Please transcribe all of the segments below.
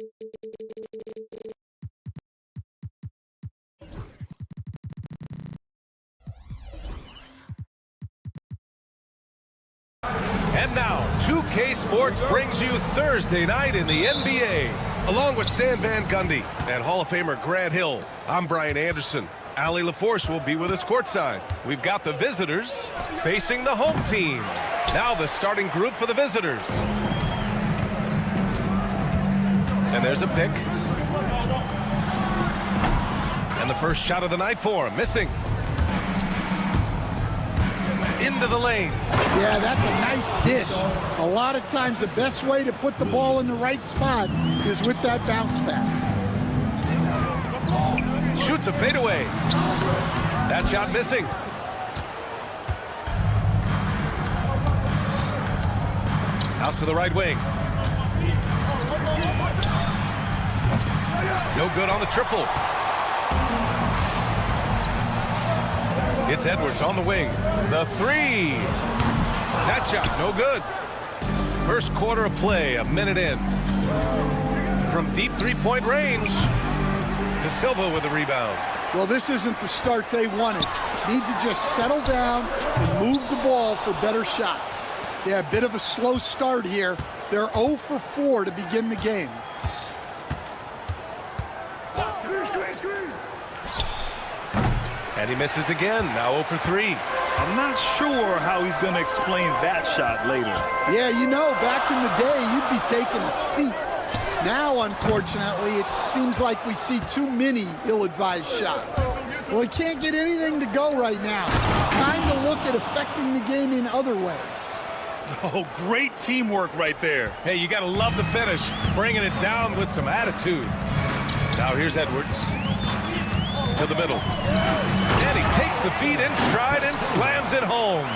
And now, 2K Sports brings you Thursday night in the NBA. Along with Stan Van Gundy and Hall of Famer Grant Hill, I'm Brian Anderson. Ali LaForce will be with us courtside. We've got the visitors facing the home team. Now the starting group for the visitors. And there's a pick. And the first shot of the night for him, missing. Into the lane. Yeah, that's a nice dish. A lot of times the best way to put the ball in the right spot is with that bounce pass. Shoots a fadeaway. That shot missing. Out to the right wing. No good on the triple. It's Edwards on the wing. The three. That shot, no good. First quarter of play, a minute in. From deep three-point range, De Silva with the rebound. Well, this isn't the start they wanted. Need to just settle down and move the ball for better shots. Yeah, a bit of a slow start here. They're 0 for 4 to begin the game. And he misses again, now 0 for 3. I'm not sure how he's going to explain that shot later. Yeah, you know, back in the day, you'd be taking a seat. Now, unfortunately, it seems like we see too many ill-advised shots. Well, he can't get anything to go right now. It's time to look at affecting the game in other ways. Oh, great teamwork right there. Hey, you got to love the finish, bringing it down with some attitude. Now here's Edwards. To the middle. And he takes the feed in stride and slams it home.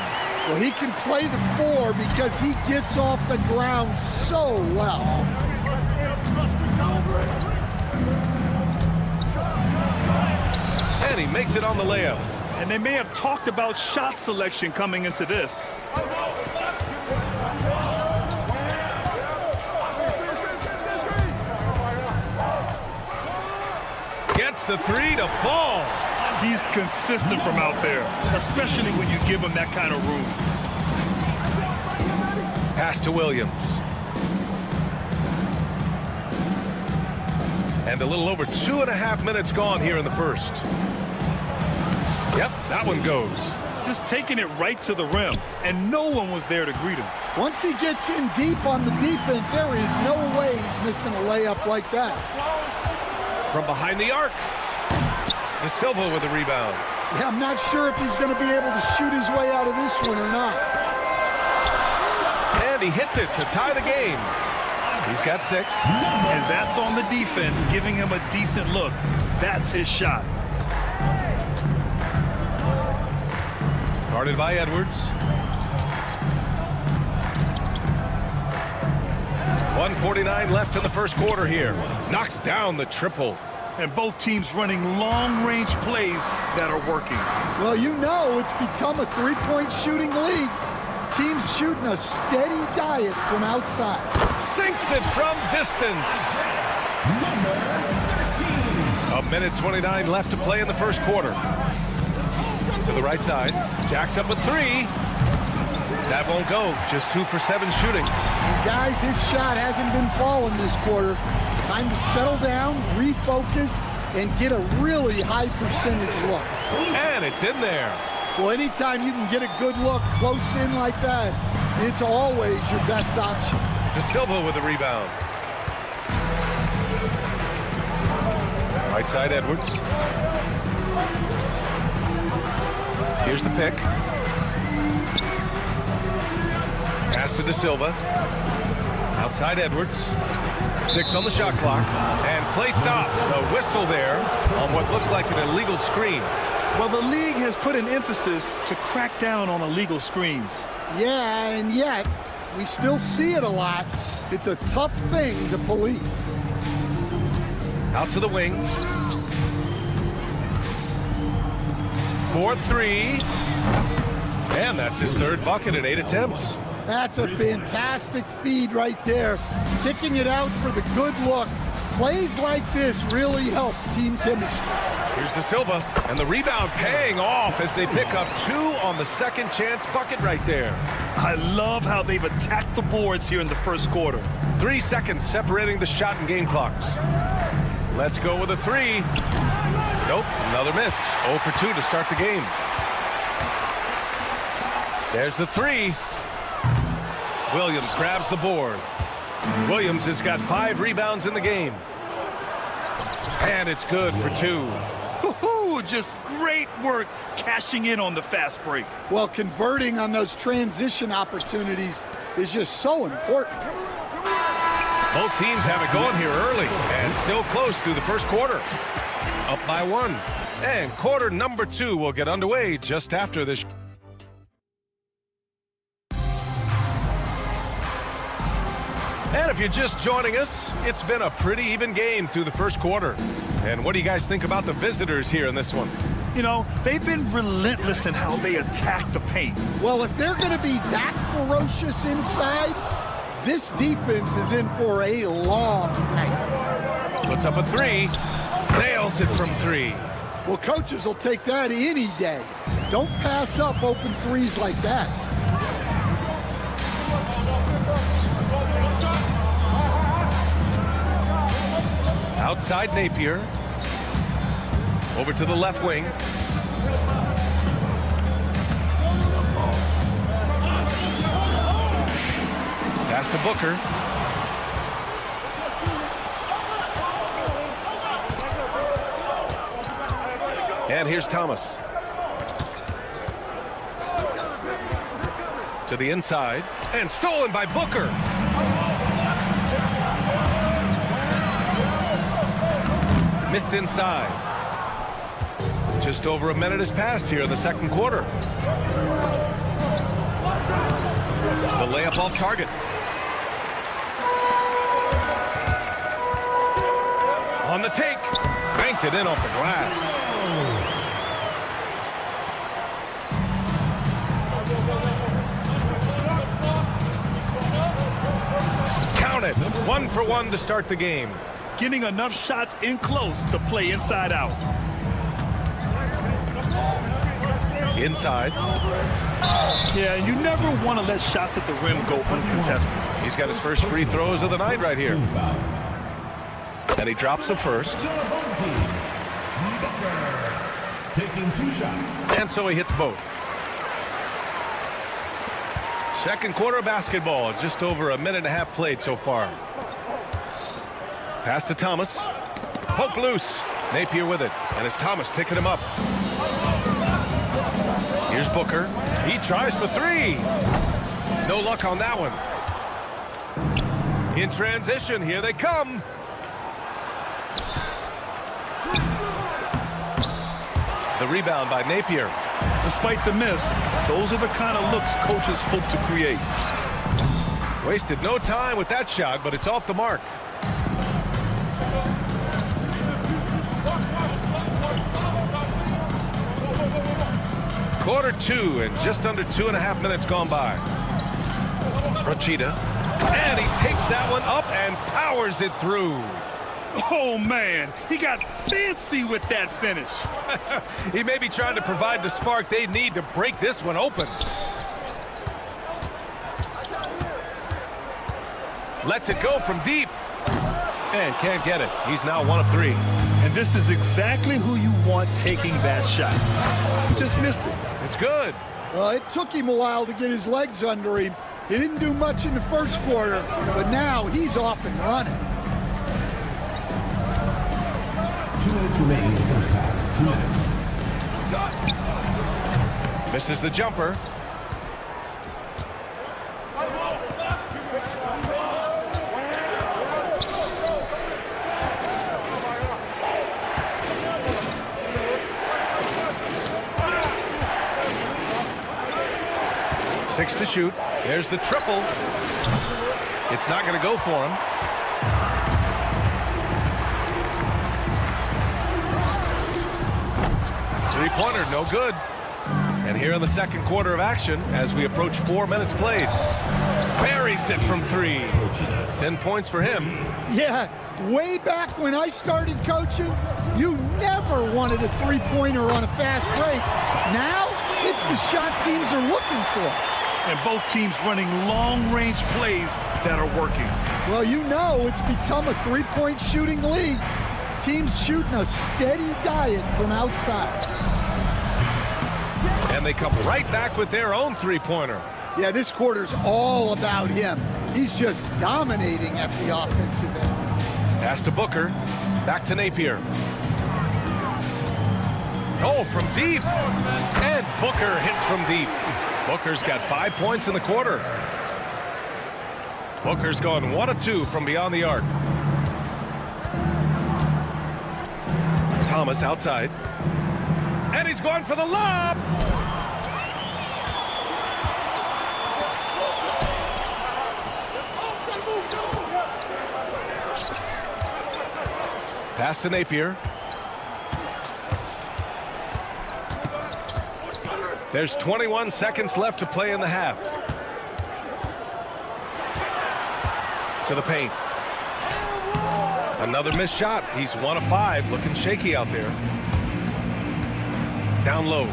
Well, he can play the 4 because he gets off the ground so well. And he makes it on the layup. And they may have talked about shot selection coming into this. Gets the 3 to fall. He's consistent from out there, especially when you give him that kind of room. Pass to Williams. And a little over 2.5 minutes gone here in the first. Yep, that one goes. Just taking it right to the rim, and no one was there to greet him. Once he gets in deep on the defense, there is no way he's missing a layup like that. From behind the arc. De Silva with the rebound. Yeah, I'm not sure if he's going to be able to shoot his way out of this one or not. And he hits it to tie the game. He's got 6. And that's on the defense, giving him a decent look. That's his shot. Guarded by Edwards. 1:49 left in the first quarter here. Knocks down the triple. And both teams running long-range plays that are working. Well, you know it's become a three-point shooting league. Teams shooting a steady diet from outside. Sinks it from distance. A minute 29 left to play in the first quarter. To the right side. Jacks up a 3. That won't go. Just 2 for 7 shooting. And guys, his shot hasn't been falling this quarter. Time to settle down, refocus, and get a really high percentage look. And it's in there. Well, anytime you can get a good look close in like that, it's always your best option. De Silva with the rebound. Right side, Edwards. Here's the pick. Pass to De Silva. Outside Edwards. 6 on the shot clock. And play stops. A whistle there on what looks like an illegal screen. Well, the league has put an emphasis to crack down on illegal screens. Yeah, and yet, we still see it a lot. It's a tough thing to police. Out to the wing. 4-3. And that's his 3rd bucket in 8 attempts. That's a fantastic feed right there. Kicking it out for the good look Plays like this really help team chemistry. Here's De Silva, and the rebound paying off as they pick up 2 on the second chance bucket right there. I love how they've attacked the boards here in the first quarter. 3 seconds separating the shot and game clocks. Let's go with a 3. Nope, another miss. 0 for 2 to start the game. There's the 3. Williams grabs the board. Williams has got 5 rebounds in the game. And it's good for 2. Just great work cashing in on the fast break. Well, converting on those transition opportunities is just so important. Both teams have it going here early and still close through the first quarter. Up by 1. And quarter number 2 will get underway just after this. And if you're just joining us, it's been a pretty even game through the first quarter. And what do you guys think about the visitors here in this one? You know, they've been relentless in how they attack the paint. Well, if they're going to be that ferocious inside, this defense is in for a long night. Puts up a 3. Nails it from 3. Well, coaches will take that any day. Don't pass up open threes like that. Outside Napier. Over to the left wing. Pass to Booker. And here's Thomas. To the inside. And stolen by Booker. Missed inside. Just over a minute has passed here in the second quarter. The layup off target. On the take. Banked it in off the glass. Count it. 1 for 1 to start the game. Getting enough shots in close to play inside out. Inside. Yeah, you never want to let shots at the rim go uncontested. He's got his first free throws of the night right here. And he drops the first. Taking 2 shots. And so he hits both. Second quarter of basketball. Just over a minute and a half played so far. Pass to Thomas. Poke loose. Napier with it. And it's Thomas picking him up. Here's Booker. He tries for 3. No luck on that one. In transition, here they come. The rebound by Napier. Despite the miss, those are the kind of looks coaches hope to create. Wasted no time with that shot, but it's off the mark. Quarter 2 and just under 2.5 minutes gone by. Rochita. And he takes that one up and powers it through. Oh, man, he got fancy with that finish. He may be trying to provide the spark they need to break this one open. Lets it go from deep. And can't get it. He's now 1 of 3. And this is exactly who you want taking that shot. Just missed it. It's good. Well, it took him a while to get his legs under him. He didn't do much in the first quarter, but now he's off and running. 2 minutes remaining in the first half. 2 minutes. Misses the jumper. Six to shoot. There's the triple. It's not going to go for him. Three-pointer, no good. And here in the second quarter of action, as we approach 4 minutes played, buries it from 3. 10 points for him. Yeah, Way back when I started coaching, you never wanted a three-pointer on a fast break. Now, it's the shot teams are looking for. And both teams running long-range plays that are working. Well, you know it's become a three-point shooting league. Teams shooting a steady diet from outside. And they come right back with their own three-pointer. Yeah, this quarter's all about him. He's just dominating at the offensive end. Pass to Booker. Back to Napier. Oh, from deep. And Booker hits from deep. Booker's got 5 points in the quarter. Booker's gone 1 of 2 from beyond the arc. Thomas outside. And he's going for the lob. Pass to Napier. There's 21 seconds left to play in the half. To the paint. Another missed shot. He's 1 of 5, looking shaky out there. Down low.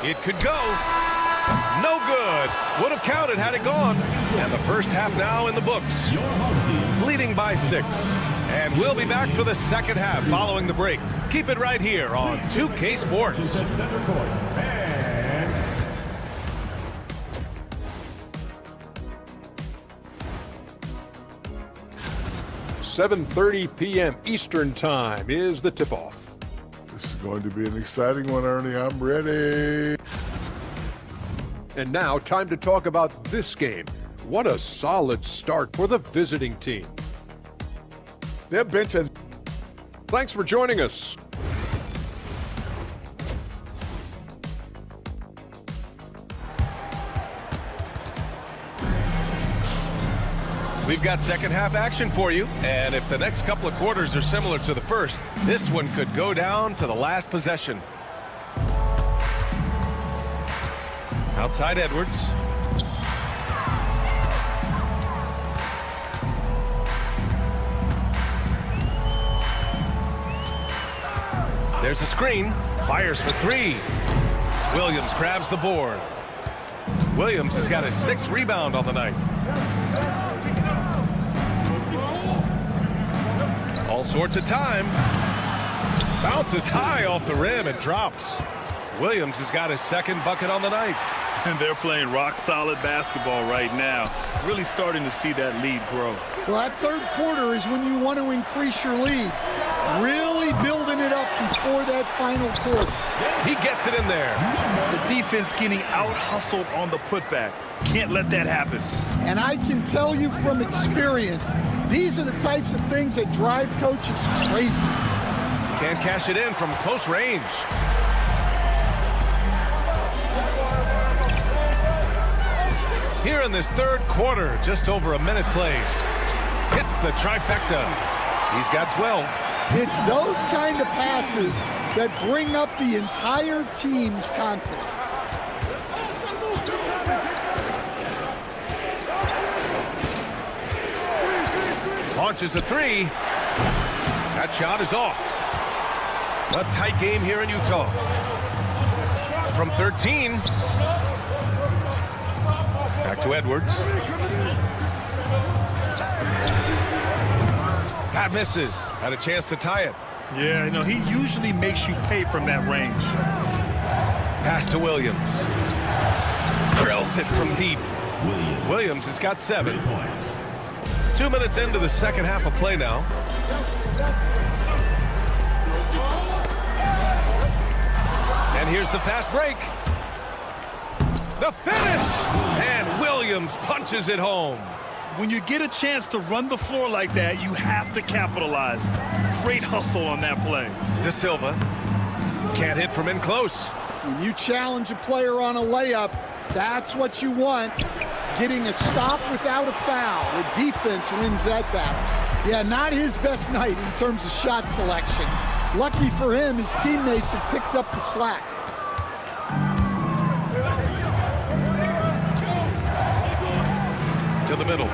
It could go. No good. Would have counted had it gone. And the first half now in the books. Your home team. Leading by 6. And we'll be back for the second half following the break. Keep it right here on 2K Sports. To the center court. And 7:30 p.m. Eastern Time is the tip-off. This is going to be an exciting one, Ernie. I'm ready. And now, time to talk about this game. What a solid start for the visiting team. Their bench has... Thanks for joining us. We've got second half action for you. And if the next couple of quarters are similar to the first, this one could go down to the last possession. Outside Edwards. There's a screen. Fires for 3. Williams grabs the board. Williams has got his 6th rebound on the night. All sorts of time. Bounces high off the rim and drops. Williams has got his 2nd bucket on the night. And they're playing rock-solid basketball right now. Really starting to see that lead grow. Well, that third quarter is when you want to increase your lead. Really building it up before that final quarter. He gets it in there. The defense getting out-hustled on the putback. Can't let that happen. And I can tell you from experience, these are the types of things that drive coaches crazy. Can't cash it in from close range. Here in this third quarter, just over a minute played. Hits the trifecta. He's got 12. It's those kind of passes that bring up the entire team's confidence. Launches a 3. That shot is off. A tight game here in Utah. From 13. Back to Edwards. That misses. Had a chance to tie it. Yeah, he usually makes you pay from that range. Pass to Williams. Drills it from deep. Williams has got 7. 3 points. 2 minutes into the second half of play now. And here's the fast break. The finish! And Williams punches it home. When you get a chance to run the floor like that, you have to capitalize. Great hustle on that play. De Silva can't hit from in close. When you challenge a player on a layup, that's what you want. Getting a stop without a foul. The defense wins that battle. Yeah, not his best night in terms of shot selection. Lucky for him, his teammates have picked up the slack. to the middle.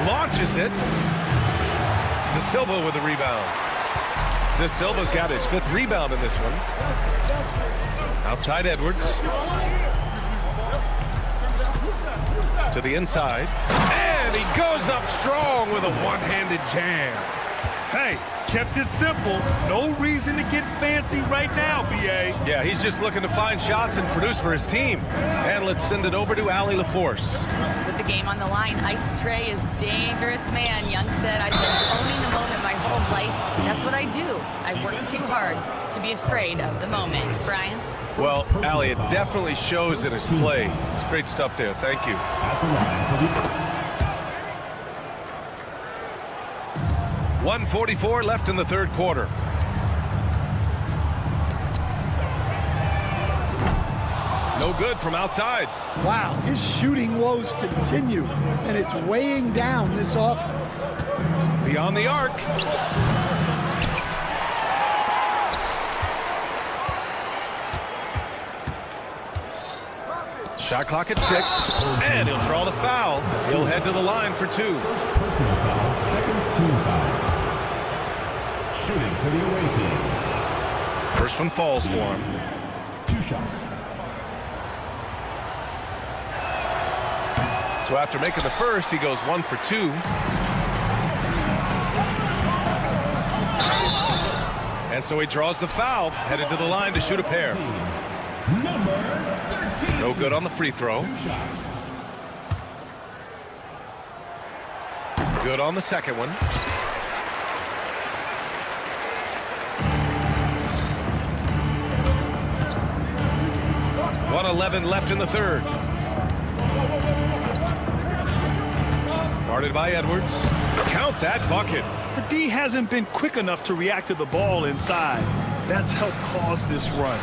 Launches it. De Silva with a rebound. De Silva's got his 5th rebound in this one. Outside Edwards. To the inside. And he goes up strong with a one-handed jam. Hey, kept it simple. No reason to get fancy right now, B.A. Yeah, he's just looking to find shots and produce for his team. And let's send it over to Allie LaForce. With the game on the line, Ice Tray is dangerous man. Young said, I've been owning the moment my whole life. That's what I do. I work too hard to be afraid of the moment. Brian? Well, Allie, it definitely shows in his play. It's great stuff there. Thank you. At the line for the 1:44 left in the 3rd quarter. No good from outside. Wow, his shooting woes continue, and it's weighing down this offense. Beyond the arc. Shot clock at 6, and he'll draw the foul. He'll head to the line for 2. first personal foul, 2nd team foul. Shooting for the away team. First one falls for him. 2 shots. So after making the first, he goes 1 for 2. And so he draws the foul, headed to the line to shoot a pair. Number 13. No good on the free throw. 2 shots. Good on the second one. .111 left in the 3rd. Guarded by Edwards. Count that bucket. The D hasn't been quick enough to react to the ball inside. That's helped cause this run.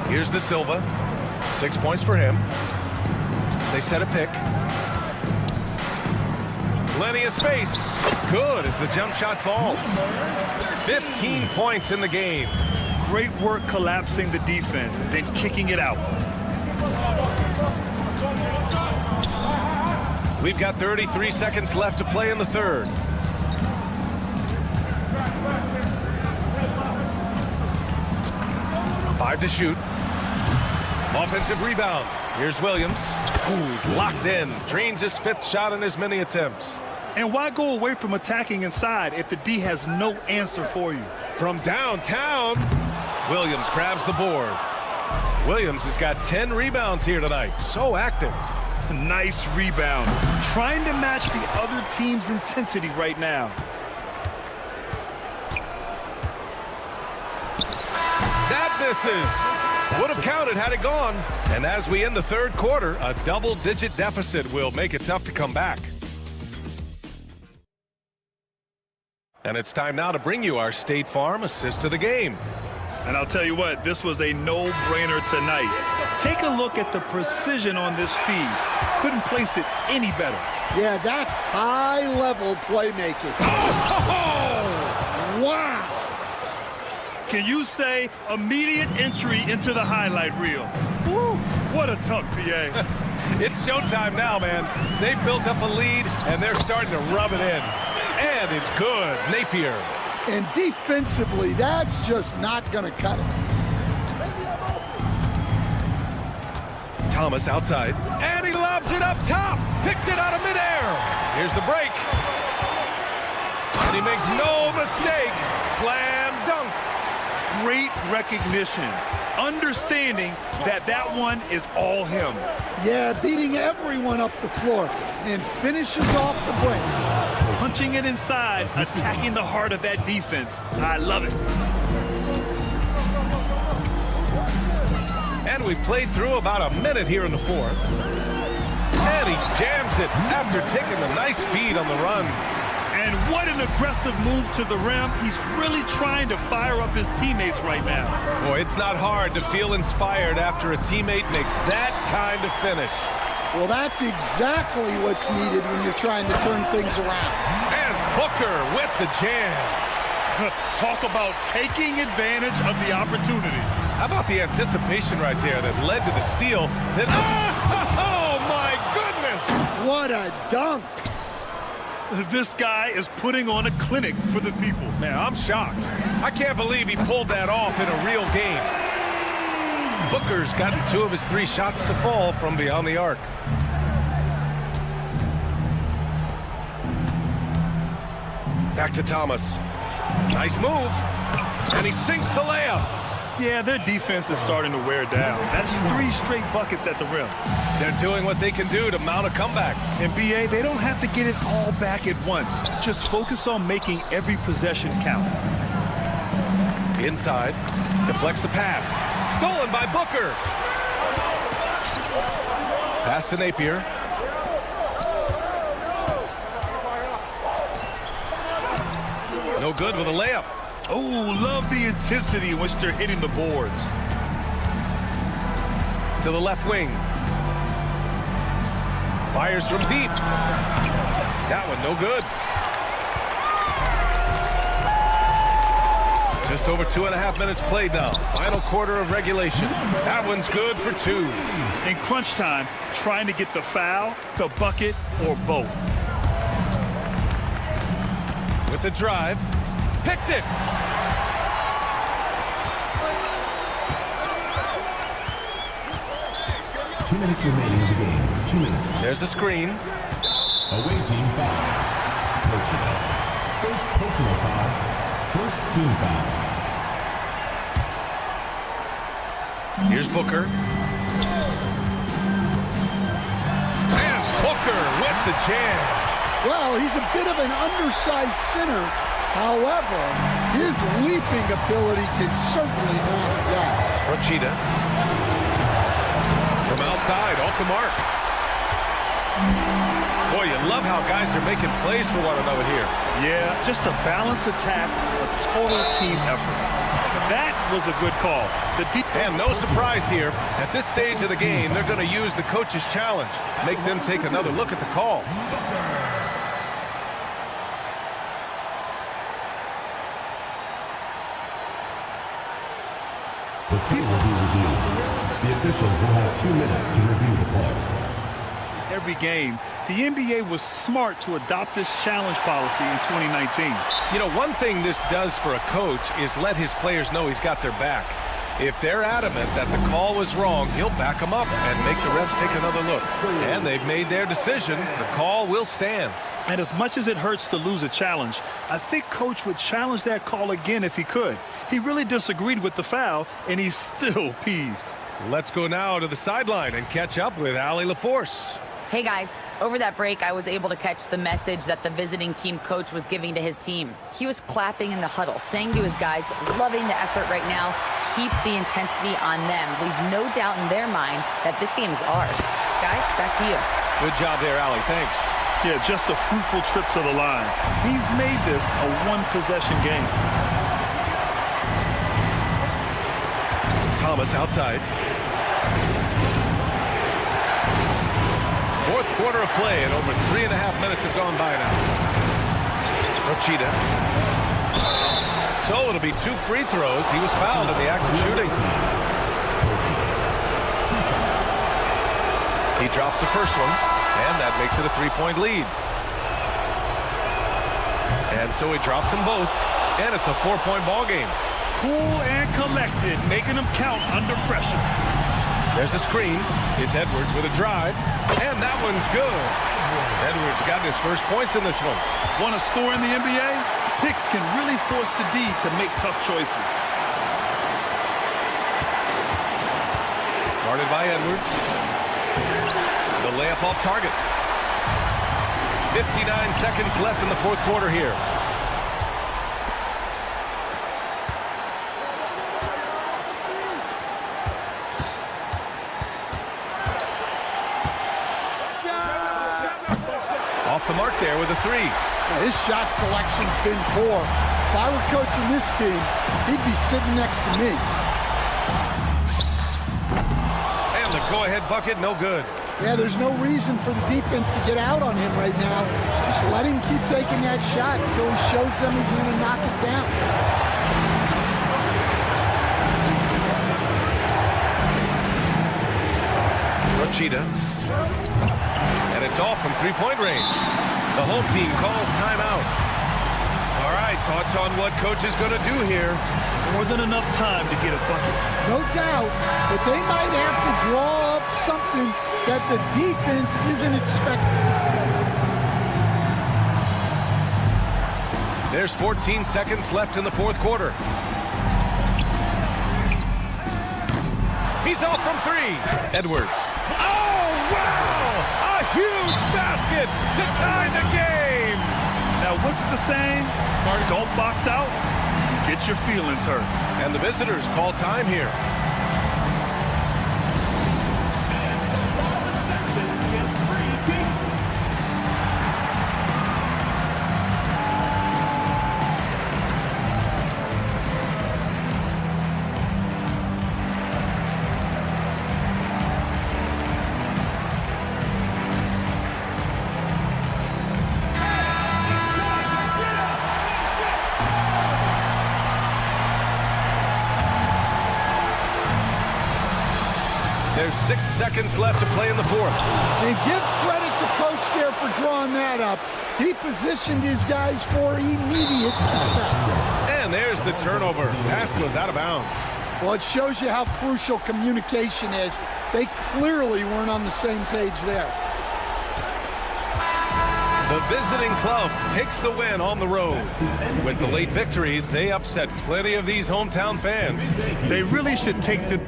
Here's De Silva. 6 points for him. They set a pick. Plenty of space. Good as the jump shot falls. 15 points in the game. Great work collapsing the defense, then kicking it out. We've got 33 seconds left to play in the 3rd. Five to shoot. Offensive rebound. Here's Williams. Ooh, he's locked in. Drains his 5th shot in as many attempts. And why go away from attacking inside if the D has no answer for you? From downtown, Williams grabs the board. Williams has got 10 rebounds here tonight. So active. Nice rebound. Trying to match the other team's intensity right now. That misses. Would have counted had it gone. And as we end the 3rd quarter, a double-digit deficit will make it tough to come back. And it's time now to bring you our State Farm assist to the game. And I'll tell you what, this was a no-brainer tonight. Take a look at the precision on this feed. Couldn't place it any better. Yeah, that's high-level playmaking. Oh, wow! Can you say immediate entry into the highlight reel? Woo, what a dunk, B.A. It's showtime now, man. They've built up a lead, and they're starting to rub it in. And it's good. Napier. And defensively, that's just not going to cut it. Thomas outside. And he lobs it up top. Picked it out of midair. Here's the break. And he makes no mistake. Slam dunk. Great recognition. Understanding that that one is all him. Yeah, beating everyone up the floor and finishes off the break. Punching it inside, attacking the heart of that defense. I love it. And we've played through about a minute here in the 4th. And he jams it after taking a nice feed on the run. And what an aggressive move to the rim. He's really trying to fire up his teammates right now. Boy, it's not hard to feel inspired after a teammate makes that kind of finish. Well, that's exactly what's needed when you're trying to turn things around. And Booker with the jam. Talk about taking advantage of the opportunity. How about the anticipation right there that led to the steal? Then, oh my goodness! What a dunk. This guy is putting on a clinic for the people. Man, I'm shocked. I can't believe he pulled that off in a real game. Booker's gotten 2 of his 3 shots to fall from beyond the arc. Back to Thomas. Nice move. And he sinks the layup. Yeah, their defense is starting to wear down. That's 3 straight buckets at the rim. They're doing what they can do to mount a comeback. In BA, they don't have to get it all back at once. Just focus on making every possession count. Inside. Deflects the pass. Stolen by Booker. Pass to Napier. No good with a layup. Oh, love the intensity in which they're hitting the boards. To the left wing. Fires from deep. That one no good. Just over 2.5 minutes played now. Final quarter of regulation. That one's good for 2. In crunch time, trying to get the foul, the bucket, or both. With the drive. Picked it. Two minutes remaining in the game. 2 minutes. There's a screen. Away team foul. Portugal. First personal foul. First team foul. Here's Booker. And Booker with the jam. Well, he's a bit of an undersized center. However, his leaping ability can certainly mask that. Rochita. From outside, off the mark. Boy, you love how guys are making plays for one another here. Yeah, just a balanced attack, a total team effort. That was a good call. And no surprise here. At this stage of the game, they're going to use the coach's challenge. Make them take another look at the call. The play will be reviewed. The officials will have 2 minutes to review the play. Every game, the NBA was smart to adopt this challenge policy in 2019. You know, one thing this does for a coach is let his players know he's got their back. If they're adamant that the call was wrong, he'll back them up and make the refs take another look. And they've made their decision. The call will stand. And as much as it hurts to lose a challenge, I think Coach would challenge that call again if he could. He really disagreed with the foul, and he's still peeved. Let's go now to the sideline and catch up with Allie LaForce. Hey guys, over that break, I was able to catch the message that the visiting team coach was giving to his team. He was clapping in the huddle, saying to his guys, loving the effort right now, keep the intensity on them. Leave no doubt in their mind that this game is ours. Guys, back to you. Good job there, Allie. Thanks. Yeah, just a fruitful trip to the line. He's made this a one-possession game. Thomas outside. Fourth quarter of play, and over 3.5 minutes have gone by now. Rochita. So it'll be 2 free throws. He was fouled in the act of shooting. He drops the first one, and that makes it a 3-point lead. And so he drops them both, and it's a 4-point ball game. Cool and collected, making them count under pressure. There's a screen. It's Edwards with a drive, and that one's good. Edwards got his first points in this one. Want to score in the NBA? Picks can really force the D to make tough choices. Guarded by Edwards. The layup off target. 59 seconds left in the fourth quarter here. Off the mark there with a 3. Now, his shot selection's been poor. If I were coaching this team, he'd be sitting next to me. And the go-ahead bucket, no good. Yeah, there's no reason for the defense to get out on him right now. Just let him keep taking that shot until he shows them he's going to knock it down. Cheetah. And it's off from three-point range. The home team calls timeout. All right, thoughts on what coach is going to do here? More than enough time to get a bucket. No doubt, but they might have to draw up something that the defense isn't expecting. There's 14 seconds left in the fourth quarter. He's off from three. Edwards. Oh, wow! A huge basket to tie the game! Now, what's the saying? Don't box out, get your feelings hurt. And the visitors call time here. There's 6 seconds left to play in the fourth. And give credit to coach there for drawing that up. He positioned his guys for immediate success. And there's the turnover. Pass goes out of bounds. Well, it shows you how crucial communication is. They clearly weren't on the same page there. The visiting club takes the win on the road. With the late victory, they upset plenty of these hometown fans. They really should take the...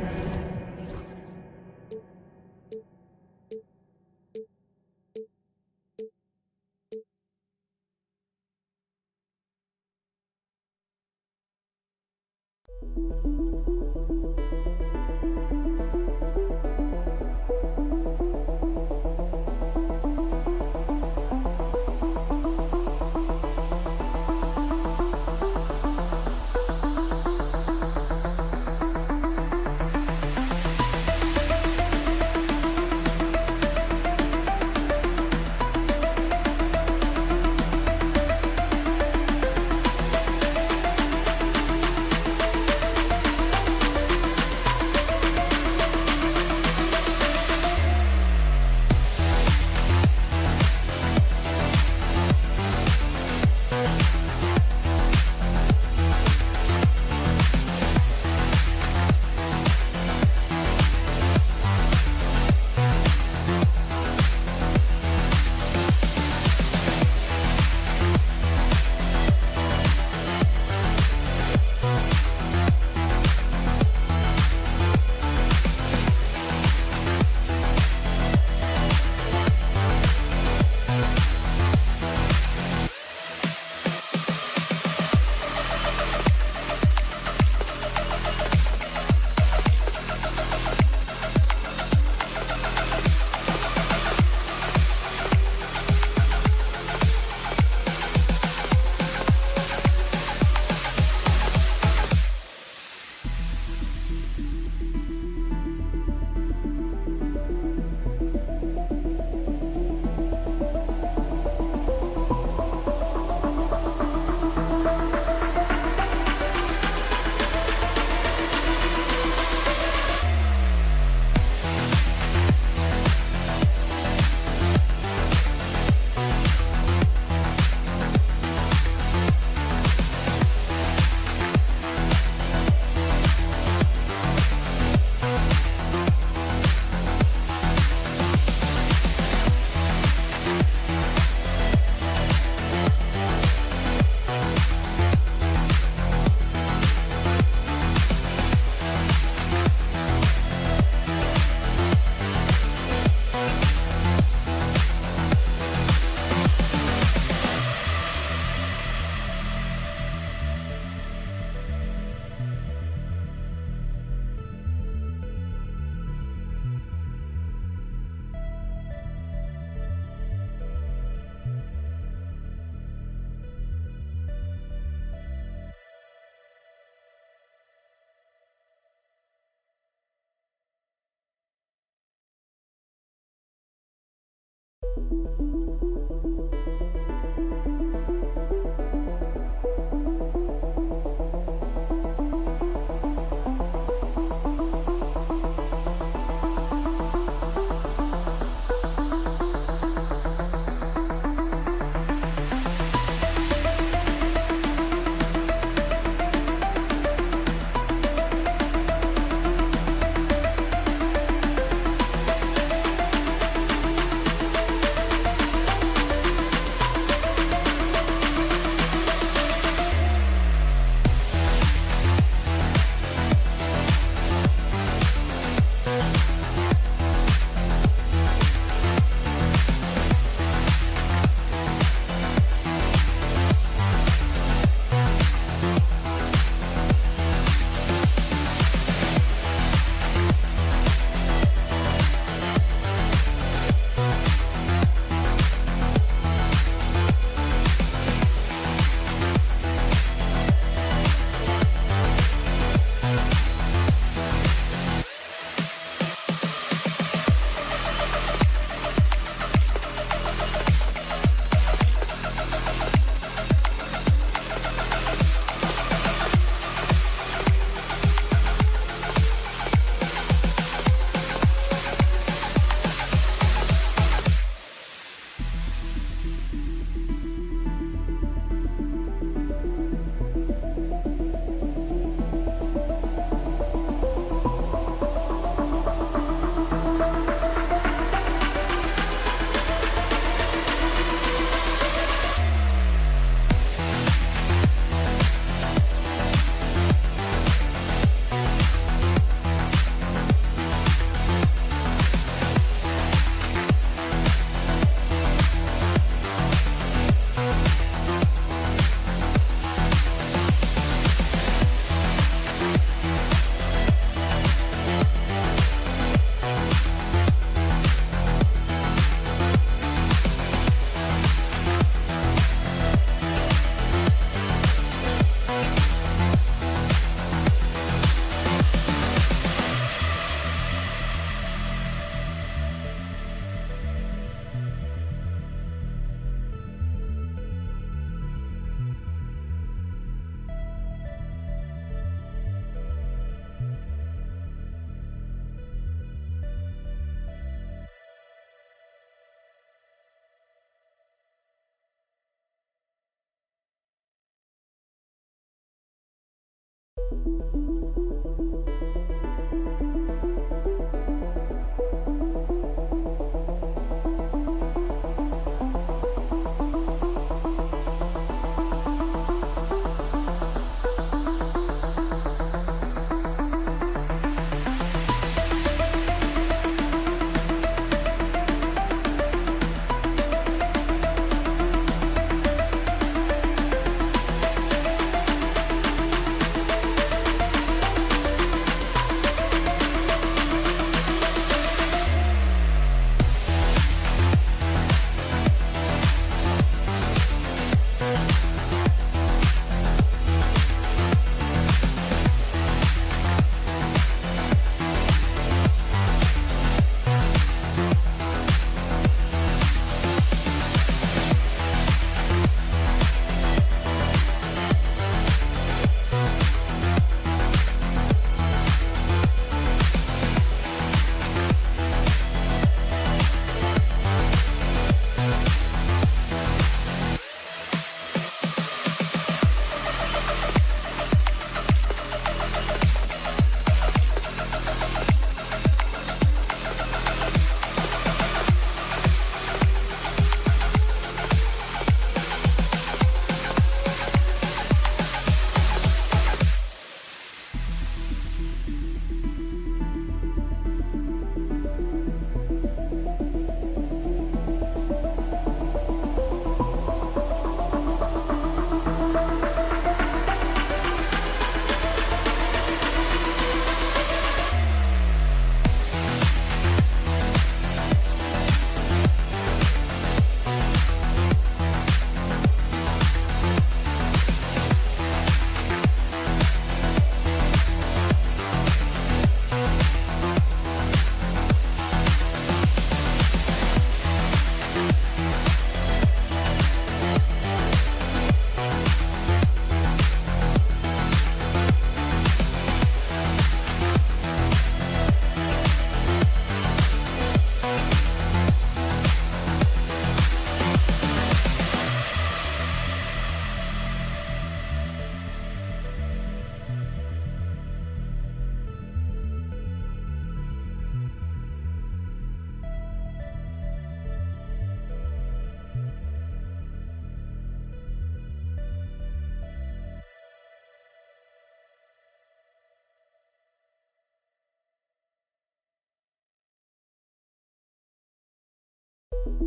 For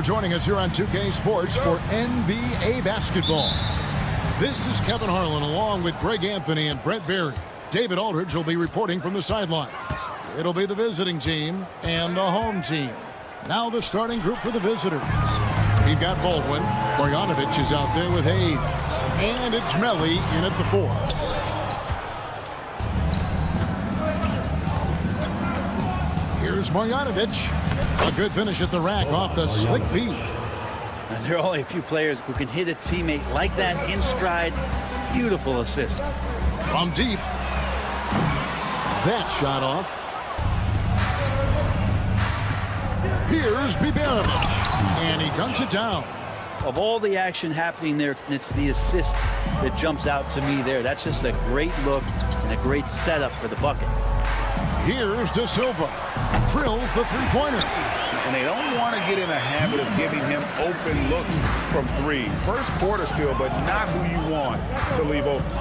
joining us here on 2K Sports for NBA basketball. This is Kevin Harlan along with Greg Anthony and Brett Berry. David Aldridge will be reporting from the sidelines. It'll be the visiting team and the home team. Now the starting group for the visitors. We've got Baldwin. Marjanovic is out there with Hayes. And it's Melli in at the 4. Here's Marjanovic. A good finish at the rack off the slick feed. And there are only a few players who can hit a teammate like that in stride. Beautiful assist. From deep. That shot off. Here's Bibanovic. And he dunks it down. Of all the action happening there, it's the assist that jumps out to me there. That's just a great look and a great setup for the bucket. Here's De Silva. Drills the three-pointer. And they don't want to get in a habit of giving him open looks from 3. First quarter still, but not who you want to leave open.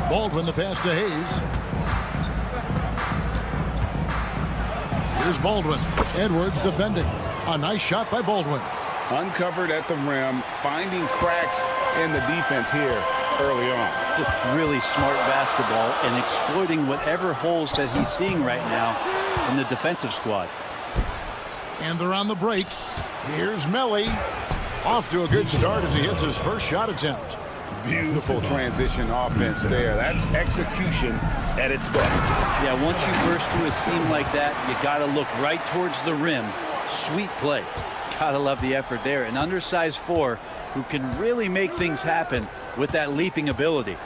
Baldwin the pass to Hayes. Here's Baldwin. Edwards defending. A nice shot by Baldwin. Uncovered at the rim, finding cracks in the defense here early on. Just really smart basketball and exploiting whatever holes that he's seeing right now in the defensive squad. And they're on the break. Here's Melli. Off to a good start as he hits his first shot attempt. Beautiful transition offense there. That's execution at its best. Yeah, once you burst through a seam like that, you got to look right towards the rim. Sweet play. Gotta love the effort there. An undersized 4 who can really make things happen with that leaping ability.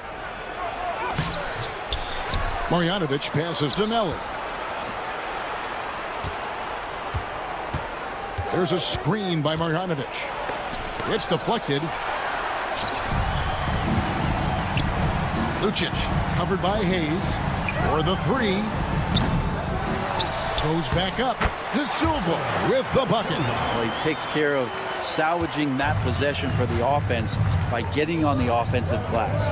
Marjanovic passes to Melli. There's a screen by Marjanovic. It's deflected. Lucic covered by Hayes for the 3. Goes back up. De Silva with the bucket. Well, he takes care of salvaging that possession for the offense by getting on the offensive glass.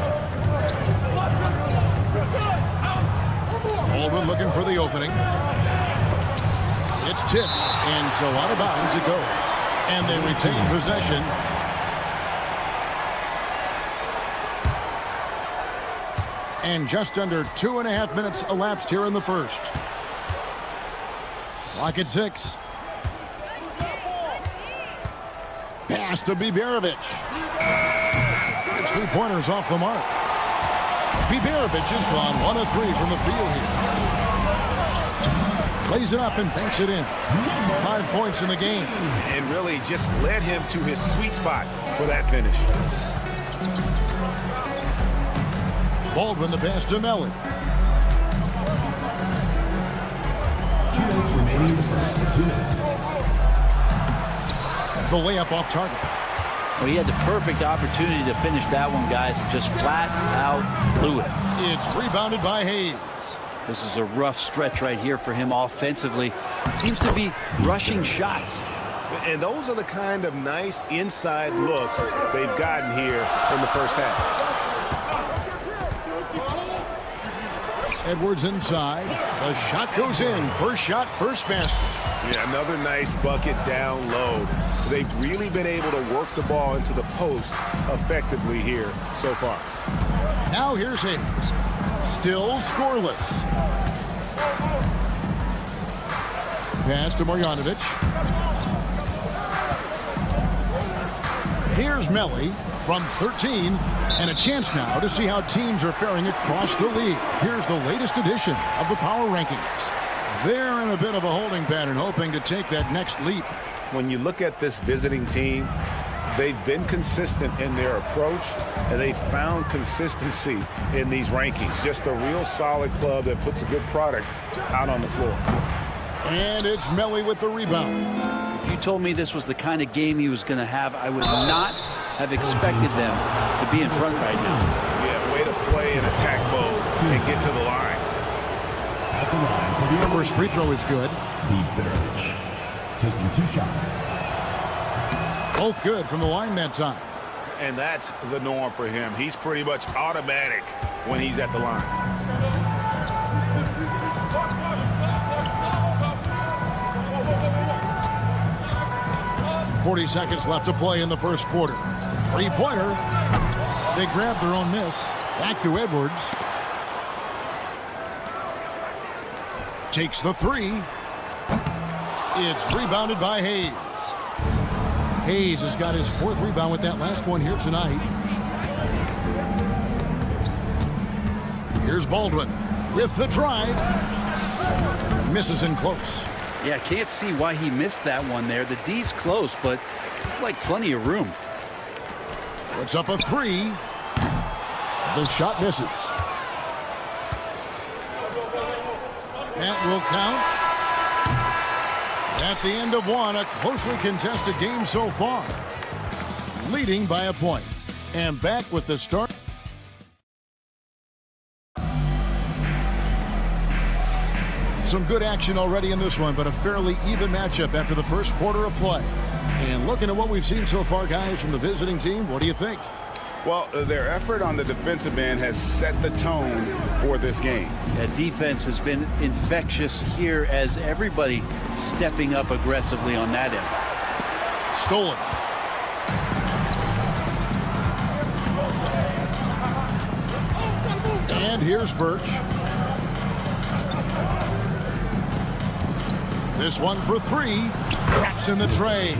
Baldwin looking for the opening. It's tipped, and so out of bounds it goes. And they retain possession. And just under 2.5 minutes elapsed here in the first. Clock at 6. Pass to Bibanovic. His three-pointers off the mark. Bibanovic has gone 1 of 3 from the field here. Plays it up and banks it in. 5 points in the game. And really just led him to his sweet spot for that finish. Baldwin the pass to Melli. 2 minutes remaining in the first. 2 minutes. The layup off target. Well, he had the perfect opportunity to finish that one, guys, and just flat out blew it. It's rebounded by Hayes. This is a rough stretch right here for him offensively. Seems to be rushing shots. And those are the kind of nice inside looks they've gotten here in the first half. Edwards inside. The shot goes in. First shot, first basket. Yeah, another nice bucket down low. They've really been able to work the ball into the post effectively here so far. Now here's Hayes. Still scoreless. Pass to Marjanovic. Here's Melli from 13. And a chance now to see how teams are faring across the league. Here's the latest edition of the Power Rankings. They're in a bit of a holding pattern, hoping to take that next leap. When you look at this visiting team, they've been consistent in their approach, and they've found consistency in these rankings. Just a real solid club that puts a good product out on the floor. And it's Melli with the rebound. If you told me this was the kind of game he was going to have, I would not have expected them to be in front right now. Yeah, way to play in attack mode and get to the line. At the line for The first free throw is good. Bibanovic taking 2 shots. Both good from the line that time. And that's the norm for him. He's pretty much automatic when he's at the line. 40 seconds left to play in the first quarter. Three-pointer. They grab their own miss. Back to Edwards. Takes the three. It's rebounded by Hayes. Hayes has got his fourth rebound with that last one here tonight. Here's Baldwin with the drive. Misses in close. Yeah, can't see why he missed that one there. The D's close, but like plenty of room. Puts up a three. The shot misses. That will count. At the end of one, a closely contested game so far. Leading by a point. And back with the start. Some good action already in this one, but a fairly even matchup after the first quarter of play. And looking at what we've seen so far, guys, from the visiting team, what do you think? Well, their effort on the defensive end has set the tone for this game. Yeah, defense has been infectious here as everybody stepping up aggressively on that end. Stolen. And here's Birch. This one for three. Drops in the tray.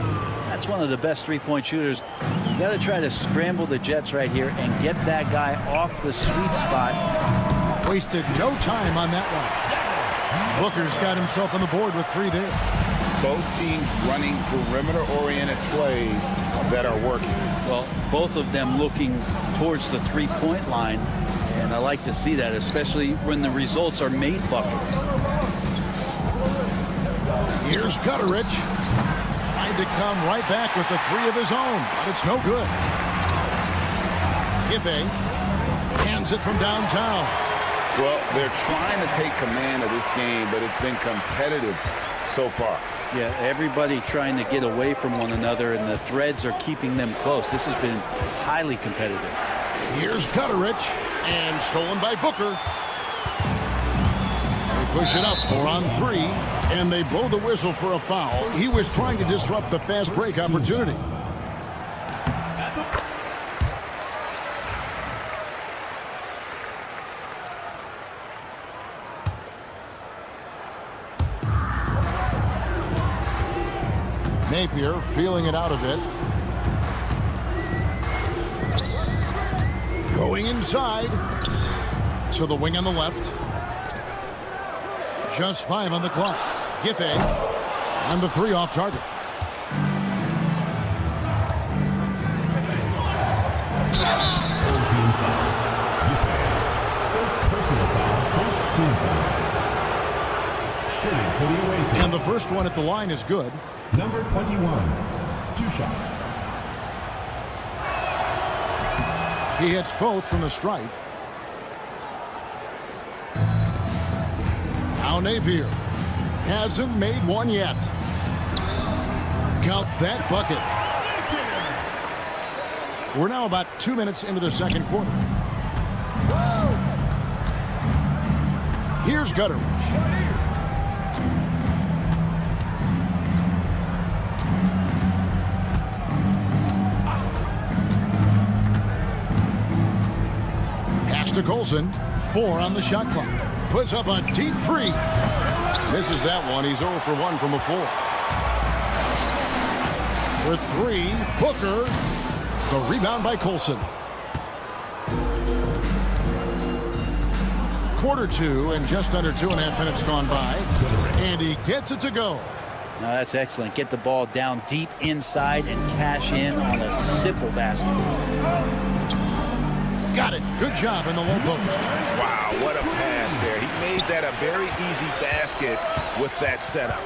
That's one of the best three-point shooters. You got to try to scramble the Jets right here and get that guy off the sweet spot. Wasted no time on that one. Booker's got himself on the board with three there. Both teams running perimeter-oriented plays that are working. Well, both of them looking towards the three-point line, and I like to see that, especially when the results are made buckets. Here's Gutteridge. Tried to come right back with the three of his own, but it's no good. Giffey hands it from downtown. Well, they're trying to take command of this game, but it's been competitive so far. Yeah, everybody trying to get away from one another, and the threads are keeping them close. This has been highly competitive. Here's Gutteridge, and stolen by Booker. They push it up 4-on-3, and they blow the whistle for a foul. He was trying to disrupt the fast break opportunity. Napier feeling it out a bit. Going inside to the wing on the left. Just 5 on the clock. Giffey and the three off target. First personal foul, first team foul. Shooting for the away team. And the first one at the line is good. Number 21, 2 shots. He hits both from the stripe. Now Napier hasn't made one yet. Count that bucket. We're now about 2 minutes into the second quarter. Here's Gutteridge. To Colson, 4 on the shot clock. Puts up a deep three. Misses that one. He's 0 for 1 from a 4. For 3, Booker. The rebound by Colson. Quarter 2 and just under 2.5 minutes gone by. And he gets it to go. Now that's excellent. Get the ball down deep inside and cash in on a simple basket. Got it. Good job in the low post. Wow, what a pass there. He made that a very easy basket with that setup.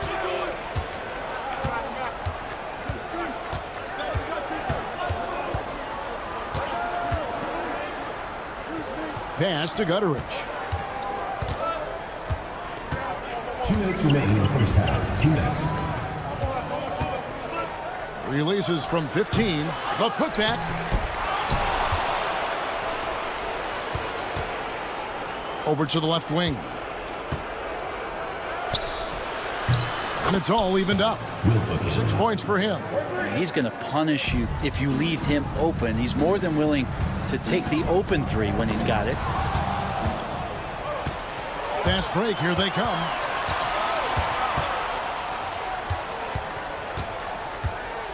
Pass to Gutteridge. 2 minutes remaining in the first half. 2 minutes. Releases from 15. The putback. Over to the left wing. And it's all evened up. 6 points for him. He's going to punish you if you leave him open. He's more than willing to take the open three when he's got it. Fast break. Here they come.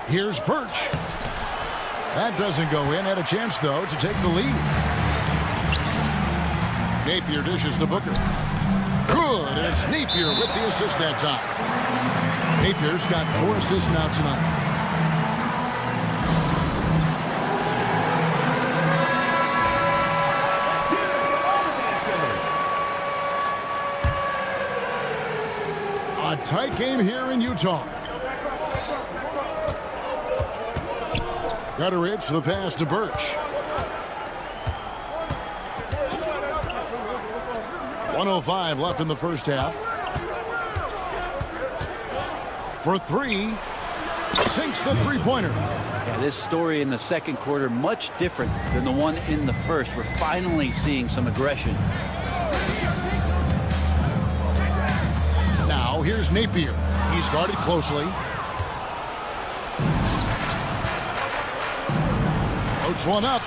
Here's Birch. That doesn't go in. Had a chance, though, to take the lead. Napier dishes to Booker. Good, and it's Napier with the assist that time. Napier's got 4 assists now tonight. A tight game here in Utah. Gutteridge, the pass to Birch. 1:05 left in the first half. For 3, sinks the three-pointer. Yeah, this story in the second quarter much different than the one in the first. We're finally seeing some aggression. Now here's Napier. He's guarded closely. Floats one up.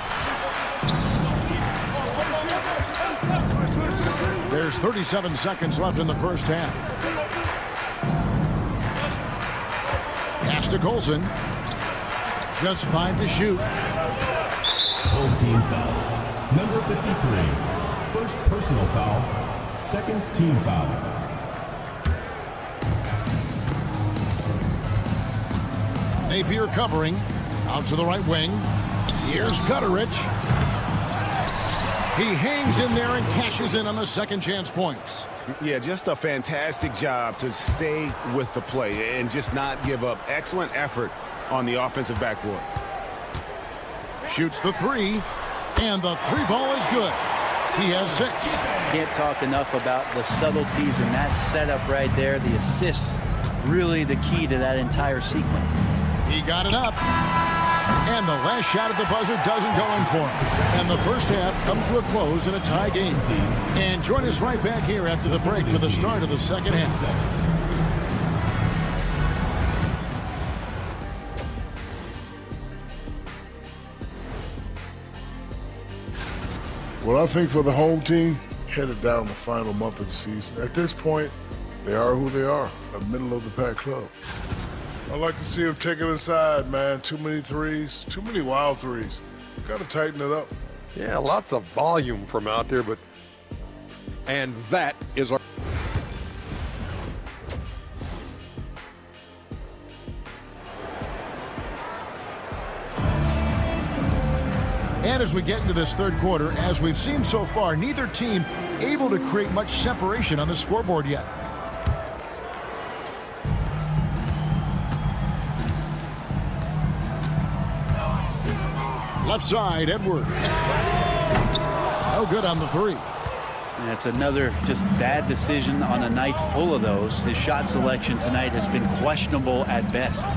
There's 37 seconds left in the first half. Pass to Colson. Just 5 to shoot. Full team foul. Number 53. First personal foul. Second team foul. Napier covering. Out to the right wing. Here's Gutteridge. He hangs in there and cashes in on the second chance points. Yeah, just a fantastic job to stay with the play and just not give up. Excellent effort on the offensive backboard. Shoots the 3, and the 3 ball is good. He has 6. Can't talk enough about the subtleties in that setup right there. The assist, really the key to that entire sequence. He got it up. And the last shot at the buzzer doesn't go in for him. And the first half comes to a close in a tie game. And join us right back here after the break for the start of the second half. Well, I think for the home team, headed down the final month of the season, at this point, they are who they are, a middle-of-the-pack club. I'd like to see them take it inside, man. Too many threes, too many wild threes. Got to tighten it up. Yeah, lots of volume from out there, but... And that is our... And as we get into this third quarter, as we've seen so far, neither team able to create much separation on the scoreboard yet. Left side, Edward. No good on the 3. That's another just bad decision on a night full of those. His shot selection tonight has been questionable at best.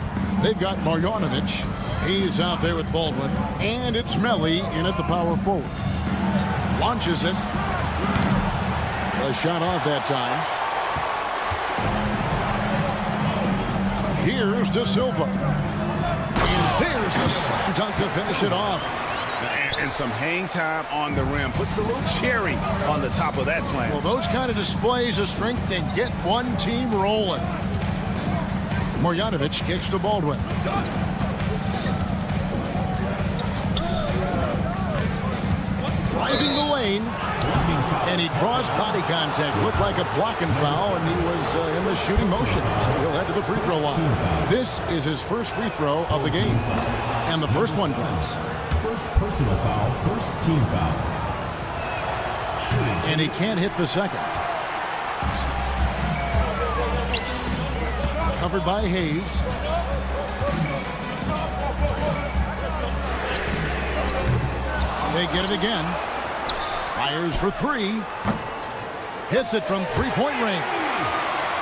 They've got Marjanovic. He's out there with Baldwin. And it's Melli in at the power forward. Launches it. A shot off that time. Here's De Silva. And there's the slam dunk to finish it off. And some hang time on the rim. Puts a little cherry on the top of that slam. Well, those kind of displays of strength can get one team rolling. Marjanovic kicks to Baldwin. Driving the lane. And he draws body contact. Looked like a blocking foul, and he was in the shooting motion. So he'll head to the free throw line. This is his first free throw of the game. And the first one drops. First personal foul, first team foul. And he can't hit the second. Covered by Hayes. They get it again. Fires for 3. Hits it from three-point range.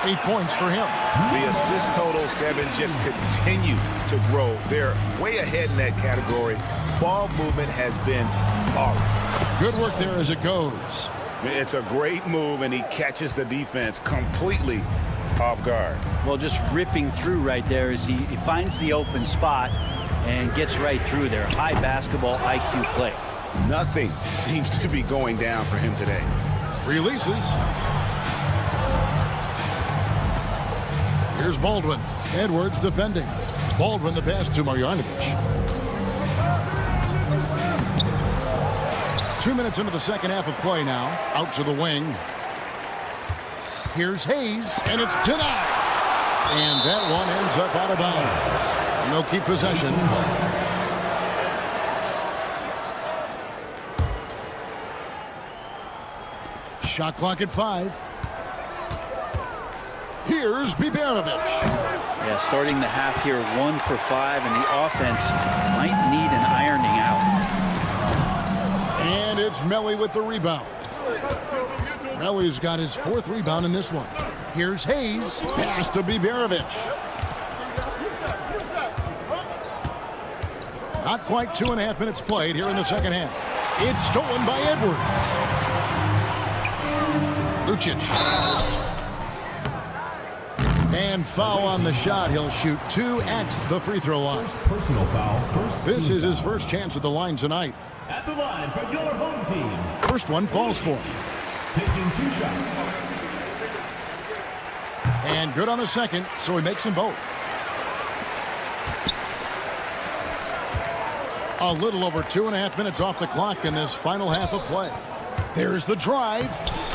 8 points for him. The assist totals, Kevin, just continue to grow. They're way ahead in that category. Ball movement has been flawless. Good work there as it goes. It's a great move, and he catches the defense completely off guard. Well, just ripping through right there as he finds the open spot and gets right through there. High basketball IQ play. Nothing seems to be going down for him today. Releases. Here's Baldwin. Edwards defending. Baldwin the pass to Marjanovic. 2 minutes into the second half of play now. Out to the wing. Here's Hayes, and it's denied. And that one ends up out of bounds. And they'll keep possession. Shot clock at 5. Here's Biberovic. Yeah, starting the half here 1 for 5, and the offense might need an ironing out. And it's Melli with the rebound. Melli's got his 4th rebound in this one. Here's Hayes. Pass to Biberovic. Not quite 2.5 minutes played here in the second half. It's stolen by Edwards. Lucic. And foul on the shot. He'll shoot 2 at the free throw line. Personal foul. This is his first chance at the line tonight. At the line for your home team. First one falls for him. Taking 2 shots. And good on the second, so he makes them both. A little over 2.5 minutes off the clock in this final half of play. There's the drive,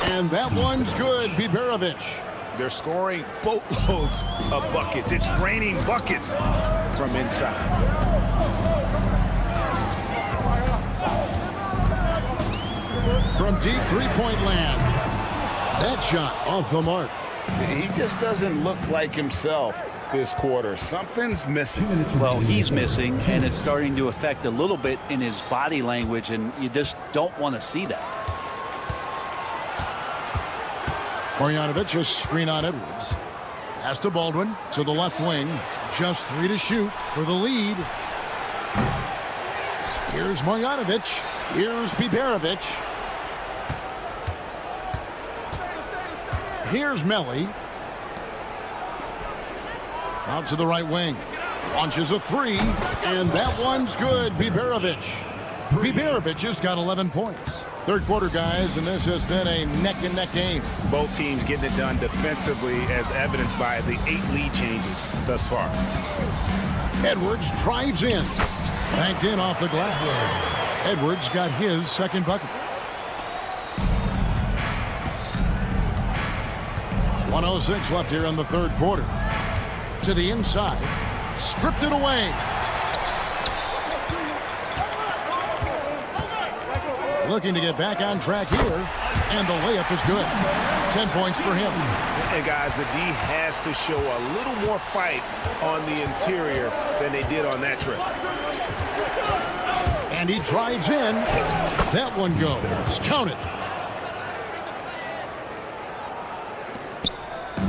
and that one's good. Biberovic. They're scoring boatloads of buckets. It's raining buckets from inside. From deep three-point land. That shot off the mark. He just doesn't look like himself this quarter. Something's missing. Well, he's missing, and it's starting to affect a little bit in his body language, and you just don't want to see that. Marjanovic, a screen on Edwards. Pass to Baldwin to the left wing. Just 3 to shoot for the lead. Here's Marjanovic. Here's Biberovic. Here's Melli. Out to the right wing. Launches a 3, and that one's good. Biberovic. Biberovic has got 11 points. Third quarter, guys, and this has been a neck-and-neck game. Both teams getting it done defensively, as evidenced by the 8 lead changes thus far. Edwards drives in. Banked in off the glass. Edwards got his second bucket. 1:06 left here in the third quarter. To the inside. Stripped it away. Looking to get back on track here. And the layup is good. 10 points for him. And guys, the D has to show a little more fight on the interior than they did on that trip. And he drives in. That one goes. Count it.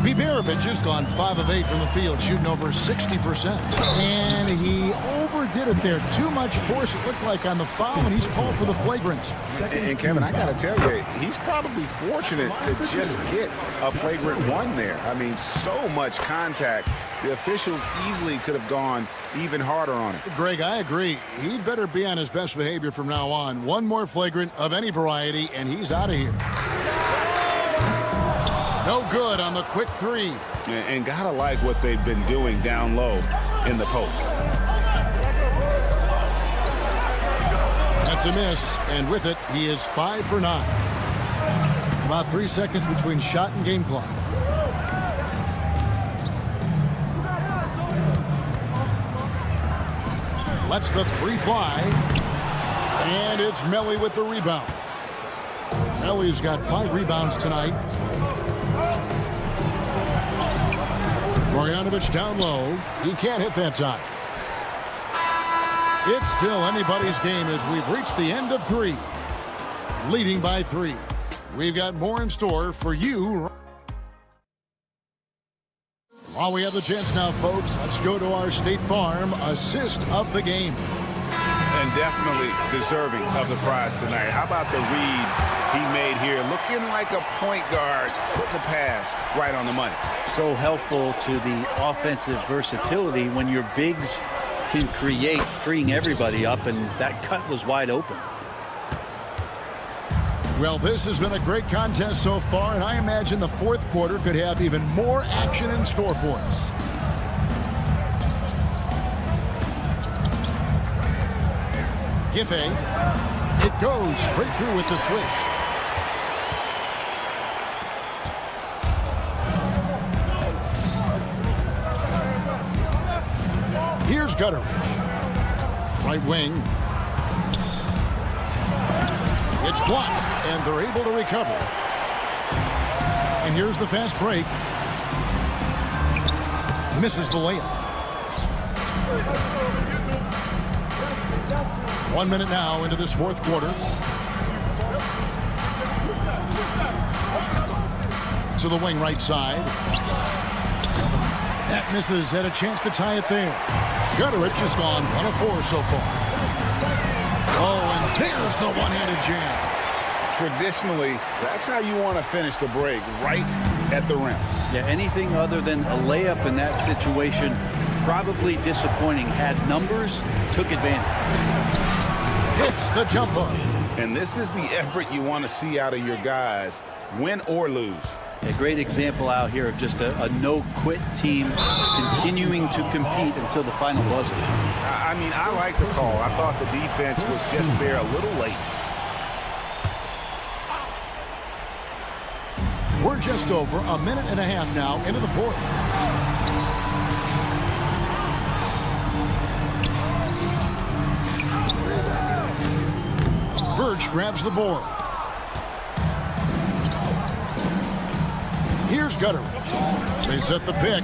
Biberovic has gone 5 of 8 from the field, shooting over 60%. And he overdid it there. Too much force, it looked like, on the foul, and he's called for the flagrant. And Kevin, I got to tell you, he's probably fortunate to just get a flagrant 1 there. I mean, so much contact. The officials easily could have gone even harder on it. Greg, I agree. He'd better be on his best behavior from now on. One more flagrant of any variety, and he's out of here. No good on the quick 3. And gotta like what they've been doing down low in the post. That's a miss, and with it, he is 5 for 9. About 3 seconds between shot and game clock. Lets the 3 fly. And it's Melli with the rebound. Melli's got 5 rebounds tonight. Marjanovic down low. He can't hit that time. It's still anybody's game as we've reached the end of 3. Leading by 3. We've got more in store for you. While we have the chance now, folks, let's go to our State Farm assist of the game. And definitely deserving of the prize tonight. How about the read he made here? Looking like a point guard, putting the pass right on the money. So helpful to the offensive versatility when your bigs can create, freeing everybody up, and that cut was wide open. Well, this has been a great contest so far, and I imagine the fourth quarter could have even more action in store for us. Giffey, it goes straight through with the switch. Here's Gutteridge. Right wing. It's blocked, and they're able to recover. And here's the fast break. Misses the layup. 1 minute now into this fourth quarter. To the wing right side. That misses. Had a chance to tie it there. Gutteridge has gone 1 of 4 so far. Oh, and there's the one-handed jam. Traditionally, that's how you want to finish the break, right at the rim. Yeah, anything other than a layup in that situation, probably disappointing. Had numbers, took advantage. Hits the jumper. And this is the effort you want to see out of your guys, win or lose. A great example out here of just a no-quit team continuing to compete until the final buzzer. I mean, I like the call. I thought the defense was just there a little late. We're just over a minute and a half now into the fourth. Birch grabs the board. Here's Gutteridge. They set the pick.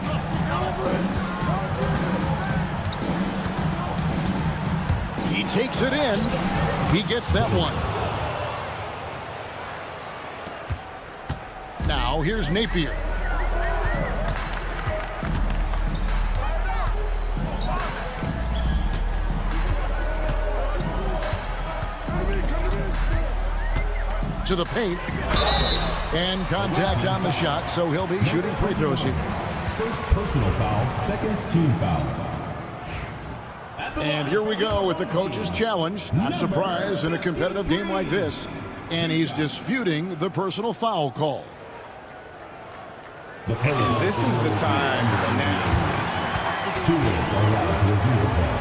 He takes it in. He gets that one. Now here's Napier. To the paint. And contact on the shot, so he'll be shooting free throws here. First personal foul, second team foul. And here we go with the coach's challenge. Not surprised in a competitive game like this. And he's disputing the personal foul call. This is the time now. 2 minutes allowed to review the call.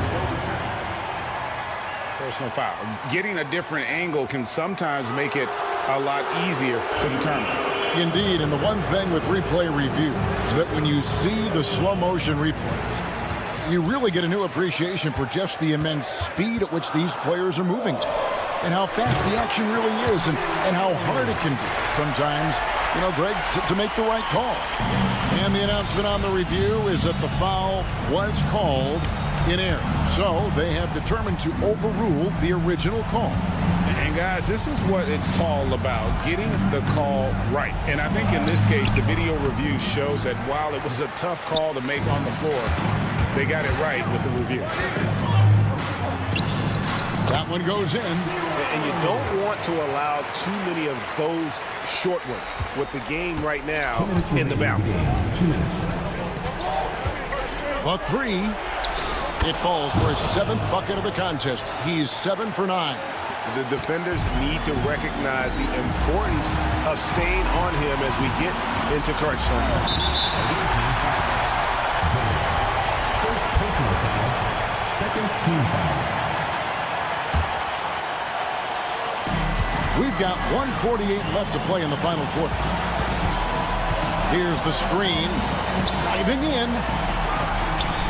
Personal foul. Getting a different angle can sometimes make it a lot easier to determine. Indeed, and the one thing with replay review is that when you see the slow motion replays, you really get a new appreciation for just the immense speed at which these players are moving and how fast the action really is and how hard it can be sometimes, you know, Greg, to make the right call. And the announcement on the review is that the foul was called in error. So they have determined to overrule the original call. And guys, this is what it's all about, getting the call right. And I think in this case, the video review shows that while it was a tough call to make on the floor, they got it right with the review. That one goes in. And you don't want to allow too many of those short ones with the game right now in the balance. 2 minutes. A three. It falls for his 7th bucket of the contest. He's 7 for 9. The defenders need to recognize the importance of staying on him as we get into crunch time. First personal foul, second team foul. We've got 1:48 left to play in the final quarter. Here's the screen. Diving in.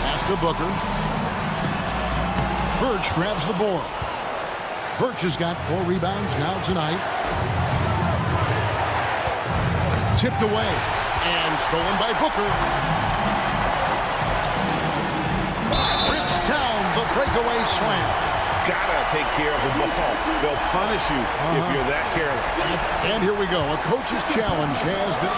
Pass to Booker. Birch grabs the board. Birch has got 4 rebounds now tonight. Tipped away and stolen by Booker. Rips down the breakaway slam. Gotta take care of the ball. They'll punish you if you're that careless. And here we go. A coach's challenge has been...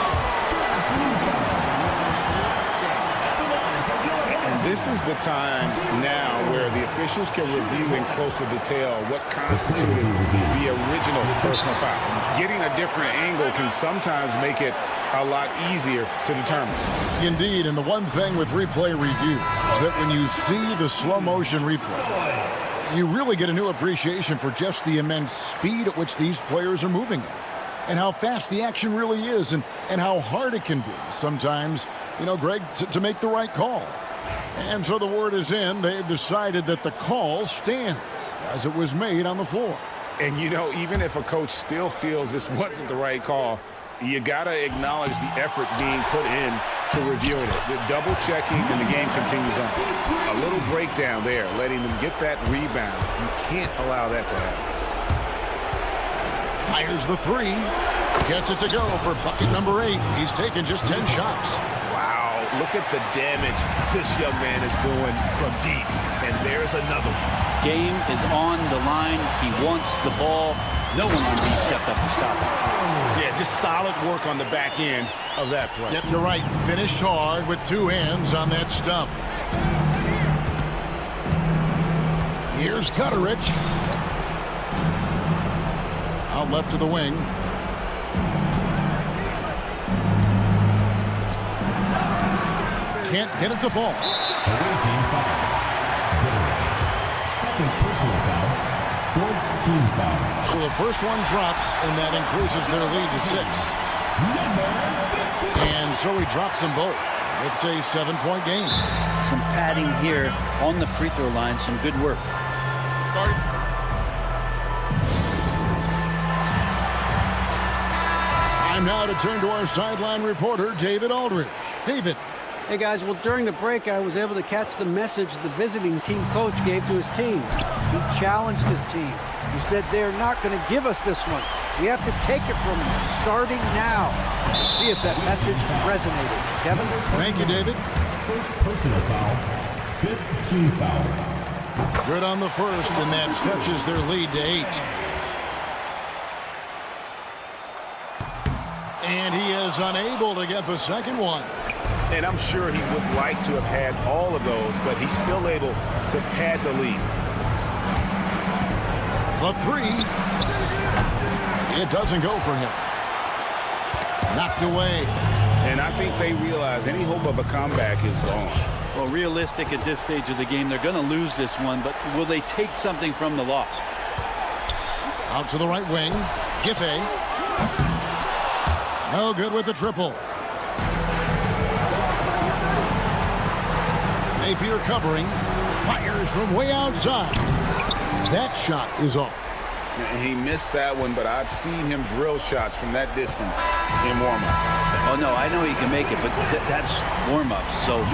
This is the time now where the officials can review in closer detail what constituted the original personal foul. Getting a different angle can sometimes make it a lot easier to determine. Indeed, and the one thing with replay review is that when you see the slow motion replay, you really get a new appreciation for just the immense speed at which these players are moving at, and how fast the action really is, and how hard it can be sometimes, you know, Greg, to make the right call. And so the word is in. They've decided that the call stands as it was made on the floor. And, you know, even if a coach still feels this wasn't the right call, you got to acknowledge the effort being put in to reviewing it. The double checking, and the game continues on. A little breakdown there, letting them get that rebound. You can't allow that to happen. Fires the three. Gets it to go for bucket number 8. He's taken just 10 shots. Wow, look at the damage this young man is doing from deep. And there's another one. Game is on the line. He wants the ball. No one can be stepped up to stop him. Yeah, just solid work on the back end of that play. Yep, you're right. Finished hard with 2 hands on that stuff. Here's Gutteridge. Out left to the wing. Can't get it to fall. Second personal foul. 4th team foul. So the first one drops, and that increases their lead to 6. And so he drops them both. It's a 7-point game. Some padding here on the free throw line. Some good work. Time now to turn to our sideline reporter, David Aldridge. David. Hey guys, well during the break I was able to catch the message the visiting team coach gave to his team. He challenged his team. He said they're not going to give us this one. We have to take it from them, starting now. Let's see if that message resonated. Kevin? Thank you, David. First personal foul. 5th team foul. Good on the first, and that stretches their lead to 8. And he is unable to get the second one. And I'm sure he would like to have had all of those, but he's still able to pad the lead. The 3. It doesn't go for him. Knocked away. And I think they realize any hope of a comeback is gone. Well, realistic at this stage of the game, they're going to lose this one, but will they take something from the loss? Out to the right wing. Giffey. No good with the triple. Napier covering. Fires from way outside. That shot is off. He missed that one, but I've seen him drill shots from that distance in warm-up. Oh, no, I know he can make it, but that's warm-up, so...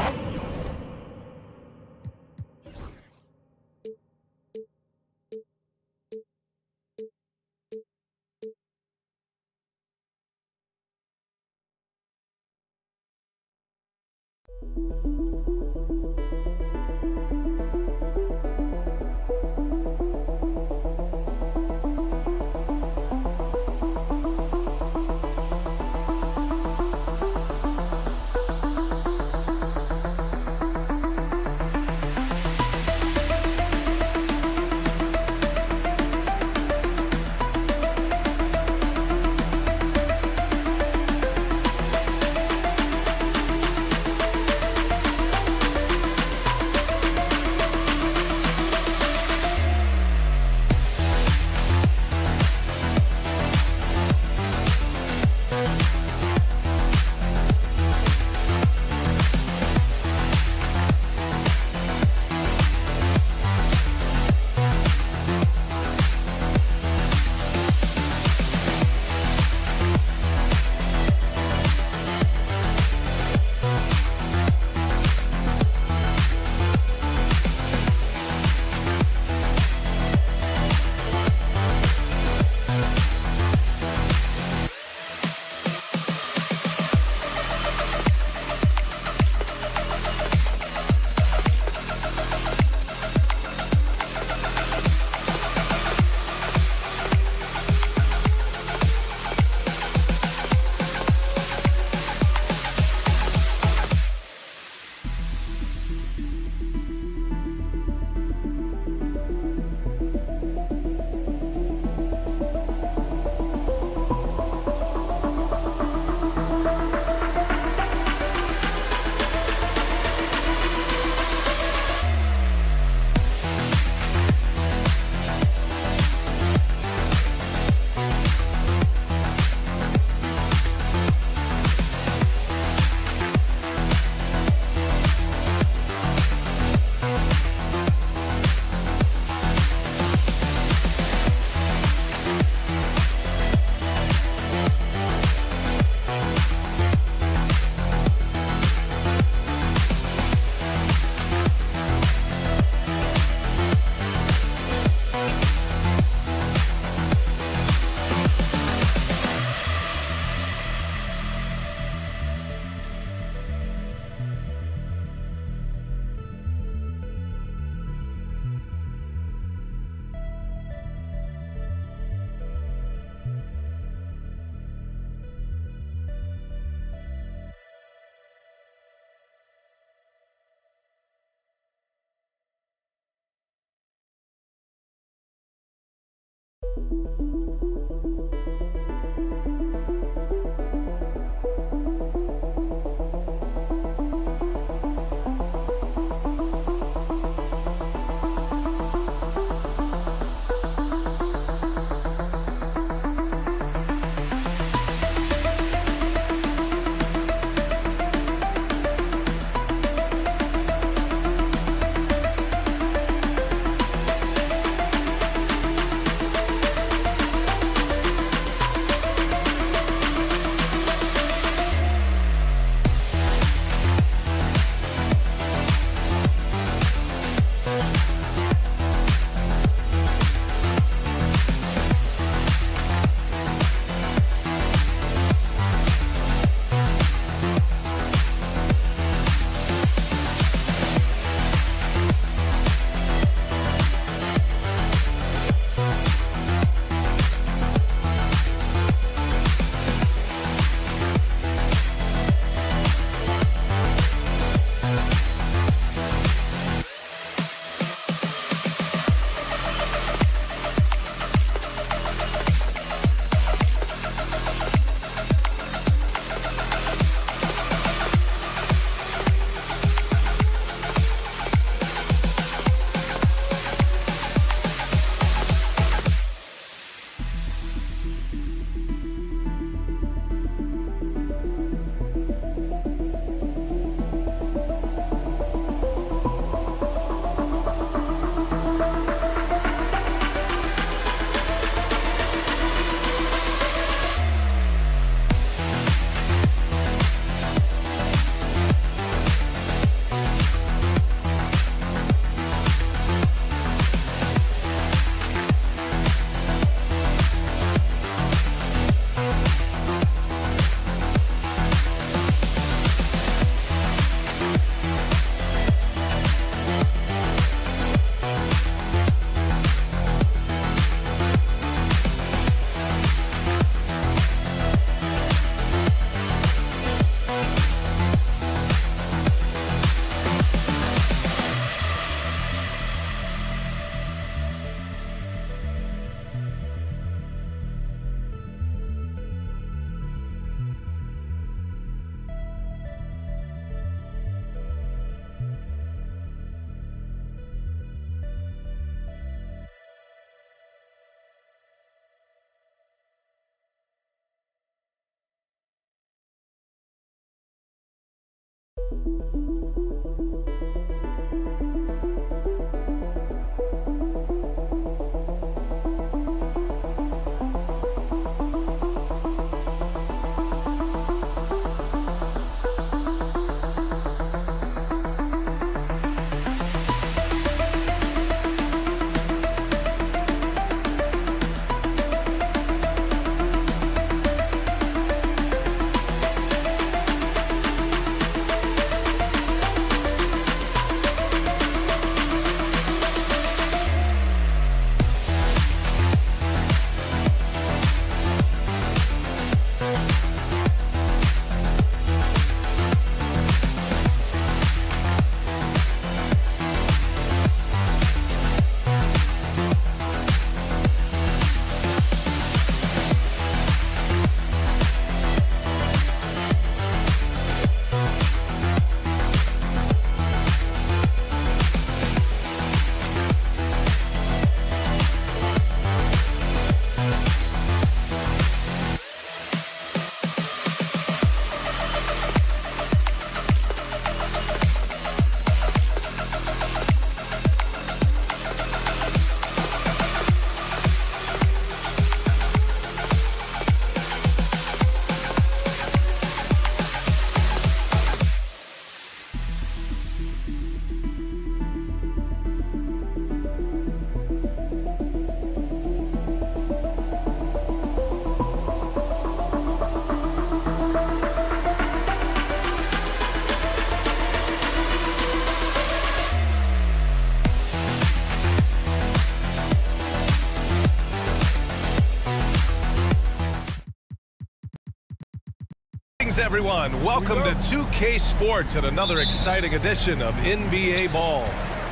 Greetings, everyone. Welcome to 2K Sports and another exciting edition of NBA Ball.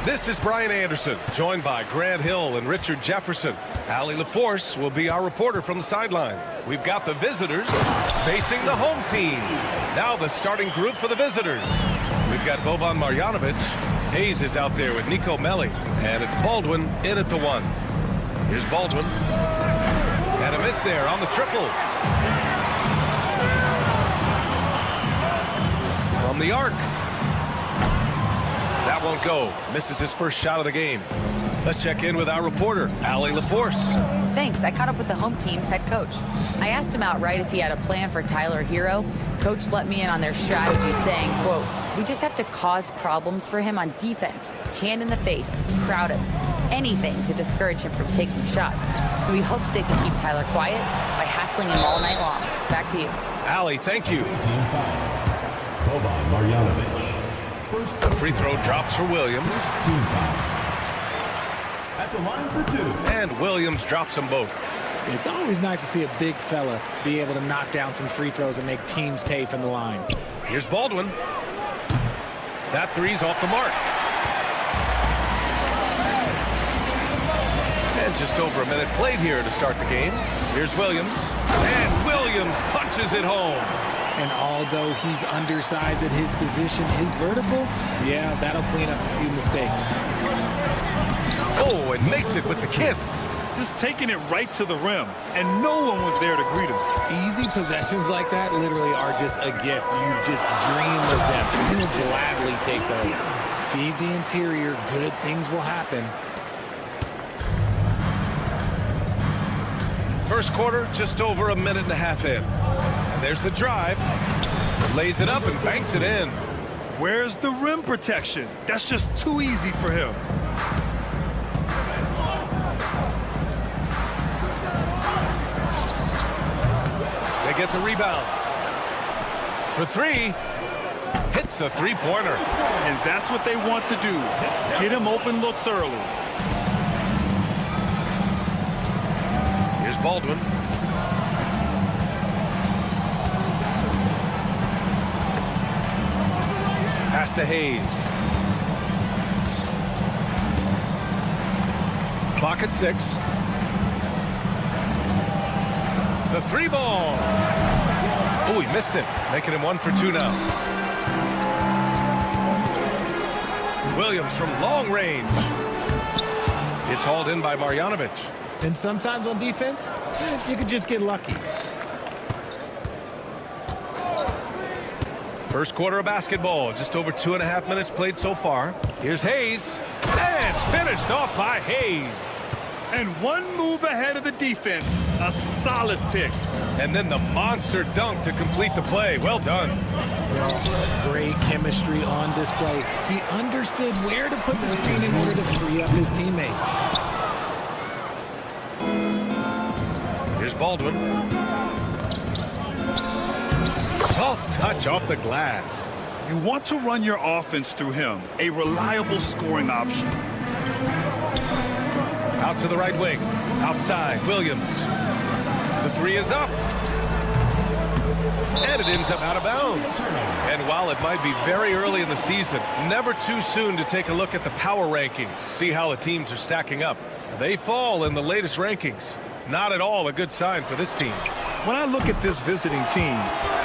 This is Brian Anderson, joined by Grant Hill and Richard Jefferson. Allie LaForce will be our reporter from the sideline. We've got the visitors facing the home team. Now the starting group for the visitors. We've got Boban Marjanovic. Hayes is out there with Nico Melli. And it's Baldwin in at the 1. Here's Baldwin. And a miss there on the triple. From the arc. That won't go. Misses his first shot of the game. Let's check in with our reporter, Allie LaForce. Thanks. I caught up with the home team's head coach. I asked him outright if he had a plan for Tyler Hero. Coach let me in on their strategy, saying, quote, "We just have to cause problems for him on defense. Hand in the face, crowd him. Anything to discourage him from taking shots. So he hopes they can keep Tyler quiet by hassling him all night long." Back to you. Allie, thank you. Team foul. Boban Marjanovic. The free throw drops for Williams. Team foul. At the line for 2. And Williams drops them both. It's always nice to see a big fella be able to knock down some free throws and make teams pay from the line. Here's Baldwin. That three's off the mark. And just over a minute played here to start the game. Here's Williams. And Williams punches it home. And although he's undersized at his position, his vertical, yeah, that'll clean up a few mistakes. Oh, and makes it with the kiss. Just taking it right to the rim, and no one was there to greet him. Easy possessions like that literally are just a gift. You just dream of them. He'll gladly take those. Feed the interior, good things will happen. First quarter, just over a minute and a half in. And there's the drive. Lays it up and banks it in. Where's the rim protection? That's just too easy for him. They get the rebound. For 3. Hits a three-pointer. And that's what they want to do. Get him open looks early. Here's Baldwin. Pass to Hayes. Clock at 6. The 3 ball. Oh, he missed it. Making him 1 for 2 now. Williams from long range. It's hauled in by Marjanovic. And sometimes on defense, you could just get lucky. First quarter of basketball, just over 2.5 minutes played so far. Here's Hayes, and finished off by Hayes. And one move ahead of the defense, a solid pick. And then the monster dunk to complete the play. Well done. Well, great chemistry on display. He understood where to put the screen in order to free up his teammate. Here's Baldwin. Soft touch off the glass. You want to run your offense through him, a reliable scoring option. Out to the right wing. Outside, Williams. The 3 is up. And it ends up out of bounds. And while it might be very early in the season, never too soon to take a look at the power rankings, see how the teams are stacking up. They fall in the latest rankings. Not at all a good sign for this team. When I look at this visiting team,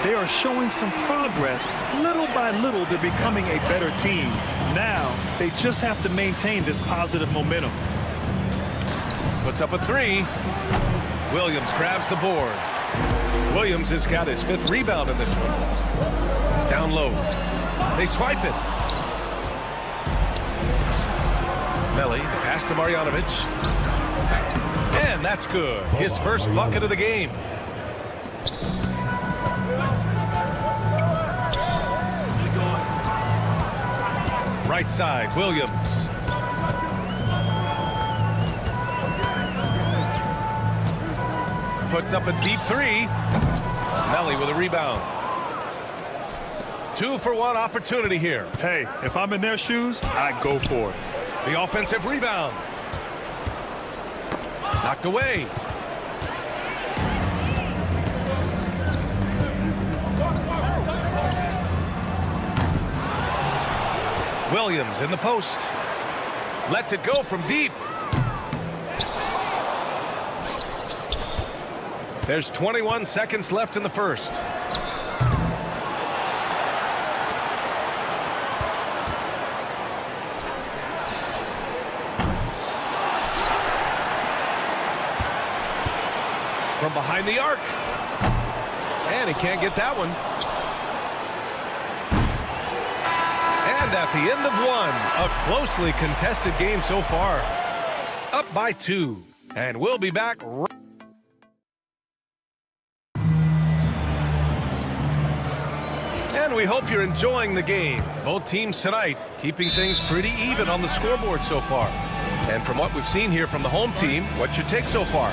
they are showing some progress. Little by little, they're becoming a better team. Now, they just have to maintain this positive momentum. Puts up a 3. Williams grabs the board. Williams has got his 5th rebound in this one. Down low. They swipe it. Melli, the pass to Marjanovic. And that's good. His first bucket of the game. Right side, Williams. Puts up a deep 3. Melli with a rebound. 2 for 1 opportunity here. Hey, if I'm in their shoes, I'd go for it. The offensive rebound. Knocked away. Williams in the post. Lets it go from deep. There's 21 seconds left in the first. From behind the arc. And he can't get that one. And at the end of one, a closely contested game so far. Up by 2. And we'll be back. And we hope you're enjoying the game. Both teams tonight keeping things pretty even on the scoreboard so far. And from what we've seen here from the home team, what's your take so far?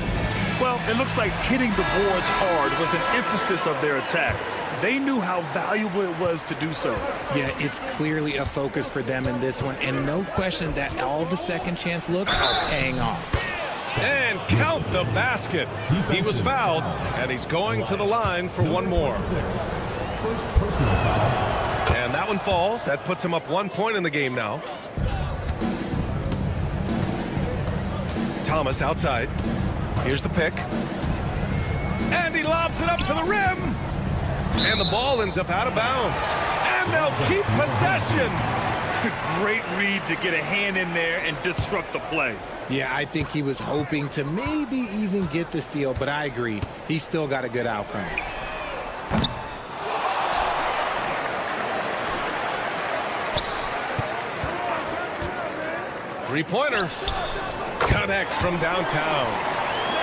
Well, it looks like hitting the boards hard was an emphasis of their attack. They knew how valuable it was to do so. Yeah, it's clearly a focus for them in this one, and no question that all the second chance looks are paying off. And count the basket. He was fouled, and he's going to the line for one more. First personal foul. And that one falls. That puts him up 1 point in the game now. Thomas outside. Here's the pick. And he lobs it up to the rim. And the ball ends up out of bounds. And they'll keep possession. Great read to get a hand in there and disrupt the play. Yeah, I think he was hoping to maybe even get the steal, but I agree. He still got a good outcome. Three-pointer. Connects from downtown.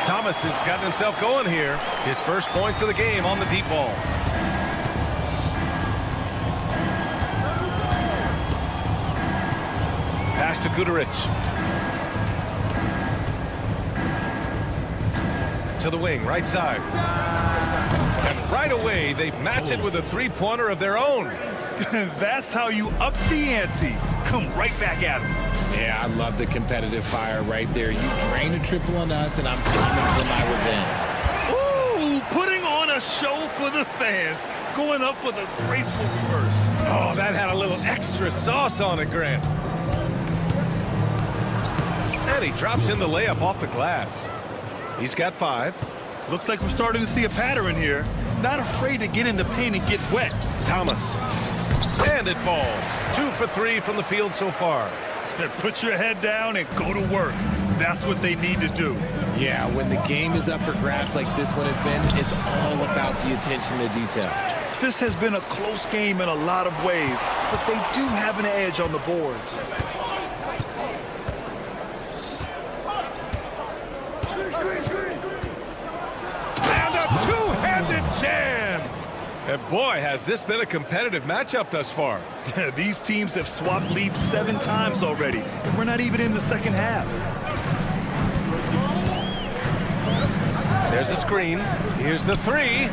Thomas has gotten himself going here. His first points of the game on the deep ball. Pass to Guduric. To the wing, right side. And right away, they match it with a three-pointer of their own. That's how you up the ante. Come right back at him. Yeah, I love the competitive fire right there. You drain a triple on us, and I'm coming for my revenge. Ooh, putting on a show for the fans. Going up with a graceful reverse. Oh, that had a little extra sauce on it, Grant. And he drops in the layup off the glass. He's got 5. Looks like we're starting to see a pattern here. Not afraid to get in the paint and get wet. Thomas. And it falls. 2 for 3 from the field so far. Then put your head down and go to work. That's what they need to do. Yeah, when the game is up for grabs like this one has been, it's all about the attention to detail. This has been a close game in a lot of ways, but they do have an edge on the boards. And a two-handed jam! And boy, has this been a competitive matchup thus far. These teams have swapped leads 7 times already, and we're not even in the second half. There's a screen. Here's the 3.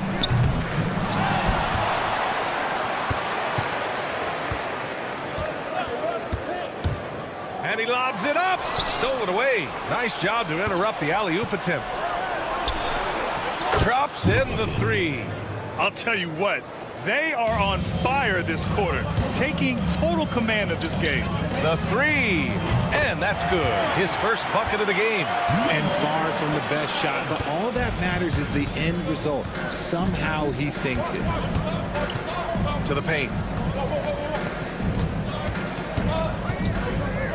And he lobs it up. Stole it away. Nice job to interrupt the alley-oop attempt. Drops in the 3. I'll tell you what, they are on fire this quarter, taking total command of this game. The 3, and that's good. His first bucket of the game. And far from the best shot, but all that matters is the end result. Somehow he sinks it. To the paint.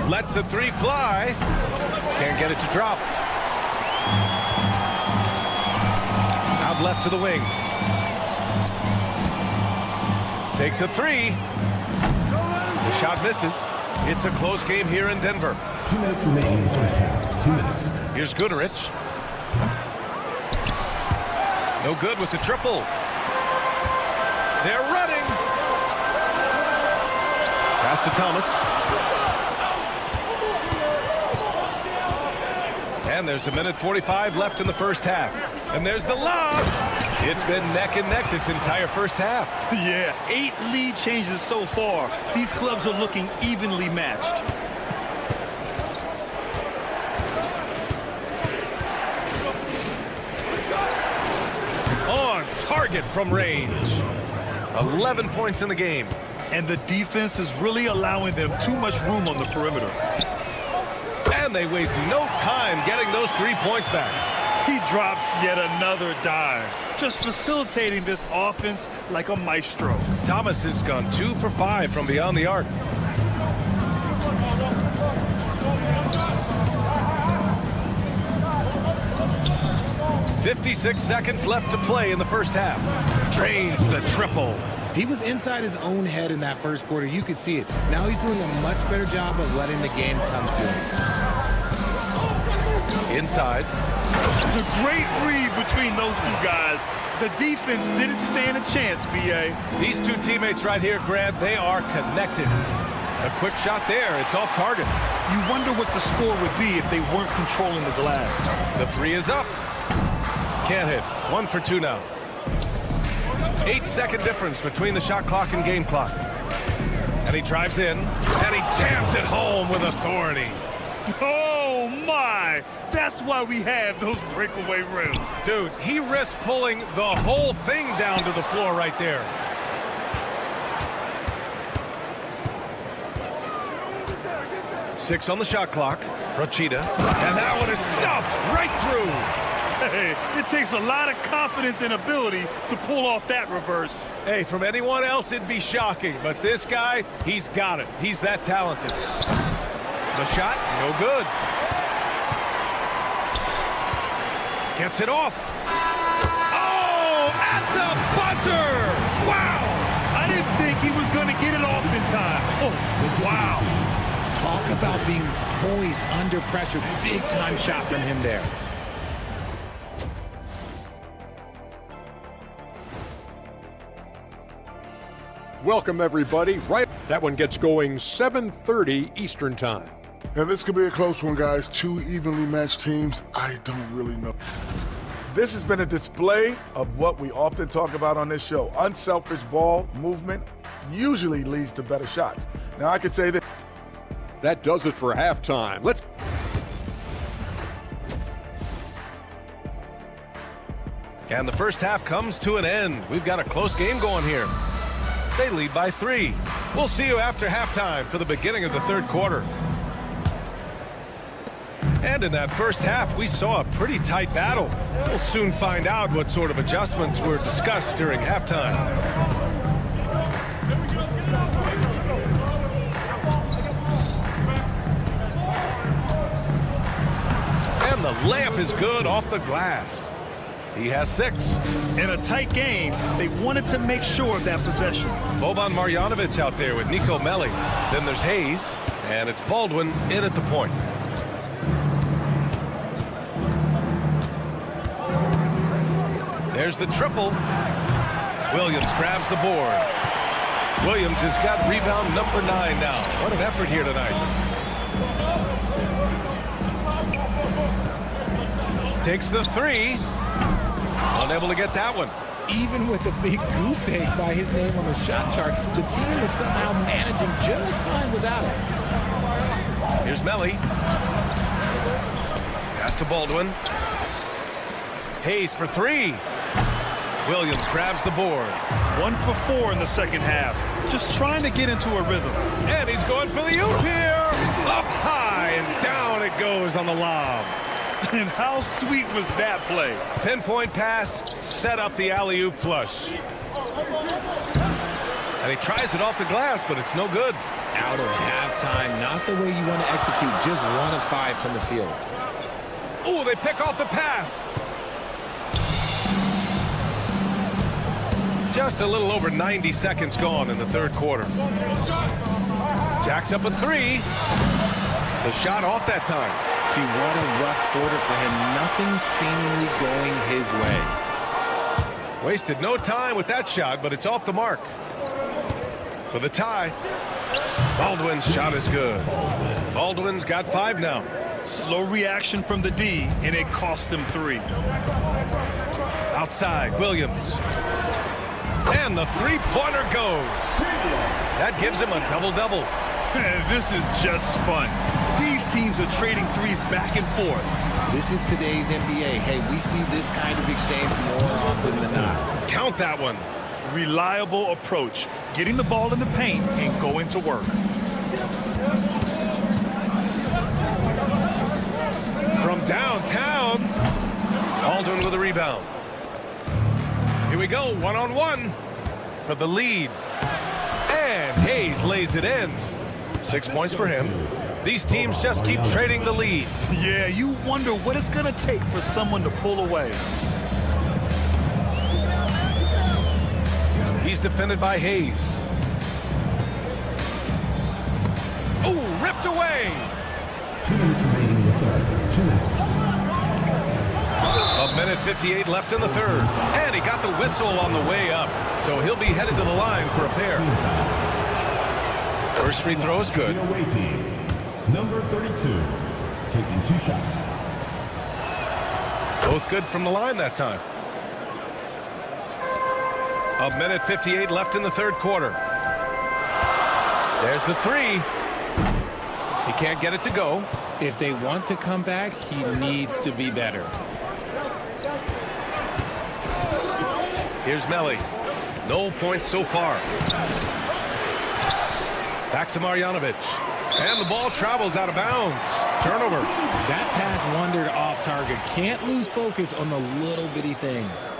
Lets the 3 fly. Can't get it to drop. Out left to the wing. Takes a 3. The shot misses. It's a close game here in Denver. 2 minutes remaining in the first half. 2 minutes. Here's Guduric. No good with the triple. They're running. Pass to Thomas. And there's 1:45 left in the first half. And there's the lob. It's been neck and neck this entire first half. Yeah, 8 lead changes so far. These clubs are looking evenly matched. On target from range. 11 points in the game. And the defense is really allowing them too much room on the perimeter. they waste no time getting those 3 points back. He drops yet another dime, just facilitating this offense like a maestro. Thomas has gone 2 for 5 from beyond the arc. "56 seconds left to play in the first half. Drains the triple. He was inside his own head in that first quarter. You could see it. Now he's doing a much better job of letting the game come to him. Inside. The great read between those two guys. The defense didn't stand a chance, B.A. These two teammates right here, Grant, they are connected. A quick shot there. It's off target. You wonder what the score would be if they weren't controlling the glass. The 3 is up. Can't hit. 1 for 2 now. 8-second difference between the shot clock and game clock. And he drives in, and he jams it home with authority. Oh, my! That's why we have those breakaway rims. Dude, he risked pulling the whole thing down to the floor right there. Six on the shot clock. Rochita. And that one is stuffed right through. Hey, it takes a lot of confidence and ability to pull off that reverse. Hey, from anyone else, it'd be shocking. But this guy, he's got it. He's that talented. The shot, no good. Gets it off. Oh, at the buzzer! Wow! I didn't think he was going to get it off in time. Oh, wow. Talk about being poised under pressure. Big-time shot from him there. Welcome, everybody. Right, that one gets going 7:30 Eastern Time. And this could be a close one, guys. Two evenly matched teams. I don't really know. This has been a display of what we often talk about on this show. Unselfish ball movement usually leads to better shots. Now, I could say that. That does it for halftime. Let's. And the first half comes to an end. We've got a close game going here. They lead by 3. We'll see you after halftime for the beginning of the third quarter. And in that first half, we saw a pretty tight battle. We'll soon find out what sort of adjustments were discussed during halftime. And the layup is good off the glass. He has 6. In a tight game, they wanted to make sure of that possession. Boban Marjanovic out there with Nico Melli. Then there's Hayes, and it's Baldwin in at the point. There's the triple. Williams grabs the board. Williams has got rebound number 9 now. What an effort here tonight. Takes the 3. Unable to get that one. Even with a big goose egg by his name on the shot chart, the team is somehow managing just fine without him. Here's Melli. Pass to Baldwin. Hayes for 3. Williams grabs the board. 1 for 4 in the second half. Just trying to get into a rhythm. And he's going for the oop here. Up high and down it goes on the lob. And how sweet was that play? Pinpoint pass, set up the alley-oop flush. And he tries it off the glass, but it's no good. Out of halftime, not the way you want to execute, just 1 of 5 from the field. Oh, they pick off the pass. Just a little over 90 seconds gone in the third quarter. Jacks up a 3. The shot off that time. See, what a rough quarter for him. Nothing seemingly going his way. Wasted no time with that shot, but it's off the mark. For the tie. Baldwin's shot is good. Baldwin's got 5 now. Slow reaction from the D, and it cost him 3. Outside, Williams. And the 3-pointer goes. That gives him a double-double. This is just fun. These teams are trading threes back and forth. This is today's NBA. Hey, we see this kind of exchange more often than not. Count that one. Reliable approach. Getting the ball in the paint and going to work. downtown. Baldwin with a rebound. Here we go, one-on-one for the lead. And Hayes lays it in. 6 points for him. These teams just keep trading the lead. Yeah, you wonder what it's going to take for someone to pull away. He's defended by Hayes. Oh, ripped away. 2 minutes remaining in the third. 2 minutes. A minute 58 left in the third. And he got the whistle on the way up. So he'll be headed to the line for a pair. First free throw is good. The away team, number 32, taking 2 shots. Both good from the line that time. A minute 58 left in the third quarter. There's the three. He can't get it to go. If they want to come back, he needs to be better. Here's Melly. No points so far. Back to Marjanovic. And the ball travels out of bounds. Turnover. That pass wandered off target. Can't lose focus on the little bitty things.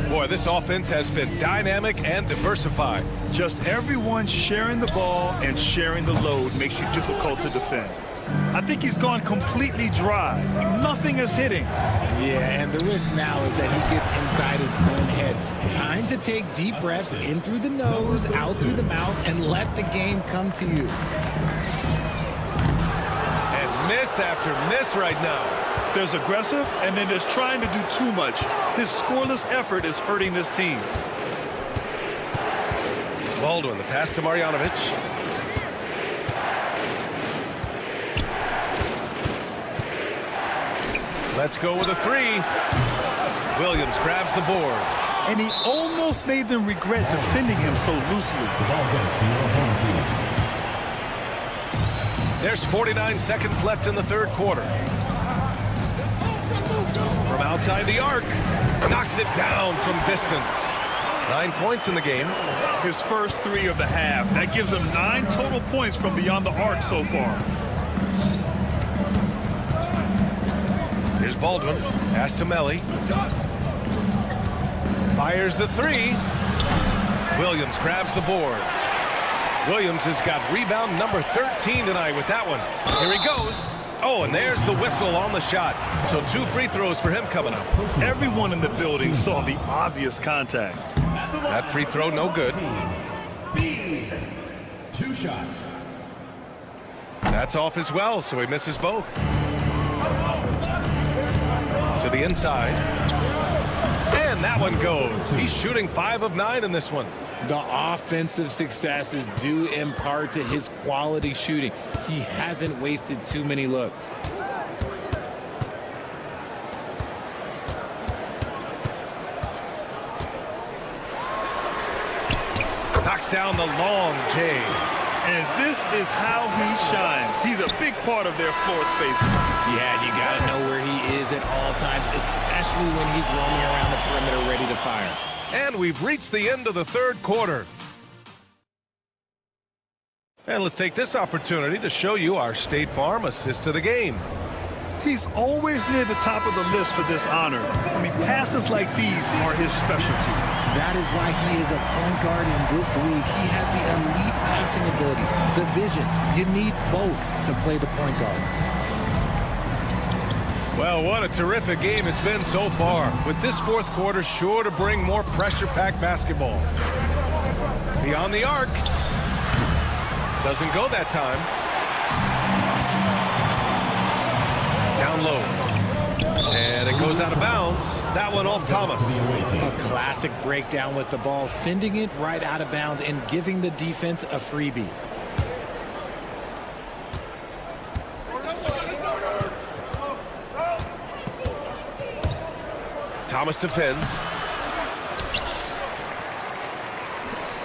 Boy, this offense has been dynamic and diversified. Just everyone sharing the ball and sharing the load makes you difficult to defend. I think he's gone completely dry. Nothing is hitting. Yeah, and the risk now is that he gets inside his own head. Time to take deep breaths in through the nose, out through the mouth, and let the game come to you. And miss after miss right now. There's aggressive, and then there's trying to do too much. His scoreless effort is hurting this team. Baldwin, the pass to Marjanovic. Let's go with a three. Williams grabs the board. And he almost made them regret defending him so loosely. The ball goes to your home team. There's 49 seconds left in the third quarter. From outside the arc. Knocks it down from distance. 9 points in the game. His first 3 of the half. That gives him 9 total points from beyond the arc so far. Here's Baldwin. Pass to Melly. Fires the three. Williams grabs the board. Williams has got rebound number 13 tonight with that one. Here he goes. Oh, and there's the whistle on the shot. So 2 free throws for him coming up. Everyone in the building saw the obvious contact. That free throw no good. 2 shots. That's off as well, so he misses both. To the inside. And that one goes. He's shooting 5 of 9 in this one. The offensive success is due in part to his quality shooting. He hasn't wasted too many looks. Knocks down the long J. And this is how he shines. He's a big part of their floor spacing. Yeah, you got to know where he is at all times, especially when he's roaming around the perimeter ready to fire. And we've reached the end of the third quarter. And let's take this opportunity to show you our State Farm assist to the game. He's always near the top of the list for this honor. I mean, passes like these are his specialty. That is why he is a point guard in this league. He has the elite passing ability, the vision. You need both to play the point guard. Well, what a terrific game it's been so far. With this fourth quarter sure to bring more pressure-packed basketball. Beyond the arc. Doesn't go that time. Down low. And it goes out of bounds. That one off Thomas. A classic breakdown with the ball, sending it right out of bounds and giving the defense a freebie. Thomas defends.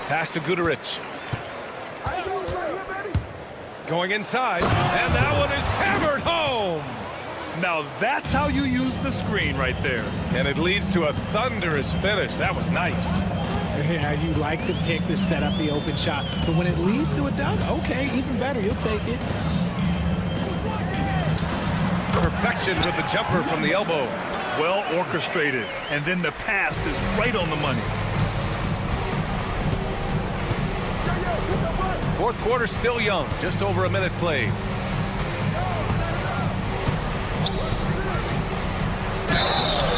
Pass to Guduric. Going inside, and that one is hammered home. Now that's how you use the screen right there. And it leads to a thunderous finish. That was nice. Yeah, you like the pick to set up the open shot, but when it leads to a dunk, okay, even better, you'll take it. Perfection with the jumper from the elbow. Well orchestrated, and then the pass is right on the money. Fourth quarter still young, just over a minute played.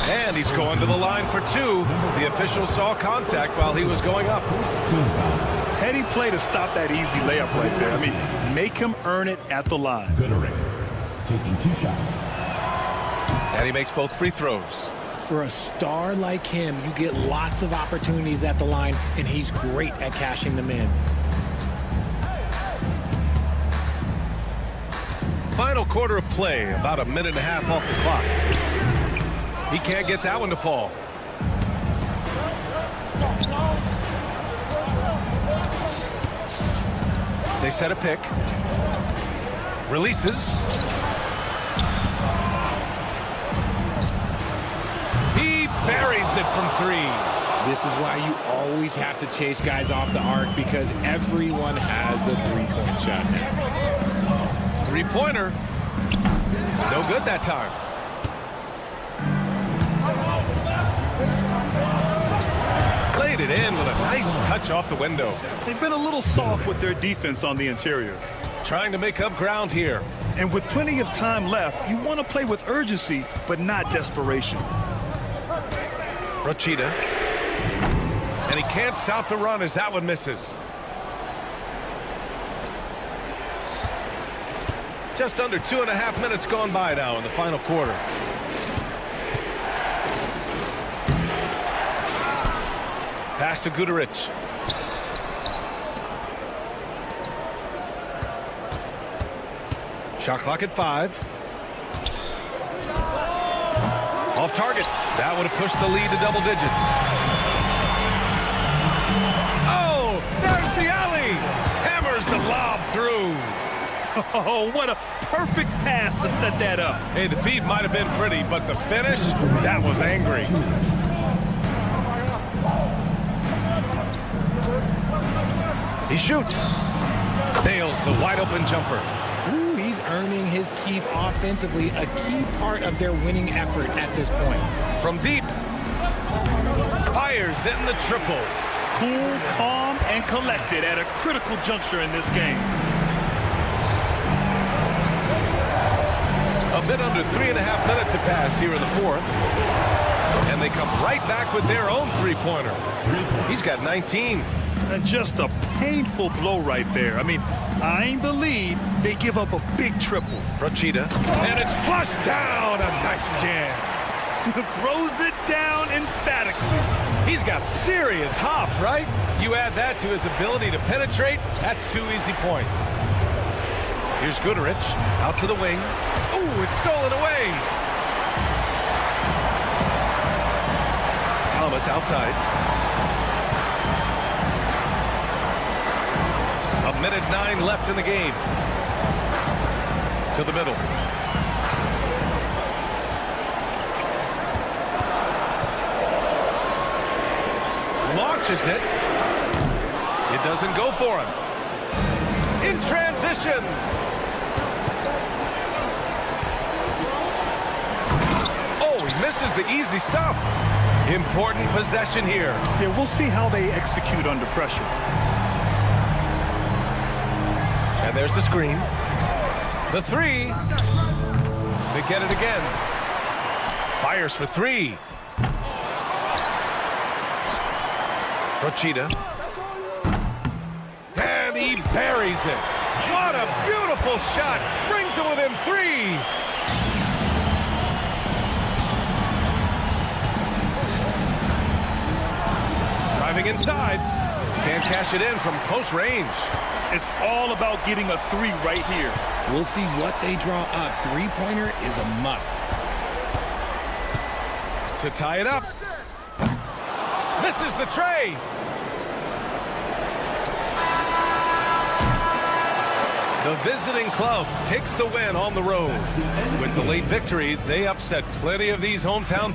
And he's going to the line for two. The official saw contact while he was going up. Heady play to stop that easy layup right there. I mean, make him earn it at the line. Gooderick taking 2 shots. And he makes both free throws. For a star like him, you get lots of opportunities at the line, and he's great at cashing them in. Final quarter of play, about a minute and a half off the clock. He can't get that one to fall. They set a pick. Releases. He buries it from 3. This is why you always have to chase guys off the arc, because everyone has a three-point shot now. Three-pointer. No good that time. Played it in with a nice touch off the window. They've been a little soft with their defense on the interior. Trying to make up ground here. And with plenty of time left, you want to play with urgency, but not desperation. Rochita. And he can't stop the run as that one misses. Just under 2.5 minutes gone by now in the final quarter. Pass to Gooderick. Shot clock at 5. Off target. That would have pushed the lead to double digits. Oh, there's the alley. Hammers the lob through. Oh, what a perfect pass to set that up. Hey, the feed might have been pretty, but the finish, that was angry. He shoots. Nails the wide open jumper. Ooh, he's earning his keep offensively, a key part of their winning effort at this point. From deep. Fires in the triple. Cool, calm, and collected at a critical juncture in this game. A bit under 3.5 minutes have passed here in the fourth. And they come right back with their own three-pointer. He's got 19. And just a painful blow right there. I mean, eyeing the lead, they give up a big triple. Rochita. And it's flushed down. A nice jam. Throws it down emphatically. He's got serious hops, right? You add that to his ability to penetrate, that's 2 easy points. Here's Gooderick. Out to the wing. Ooh, it's stolen away. Thomas outside. A minute 9 left in the game. To the middle. Launches it. It doesn't go for him. In transition. Oh, he misses the easy stuff. Important possession here. Yeah, we'll see how they execute under pressure. And there's the screen. The 3. They get it again. Fires for 3. Rochita. And he buries it. What a beautiful shot. Brings it within 3. Driving inside. Can't cash it in from close range. It's all about getting a 3 right here. We'll see what they draw up. Three-pointer is a must. To tie it up. Misses the tray. The visiting club takes the win on the road. With the late victory, they upset plenty of these hometown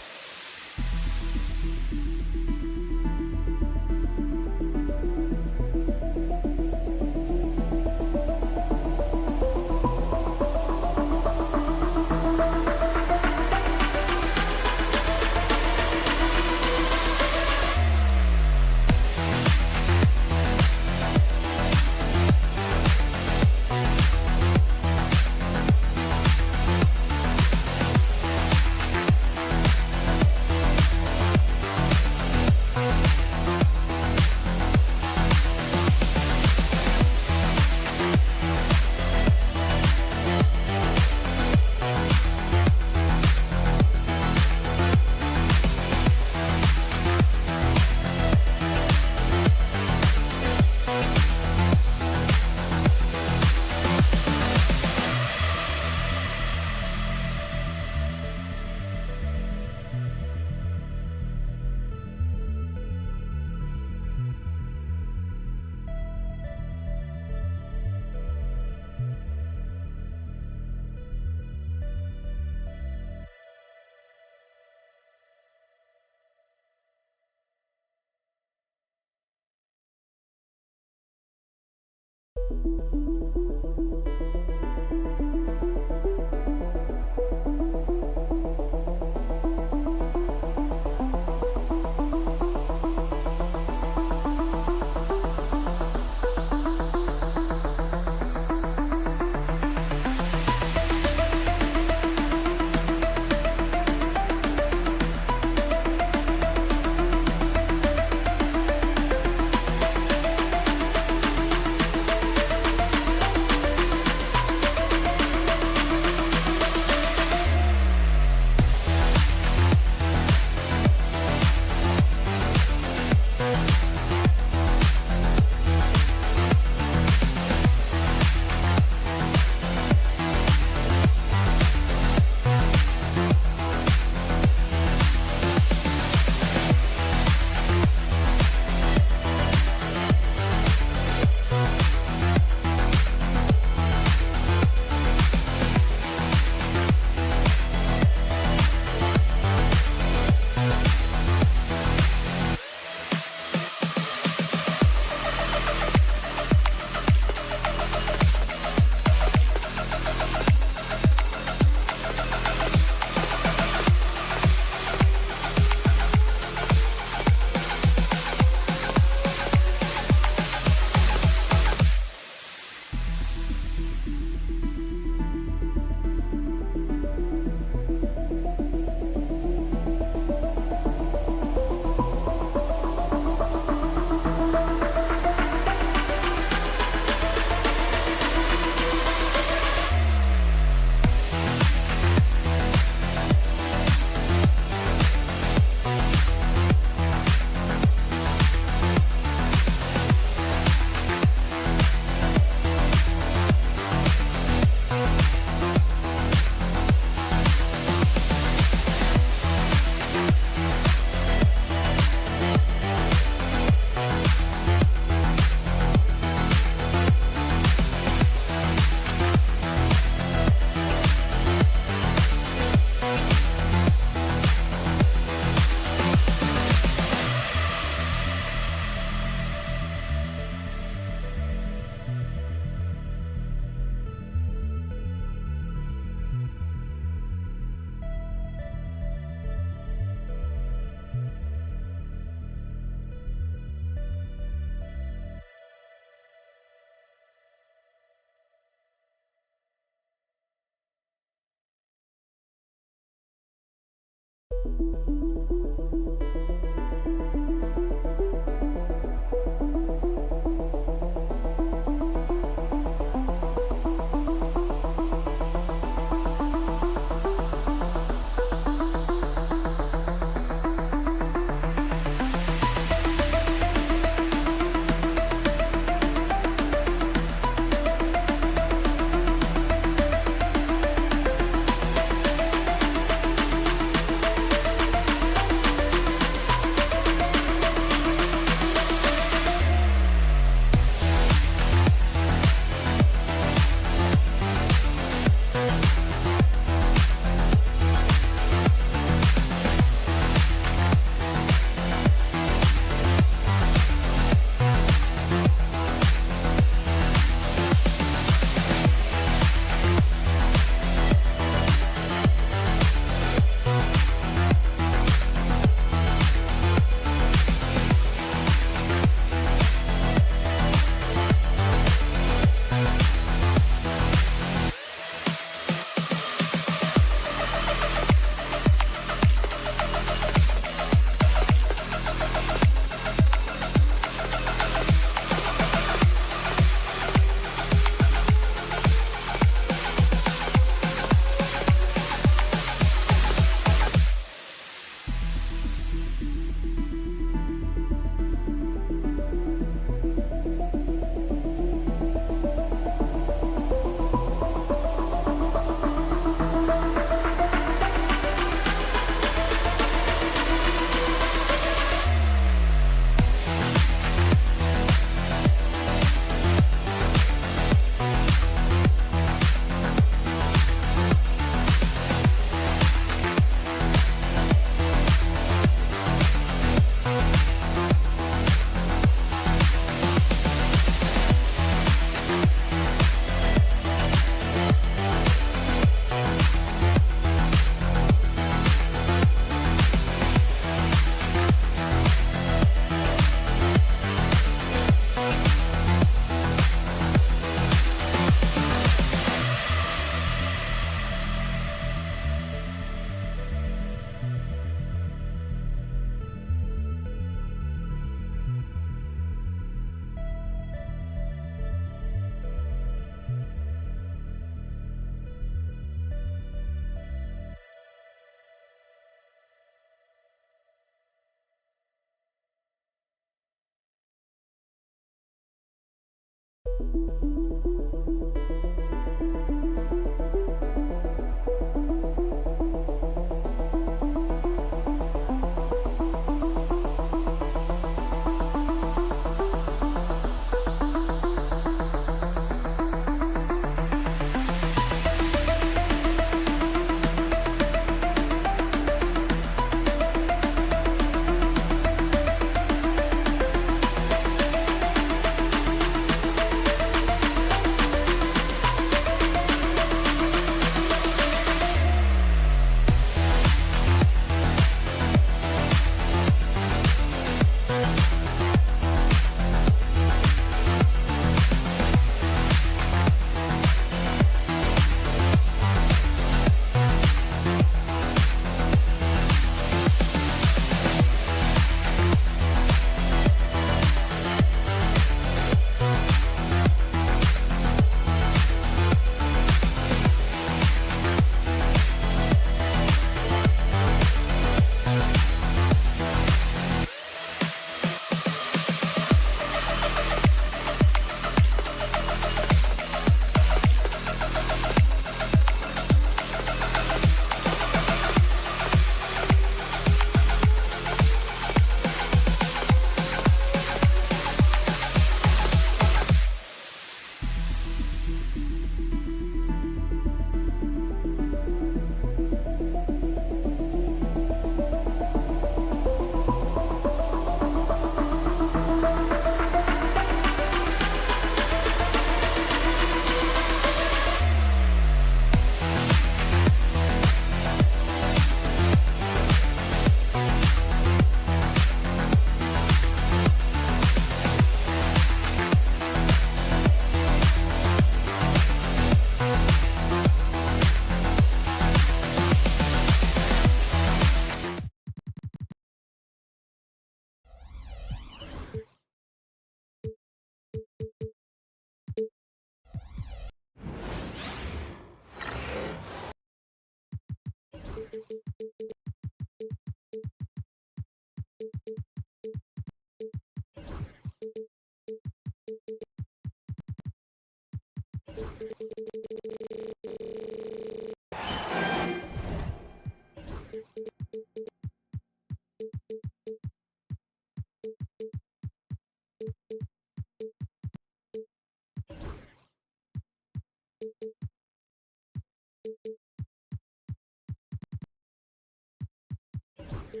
Hi,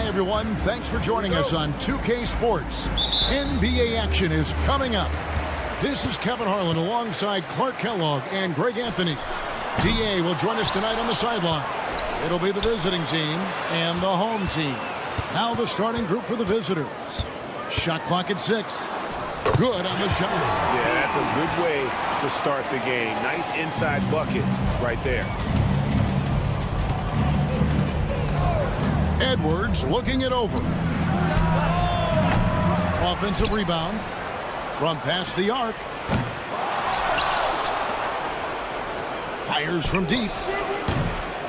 everyone. Thanks for joining us on 2K Sports. NBA action is coming up. This is Kevin Harlan alongside Clark Kellogg and Greg Anthony. DA will join us tonight on the sideline. It'll be the visiting team and the home team. Now the starting group for the visitors. Shot clock at 6. Good on the shot. Yeah, that's a good way to start the game. Nice inside bucket right there. Edwards looking it over. Offensive rebound from past the arc. Fires from deep.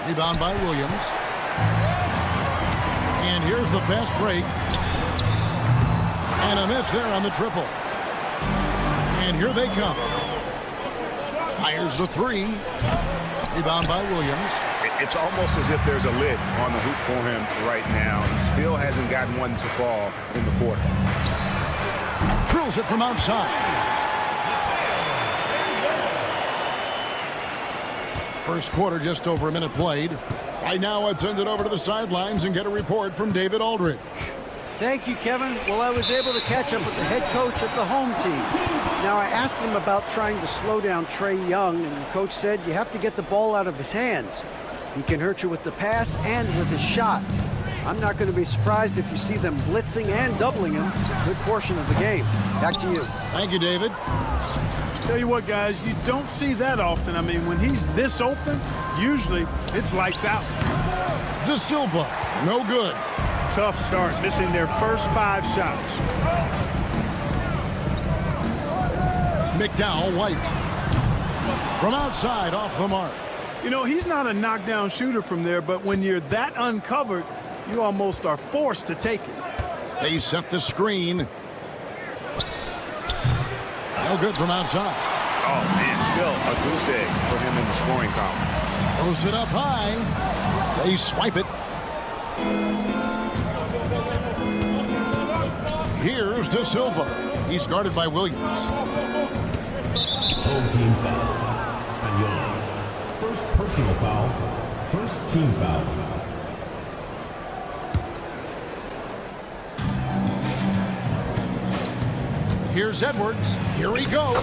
Rebound by Williams. And here's the fast break. And a miss there on the triple. And here they come. Fires the 3. Rebound by Williams. It's almost as if there's a lid on the hoop for him right now. He still hasn't gotten one to fall in the quarter. Drills it from outside. First quarter, just over a minute played. Right now, let's send it over to the sidelines and get a report from David Aldridge. Thank you, Kevin. Well, I was able to catch up with the head coach of the home team. Now, I asked him about trying to slow down Trae Young, and the coach said you have to get the ball out of his hands. He can hurt you with the pass and with his shot. I'm not going to be surprised if you see them blitzing and doubling him a good portion of the game. Back to you. Thank you, David. Tell you what, guys, you don't see that often. I mean, when he's this open, usually it's lights out. De Silva, no good. Tough start, missing their first 5 shots. McDowell White. From outside, off the mark. You know, he's not a knockdown shooter from there, but when you're that uncovered, you almost are forced to take it. They set the screen. No good from outside. Oh, man, still a goose egg for him in the scoring column. Throws it up high. They swipe it. Here's De Silva. He's guarded by Williams. Home team foul. Spagnuolo. First personal foul. First team foul. Here's Edwards. Here he goes.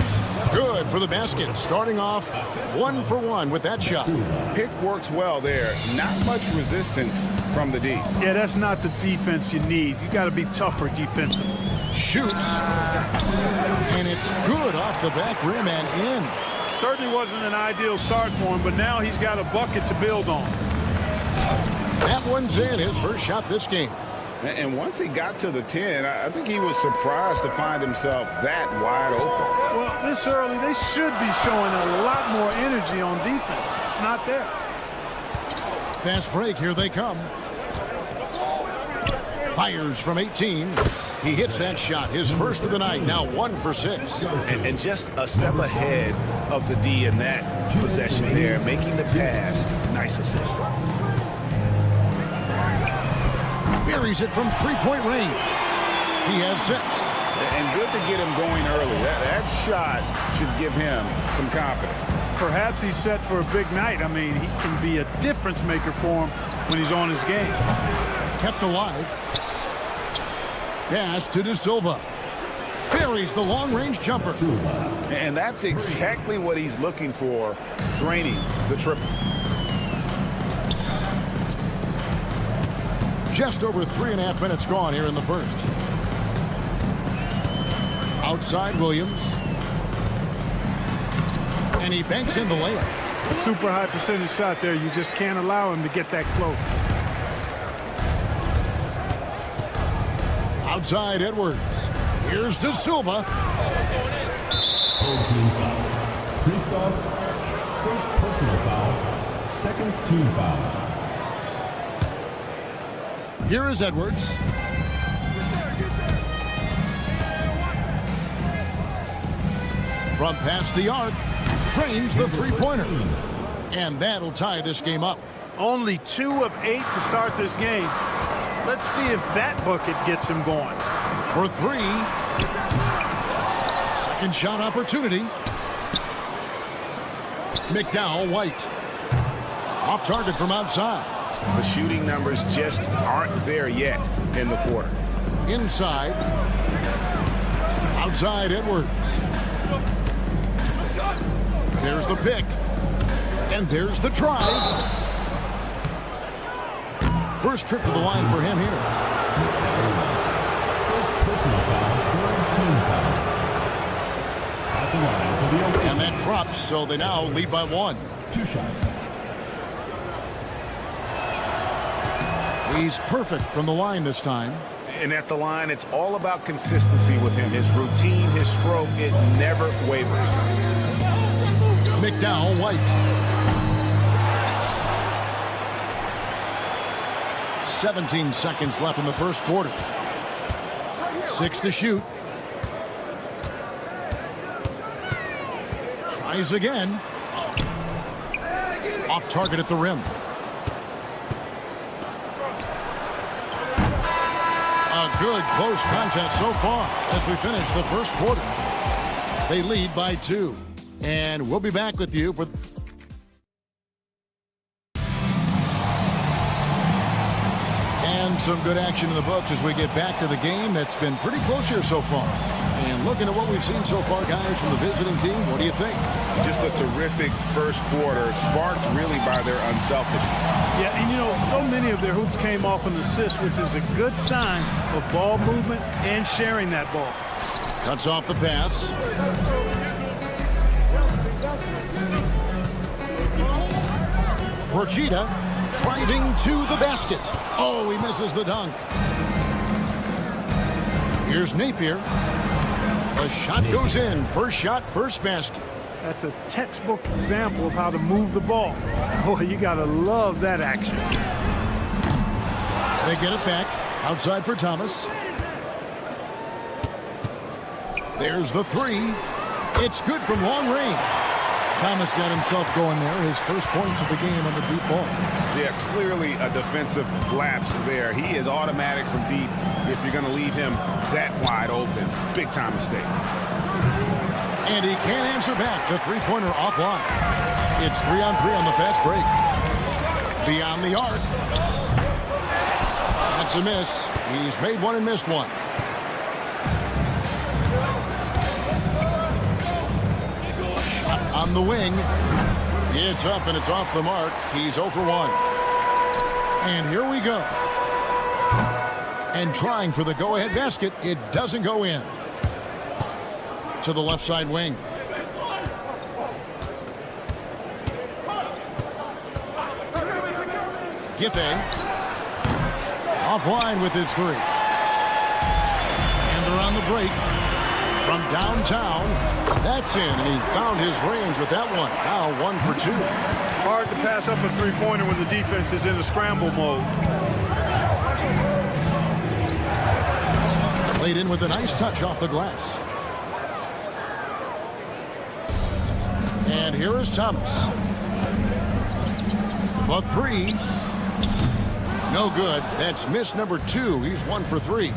Good for the basket. Starting off 1 for 1 with that shot. Pick works well there. Not much resistance from the D. Yeah, that's not the defense you need. You got to be tougher defensively. Shoots. And it's good off the back rim and in. Certainly wasn't an ideal start for him, but now he's got a bucket to build on. That one's in. His first shot this game. And once he got to the 10, I think he was surprised to find himself that wide open. Well, this early, they should be showing a lot more energy on defense. It's not there. Fast break. Here they come. Fires from 18. He hits that shot. His first of the night. Now 1 for 6. And just a step ahead of the D in that possession there, making the pass. Nice assist. Buries it from 3-point range. He has 6. And good to get him going early. That shot should give him some confidence. Perhaps he's set for a big night. I mean, he can be a difference maker for him when he's on his game. Kept alive. Pass to De Silva. Buries the long-range jumper. And that's exactly what he's looking for, draining the triple. Just over 3.5 minutes gone here in the first. Outside Williams. And he banks in the layup. A super high percentage shot there. You just can't allow him to get that close. Outside Edwards. Here's De Silva. Home team foul. Kristoff. First personal foul. Second team foul. Here is Edwards. From past the arc, drains the 3-pointer. And that'll tie this game up. Only 2 of 8 to start this game. Let's see if that bucket gets him going. For 3. Second shot opportunity. McDowell, White. Off target from outside. The shooting numbers just aren't there yet in the quarter. Inside. Outside Edwards. There's the pick. And there's the drive. First trip to the line for him here. First personal foul, third team foul. At the line for the Oakland. And that drops, so they now lead by 1. 2 shots. He's perfect from the line this time. And at the line, it's all about consistency with him. His routine, his stroke, it never wavers. McDowell, White. 17 seconds left in the first quarter. 6 to shoot. Tries again. Off target at the rim. A good close contest so far as we finish the first quarter. They lead by 2. And we'll be back with you for... And some good action in the books as we get back to the game that's been pretty close here so far. And looking at what we've seen so far, guys, from the visiting team, what do you think? Just a terrific first quarter, sparked really by their unselfishness. Yeah, and you know, so many of their hoops came off an assist, which is a good sign of ball movement and sharing that ball. Cuts off the pass. Procida driving to the basket. Oh, he misses the dunk. Here's Napier. A shot goes in. First shot, first basket. That's a textbook example of how to move the ball. Boy, you got to love that action. They get it back. Outside for Thomas. There's the 3. It's good from long range. Thomas got himself going there. His first points of the game on the deep ball. Yeah, clearly a defensive lapse there. He is automatic from deep if you're going to leave him that wide open. Big time mistake. And he can't answer back. The three-pointer offline. It's 3-on-3 on the fast break. Beyond the arc. That's a miss. He's made one and missed one. On the wing. It's up and it's off the mark. He's 0 for 1. And here we go. And trying for the go-ahead basket. It doesn't go in. To the left side wing. Giffey. Offline with his 3. And they're on the break. From downtown, that's in, and he found his range with that one. Now 1 for 2. Hard to pass up a three-pointer when the defense is in a scramble mode. Played in with a nice touch off the glass. And here is Thomas. A 3. No good. That's miss number 2. He's 1 for 3.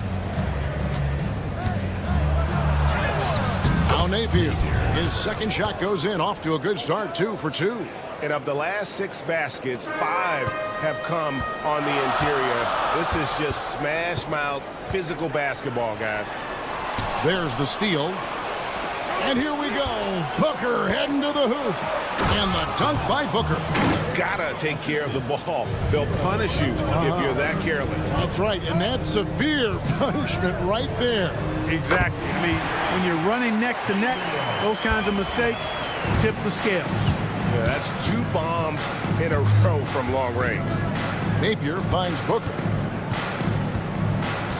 Napier. His second shot goes in, off to a good start, 2 for 2. And of the last 6 baskets, 5 have come on the interior. This is just smash mouth physical basketball, guys. There's the steal. And here we go. Booker heading to the hoop. And the dunk by Booker. Gotta take care of the ball. They'll punish you if you're that careless. That's right, and that's severe punishment right there. Exactly. I mean, when you're running neck to neck, those kinds of mistakes tip the scales. Yeah, that's 2 bombs in a row from long range. Napier finds Booker.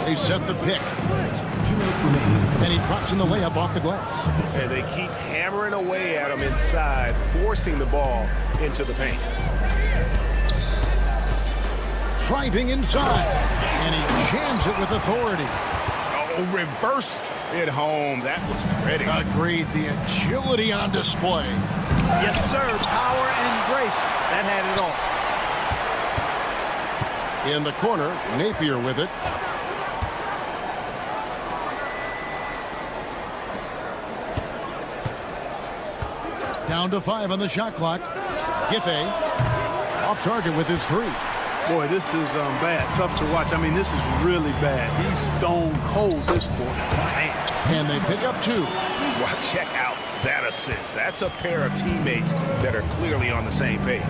They set the pick. 2 minutes remaining. And he drops in the layup off the glass. And they keep hammering away at him inside, forcing the ball into the paint. Driving inside. And he jams it with authority. Oh, reversed it home. That was pretty. Agreed. The agility on display. Yes, sir. Power and grace. That had it all. In the corner, Napier with it. Down to 5 on the shot clock. Giffey off target with his 3. Boy, this is bad. Tough to watch. I mean, this is really bad. He's stone cold this quarter. Man. And they pick up 2. Well, check out that assist. That's a pair of teammates that are clearly on the same page.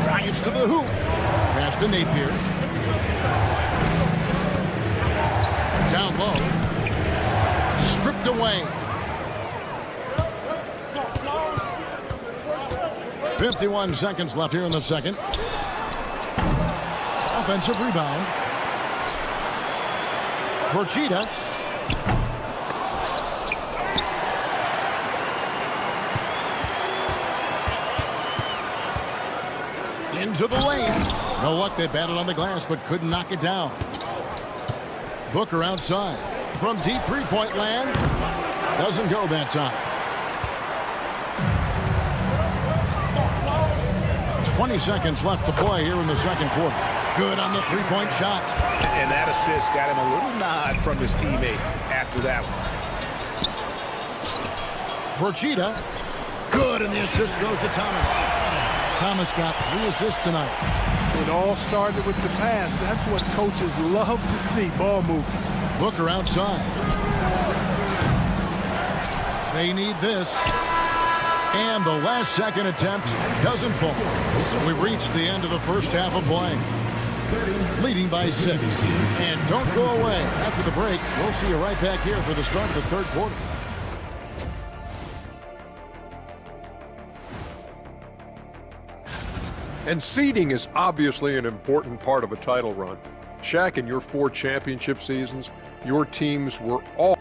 Drives to the hoop. Pass to Napier. Down low. Stripped away. 51 seconds left here in the second. Offensive rebound. Porchita. Into the lane. No luck. They battled on the glass but couldn't knock it down. Booker outside. From deep three-point land. Doesn't go that time. 20 seconds left to play here in the second quarter. Good on the three-point shot. And that assist got him a little nod from his teammate after that one. Porchita. Good, and the assist goes to Thomas. Thomas got 3 assists tonight. It all started with the pass. That's what coaches love to see, ball movement. Booker outside. They need this. And the last second attempt doesn't fall. So we've reached the end of the first half of play. Leading by 6. And don't go away. After the break, we'll see you right back here for the start of the third quarter. And seeding is obviously an important part of a title run. Shaq, in your 4 championship seasons, your teams were all...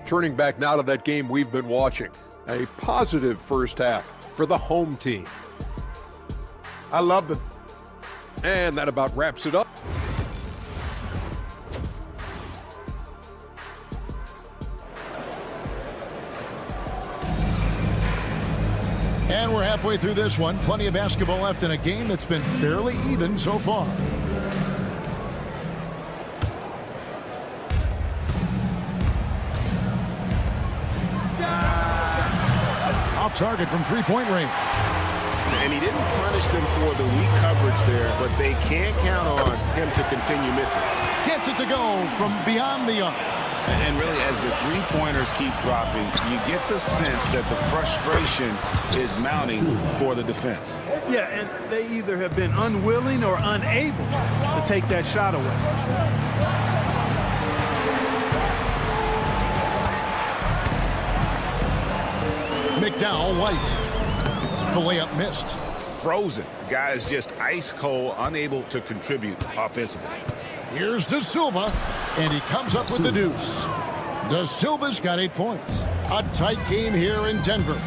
Turning back now to that game we've been watching. A positive first half for the home team. I loved it. And that about wraps it up. And we're halfway through this one. Plenty of basketball left in a game that's been fairly even so far. Off target from three-point range. And he didn't punish them for the weak coverage there, but they can't count on him to continue missing. Gets it to go from beyond the arc. And really, as the three-pointers keep dropping, you get the sense that the frustration is mounting for the defense. Yeah, and they either have been unwilling or unable to take that shot away. McDowell White. The layup missed. Frozen. Guys just ice cold, unable to contribute offensively. Here's De Silva, and he comes up with the deuce. De Silva's got 8 points. A tight game here in Denver.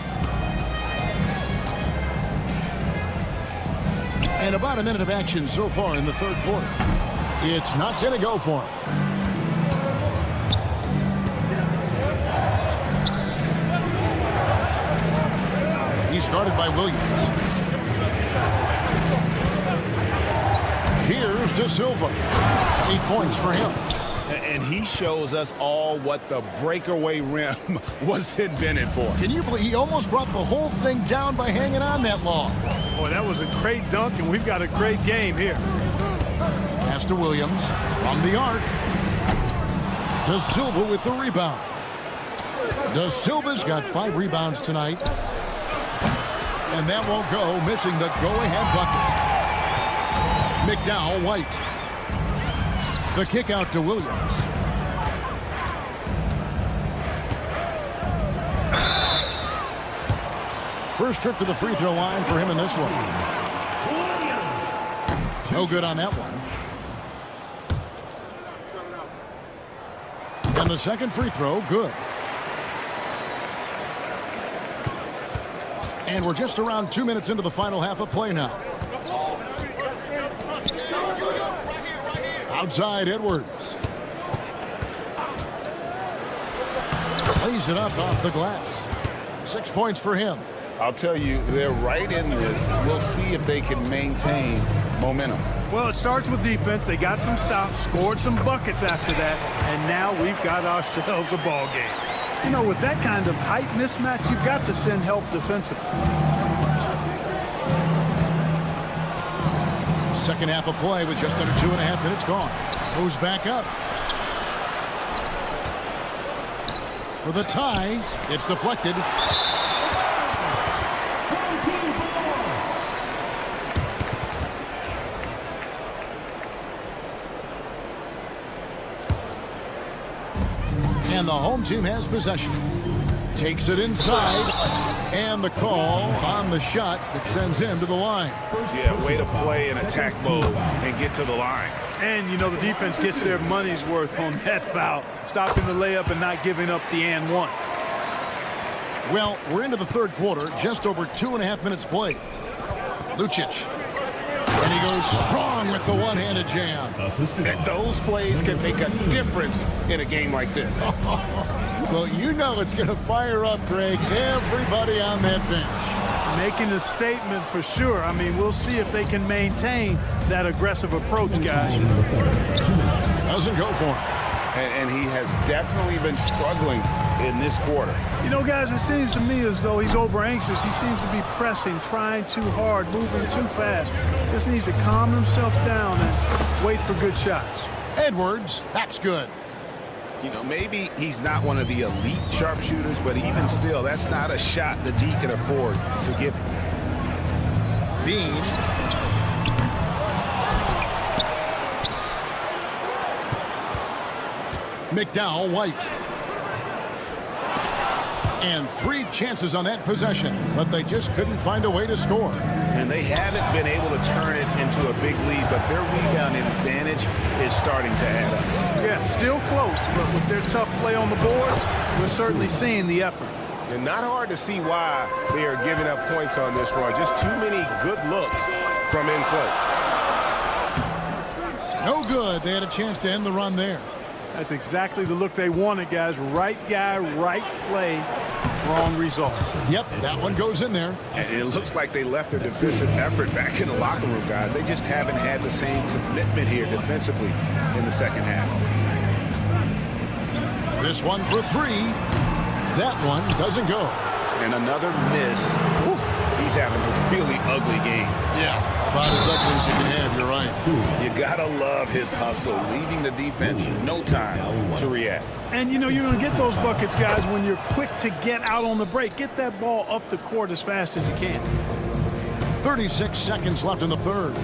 And about a minute of action so far in the third quarter. It's not going to go for him. He started by Williams. Here's De Silva. 8 points for him. And he shows us all what the breakaway rim was invented for. Can you believe he almost brought the whole thing down by hanging on that long? Boy, that was a great dunk, and we've got a great game here. Pass to Williams from the arc. De Silva with the rebound. De Silva's got 5 rebounds tonight. And that won't go, missing the go-ahead bucket. McDowell White. The kick out to Williams. First trip to the free throw line for him in this one. No good on that one. And the second free throw, good. And we're just around 2 minutes into the final half of play now. Outside Edwards. Lays it up off the glass. 6 points for him. I'll tell you, they're right in this. We'll see if they can maintain momentum. Well, it starts with defense. They got some stops, scored some buckets after that, and now we've got ourselves a ball game. You know, with that kind of height mismatch, you've got to send help defensively. Second half of play with just under 2.5 minutes gone. Goes back up. For the tie, it's deflected. And the home team has possession. Takes it inside. And the call on the shot that sends him to the line. Yeah, way to play in attack mode and get to the line. And, you know, the defense gets their money's worth on that foul, stopping the layup and not giving up the and one. Well, we're into the third quarter, just over 2.5 minutes played. Lucic. And he goes strong with the one-handed jam. And those plays can make a difference in a game like this. Well, you know it's going to fire up, Greg, everybody on that bench. Making a statement for sure. I mean, we'll see if they can maintain that aggressive approach, guys. Doesn't go for him. And he has definitely been struggling in this quarter. You know, guys, it seems to me as though he's over anxious. He seems to be pressing, trying too hard, moving too fast. Just needs to calm himself down and wait for good shots. Edwards, that's good. You know, maybe he's not one of the elite sharpshooters, but even still, that's not a shot the D can afford to give him. Bean. McDowell, White. And 3 chances on that possession, but they just couldn't find a way to score. And they haven't been able to turn it into a big lead, but their rebounding advantage is starting to add up. Yeah, still close, but with their tough play on the board, we're certainly seeing the effort. And not hard to see why they are giving up points on this run. Just too many good looks from in close. No good. They had a chance to end the run there. That's exactly the look they wanted, guys. Right guy, right play, wrong result. Yep, that one goes in there. And it looks like they left their defensive effort back in the locker room, guys. They just haven't had the same commitment here defensively in the second half. This one for 3. That one doesn't go. And another miss. Whew, he's having a really ugly game. Yeah, about as ugly as you can have, you're right. You gotta love his hustle, leaving the defense no time to react. And, you know, you're going to get those buckets, guys, when you're quick to get out on the break. Get that ball up the court as fast as you can. 36 seconds left in the third.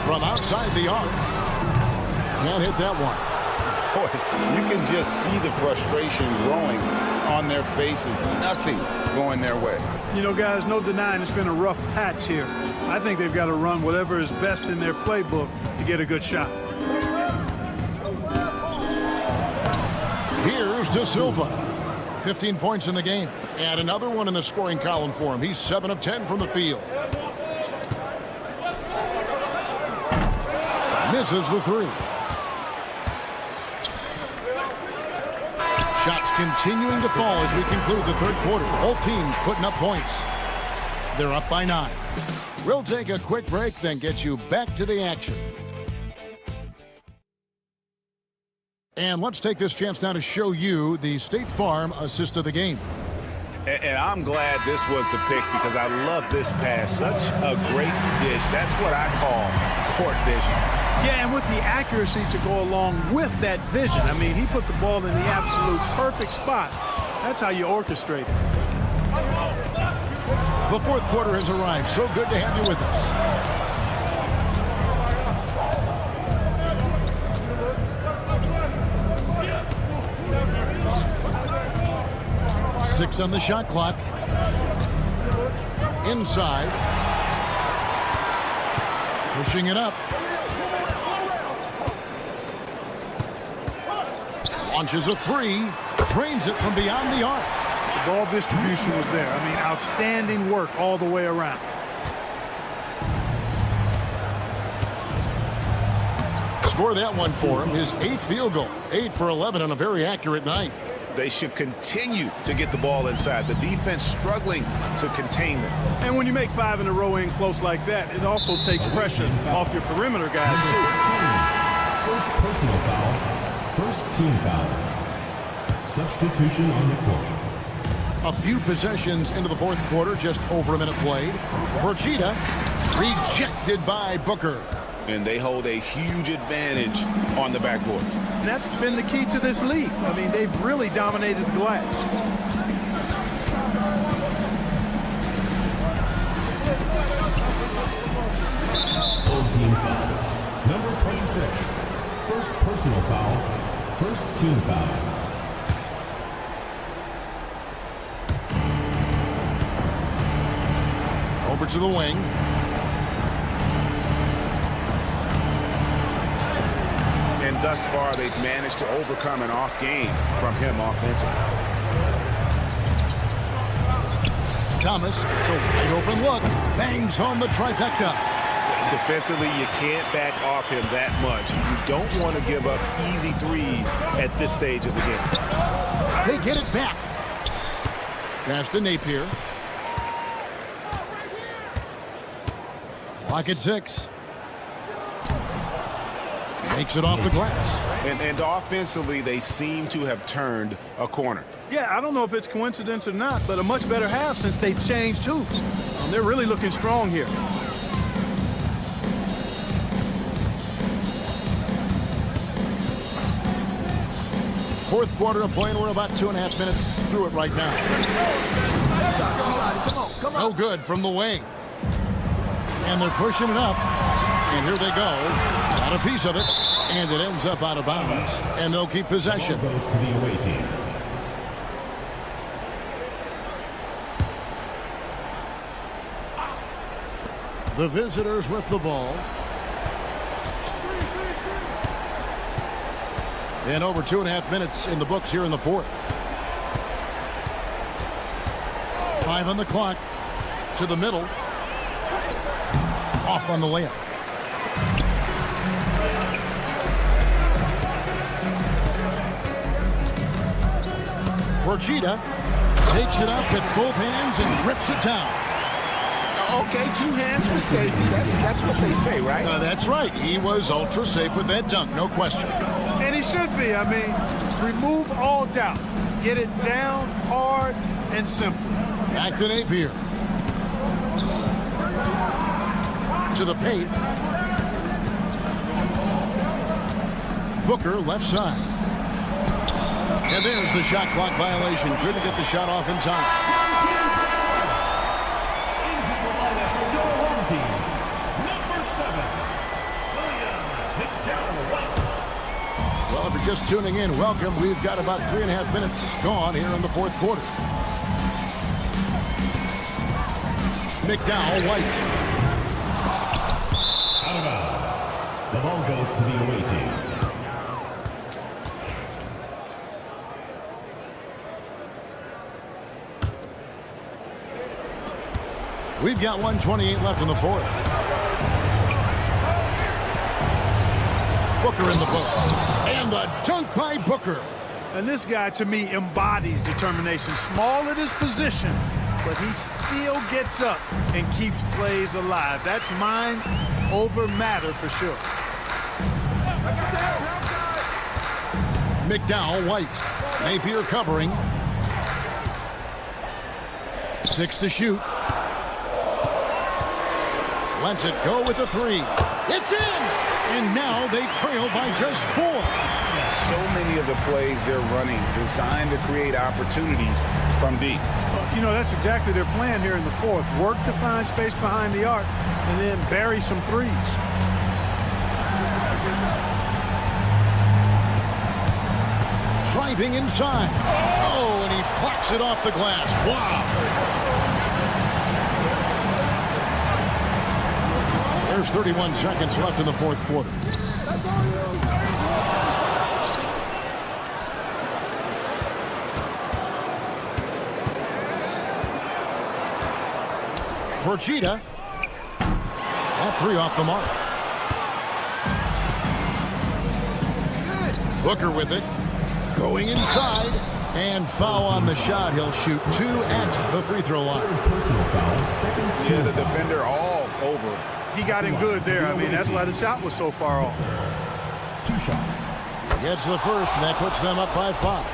From outside the arc. Can't hit that one. Boy, you can just see the frustration growing on their faces. Nothing going their way. You know, guys, no denying it's been a rough patch here. I think they've got to run whatever is best in their playbook to get a good shot. Here's De Silva. 15 points in the game. And another one in the scoring column for him. He's 7 of 10 from the field. Misses the 3. Shots continuing to fall as we conclude the third quarter. Both teams putting up points. They're up by 9. We'll take a quick break, then get you back to the action. And let's take this chance now to show you the State Farm assist of the game. And I'm glad this was the pick because I love this pass. Such a great dish. That's what I call court vision. Yeah, and with the accuracy to go along with that vision. I mean, he put the ball in the absolute perfect spot. That's how you orchestrate it. The fourth quarter has arrived. So good to have you with us. Six on the shot clock. Inside. Pushing it up. Launches a 3. Drains it from beyond the arc. The ball distribution was there. I mean, outstanding work all the way around. Score that one for him. His 8th field goal. 8 for 11 on a very accurate night. They should continue to get the ball inside. The defense struggling to contain them. And when you make 5 in a row in close like that, it also takes pressure off your perimeter guys. First personal foul. First team foul. Substitution on the court. A few possessions into the fourth quarter, just over a minute played. Procida rejected by Booker. And they hold a huge advantage on the backboard. And that's been the key to this league. I mean, they've really dominated the glass. Full team foul. Number 26. First personal foul. First team foul. Over to the wing. And thus far, they've managed to overcome an off game from him offensively. Thomas, it's a wide open look. Bangs home the trifecta. Defensively, you can't back off him that much. You don't want to give up easy threes at this stage of the game. They get it back. Pass to Napier. Clock at 6. Makes it off the glass. And offensively, they seem to have turned a corner. Yeah, I don't know if it's coincidence or not, but a much better half since they've changed hoops. And they're really looking strong here. Fourth quarter of play, and we're about 2.5 minutes through it right now. No good from the wing. And they're pushing it up. And here they go. Got a piece of it. And it ends up out of bounds. And they'll keep possession. Goes to the away team. The visitors with the ball. And over 2.5 minutes in the books here in the fourth. 5 on the clock. To the middle. Off on the layup. Procida takes it up with both hands and rips it down. Okay, 2 hands for safety. That's what they say, right? That's right. He was ultra safe with that dunk, no question. And he should be. I mean, remove all doubt. Get it down hard and simple. Back to Napier. To the paint. Booker left side. And there's the shot clock violation. Couldn't get the shot off in time. Well, if you're just tuning in, welcome. We've got about 3.5 minutes gone here in the fourth quarter. McDowell, White. Out of bounds. The ball goes to the away team. We've got 1:28 left in the fourth. Booker in the post. And the dunk by Booker. And this guy, to me, embodies determination. Small at his position, but he still gets up and keeps plays alive. That's mind over matter for sure. McDowell, White. Napier covering. 6 to shoot. Lets it go with a 3. It's in! And now they trail by just 4. So many of the plays they're running designed to create opportunities from deep. You know, that's exactly their plan here in the fourth. Work to find space behind the arc and then bury some threes. Driving inside. Oh, and he blocks it off the glass. Wow. There's 31 seconds left in the fourth quarter. Procida. That 3 off the mark. Booker with it. Going inside. And foul on the shot. He'll shoot 2 at the free throw line. Personal foul, second Yeah, team the foul. defender all over him. He got him good there. I mean, that's why the shot was so far off. 2 shots. Gets the first, and that puts them up by 5.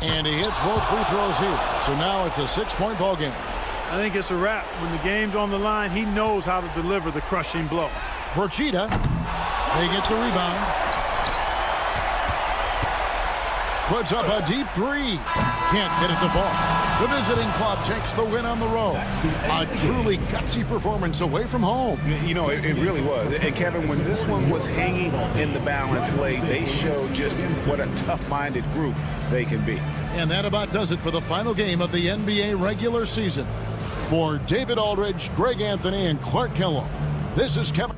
And he hits both free throws here. So now it's a 6-point ball game. I think it's a wrap. When the game's on the line, he knows how to deliver the crushing blow. Porchita, they get the rebound. Puts up a deep 3. Can't get it to fall. The visiting club takes the win on the road. A truly gutsy performance away from home. You know, it really was. And Kevin, when this one was hanging in the balance late, they showed just what a tough-minded group they can be. And that about does it for the final game of the NBA regular season. For David Aldridge, Greg Anthony, and Clark Kellogg, this is Kevin.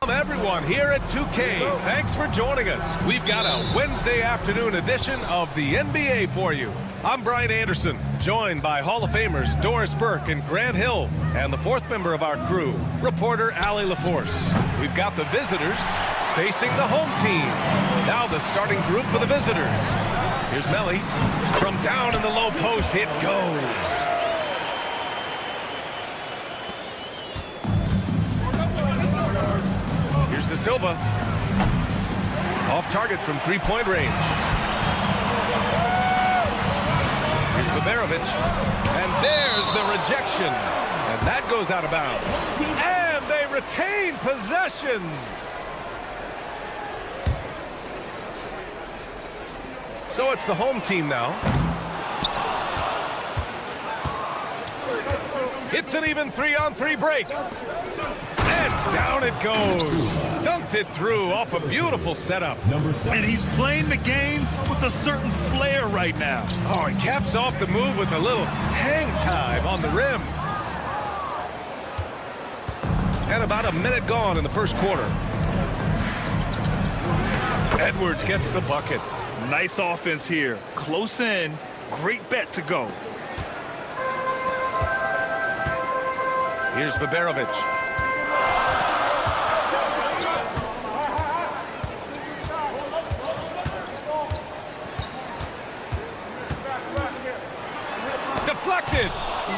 Everyone here at 2K, thanks for joining us. We've got a Wednesday afternoon edition of the NBA for you. I'm Brian Anderson, joined by Hall of Famers Doris Burke and Grant Hill, and the fourth member of our crew, reporter Allie LaForce. We've got the visitors facing the home team. Now the starting group for the visitors. Here's Melly. From down in the low post, it goes. To Silva. Off target from three-point range. Here's Baberovic. And there's the rejection. And that goes out of bounds. And they retain possession. So it's the home team now. It's an even 3-on-3 break. And down it goes. Dunked it through off a beautiful setup. And he's playing the game with a certain flair right now. Oh, he caps off the move with a little hang time on the rim. And about a minute gone in the first quarter. Edwards gets the bucket. Nice offense here. Close in. Great bet to go. Here's Baberovic. Deflected.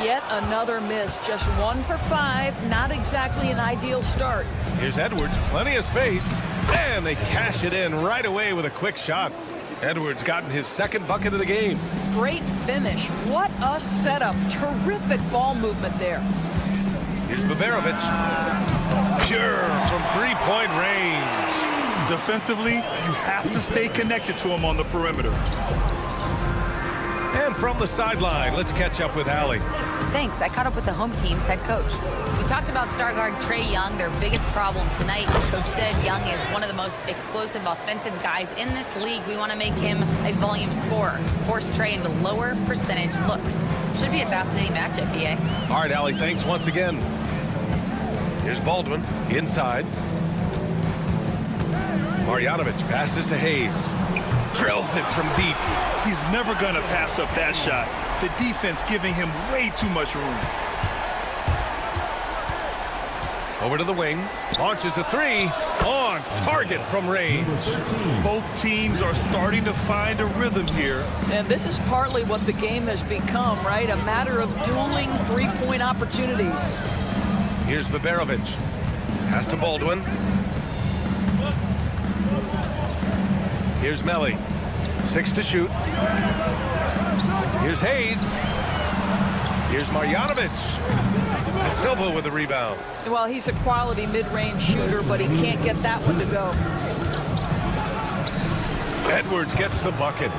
Yet another miss. Just 1 for 5. Not exactly an ideal start. Here's Edwards. Plenty of space. And they cash it in right away with a quick shot. Edwards gotten his second bucket of the game. Great finish. What a setup. Terrific ball movement there. Here's Baberovic. Pure from three-point range. Defensively, you have to stay connected to him on the perimeter. And from the sideline, let's catch up with Allie. Thanks. I caught up with the home team's head coach. We talked about star guard Trae Young, their biggest problem tonight. Coach said Young is one of the most explosive offensive guys in this league. We want to make him a volume scorer, force Trae into lower percentage looks. Should be a fascinating matchup, BA. All right, Allie, thanks once again. Here's Baldwin inside. Marjanovic passes to Hayes. Drills it from deep. He's never going to pass up that shot. The defense giving him way too much room. Over to the wing. Launches a three. On target from range. Both teams are starting to find a rhythm here. And this is partly what the game has become, right? A matter of dueling three-point opportunities. Here's Baberovic. Pass to Baldwin. Here's Melly. 6 to shoot. Here's Hayes. Here's Marjanovic. Silva with the rebound. Well, he's a quality mid-range shooter, but he can't get that one to go. Edwards gets the bucket.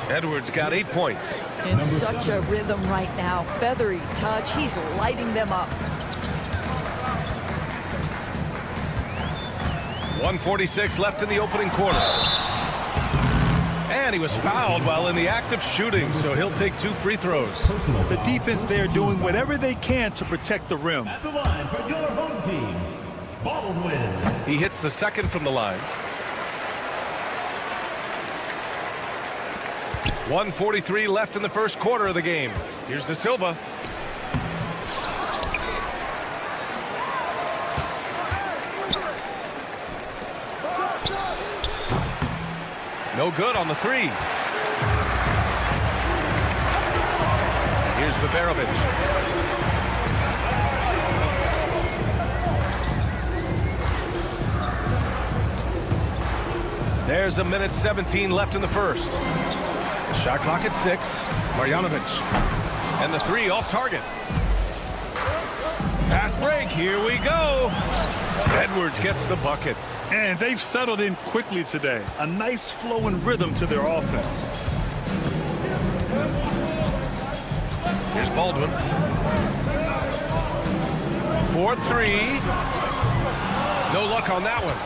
Edwards got 8 points. In such a rhythm right now. Feathery touch. He's lighting them up. 1:46 left in the opening quarter. And he was fouled while in the act of shooting, so he'll take 2 free throws. The defense there doing whatever they can to protect the rim. At the line for your home team, Baldwin. He hits the second from the line. 1:43 left in the first quarter of the game. Here's De Silva. No good on the 3. Here's Baberovic. There's a minute 17 left in the first. Shot clock at 6. Marjanovic. And the 3 off target. Fast break. Here we go. Edwards gets the bucket. And they've settled in quickly today. A nice flow and rhythm to their offense. Here's Baldwin. 4-3. No luck on that one.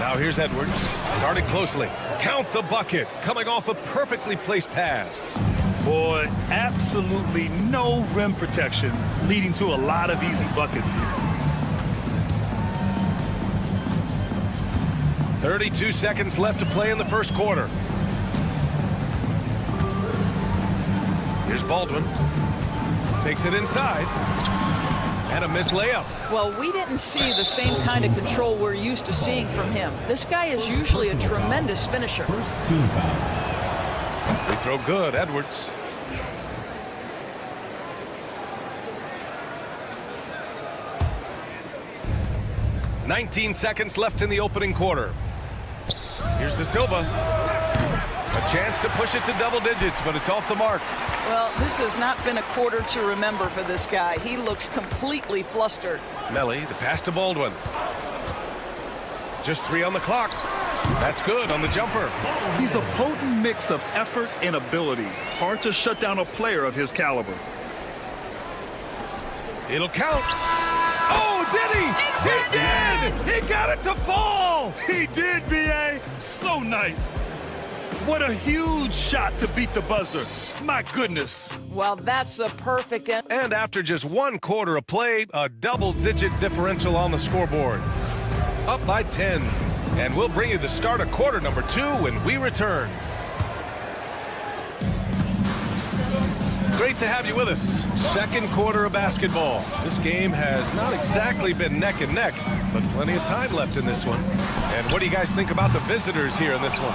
Now here's Edwards. Guarded closely. Count the bucket. Coming off a perfectly placed pass. Boy, absolutely no rim protection, leading to a lot of easy buckets here. 32 seconds left to play in the first quarter. Here's Baldwin. Takes it inside. And a missed layup. Well, we didn't see the same kind of control we're used to seeing from him. This guy is usually a tremendous finisher. First team foul. Free throw good, Edwards. "19 seconds left in the opening quarter. Here's De Silva. A chance to push it to double digits, but it's off the mark. Well, this has not been a quarter to remember for this guy. He looks completely flustered. Melly, the pass to Baldwin. Just 3 on the clock. That's good on the jumper. He's a potent mix of effort and ability. Hard to shut down a player of his caliber. It'll count. Oh, did he? He did! He got it to fall! He did, B.A. So nice. What a huge shot to beat the buzzer. My goodness. Well, that's the perfect end. And after just 1 quarter of play, a double-digit differential on the scoreboard. Up by 10. And we'll bring you the start of quarter number 2 when we return. Great to have you with us. Second quarter of basketball. This game has not exactly been neck and neck, but plenty of time left in this one. And what do you guys think about the visitors here in this one?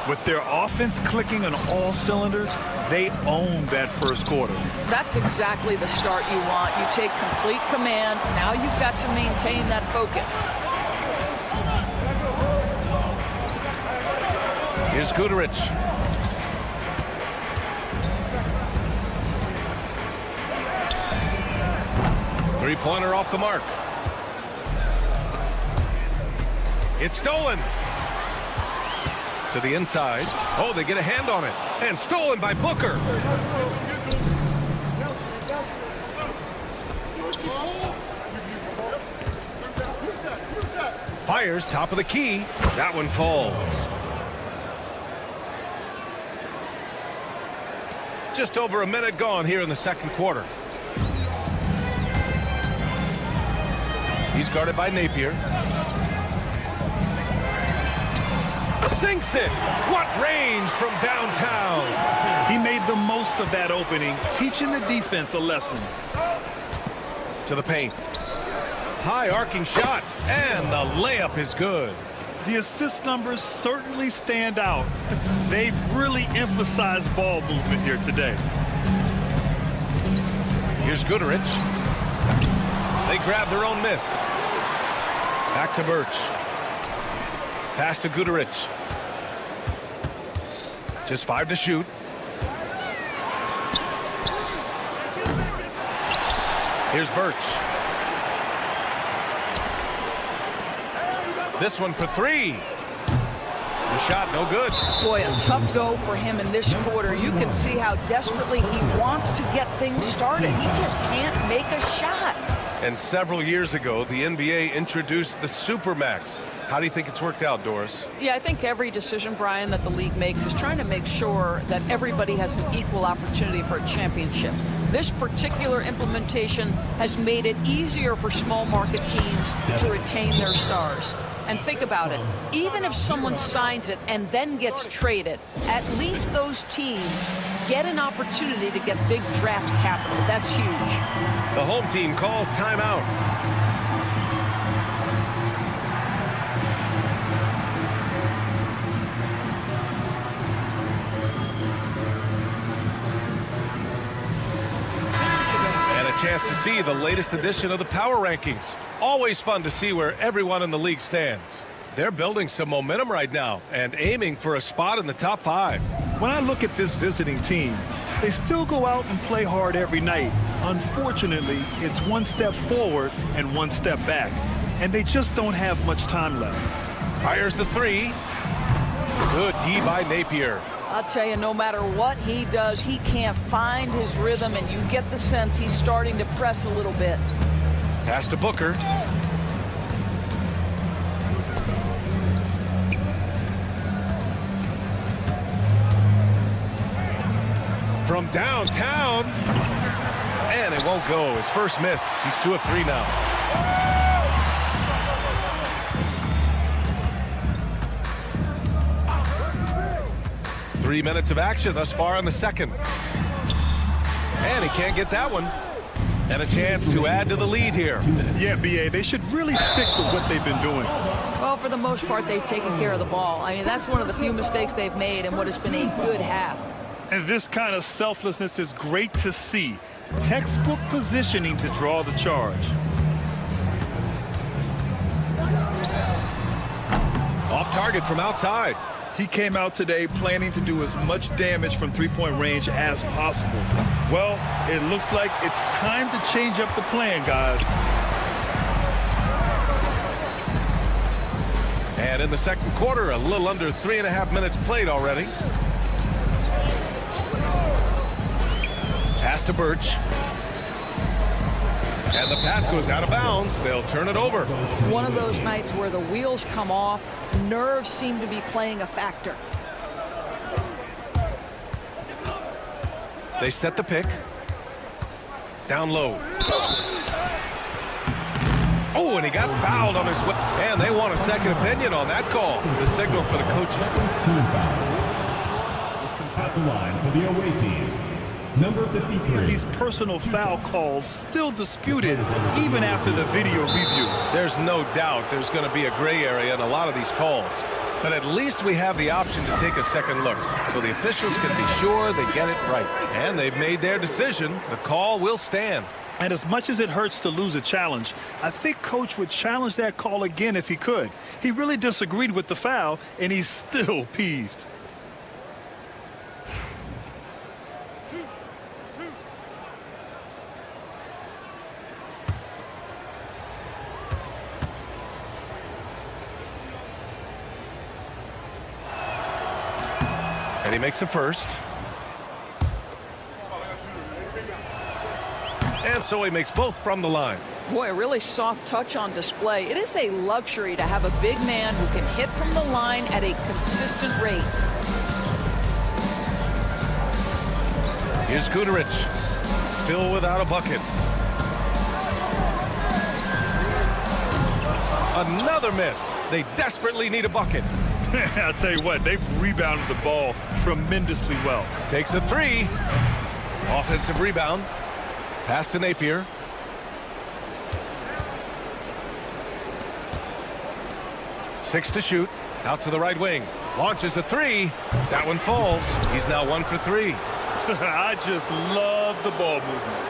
With their offense clicking on all cylinders, they own that first quarter. That's exactly the start you want. You take complete command. Now you've got to maintain that focus. Here's Guduric. Three-pointer off the mark. It's stolen. To the inside. Oh, they get a hand on it. And stolen by Booker. Fires top of the key. That one falls. Just over a minute gone here in the second quarter. He's guarded by Napier. Sinks it. What range from downtown. He made the most of that opening, teaching the defense a lesson. To the paint. High arcing shot. And the layup is good. The assist numbers certainly stand out. They've really emphasized ball movement here today. Here's Guduric. They grab their own miss. Back to Birch. Pass to Guduric. Just 5 to shoot. Here's Birch. This one for three. The shot, no good. Boy, a tough go for him in this quarter. You can see how desperately he wants to get things started. He just can't make a shot. And several years ago, the NBA introduced the Supermax. How do you think it's worked out, Doris? Yeah, I think every decision, Brian, that the league makes is trying to make sure that everybody has an equal opportunity for a championship. This particular implementation has made it easier for small market teams to retain their stars. And think about it, even if someone signs it and then gets traded, at least those teams get an opportunity to get big draft capital. That's huge. The home team calls timeout. Chance to see the latest edition of the Power Rankings. Always fun to see where everyone in the league stands. They're building some momentum right now and aiming for a spot in the top 5. When I look at this visiting team, they still go out and play hard every night. Unfortunately, it's one step forward and one step back, and they just don't have much time left. Fires the three. Good D by Napier. I'll tell you, no matter what he does, he can't find his rhythm, and you get the sense he's starting to press a little bit. Pass to Booker. From downtown. And it won't go. His first miss. He's 2 of 3 now. 3 minutes of action thus far in the second. And he can't get that one. And a chance to add to the lead here. Yeah, B.A., they should really stick with what they've been doing. Well, for the most part, they've taken care of the ball. I mean, that's one of the few mistakes they've made in what has been a good half. And this kind of selflessness is great to see. Textbook positioning to draw the charge. Off target from outside. He came out today planning to do as much damage from three-point range as possible. Well, it looks like it's time to change up the plan, guys. And in the second quarter, a little under 3.5 minutes played already. Pass to Birch. And the pass goes out of bounds. They'll turn it over. One of those nights where the wheels come off, nerves seem to be playing a factor. They set the pick. Down low. Oh, and he got fouled on his way. And they want a second opinion on that call. The signal for the coach. Team foul. This comes at the line for the away team. Number 53. These personal foul calls still disputed even after the video review. There's no doubt there's going to be a gray area in a lot of these calls. But at least we have the option to take a second look. So the officials can be sure they get it right. And they've made their decision. The call will stand. And as much as it hurts to lose a challenge, I think Coach would challenge that call again if he could. He really disagreed with the foul, and he's still peeved. And he makes a first. And so he makes both from the line. Boy, a really soft touch on display. It is a luxury to have a big man who can hit from the line at a consistent rate. Here's Guterich, still without a bucket. Another miss. They desperately need a bucket. I'll tell you what, they've rebounded the ball tremendously well. Takes a three. Offensive rebound. Pass to Napier. Six to shoot. Out to the right wing. Launches a three. That one falls. He's now 1 for 3. I just love the ball movement.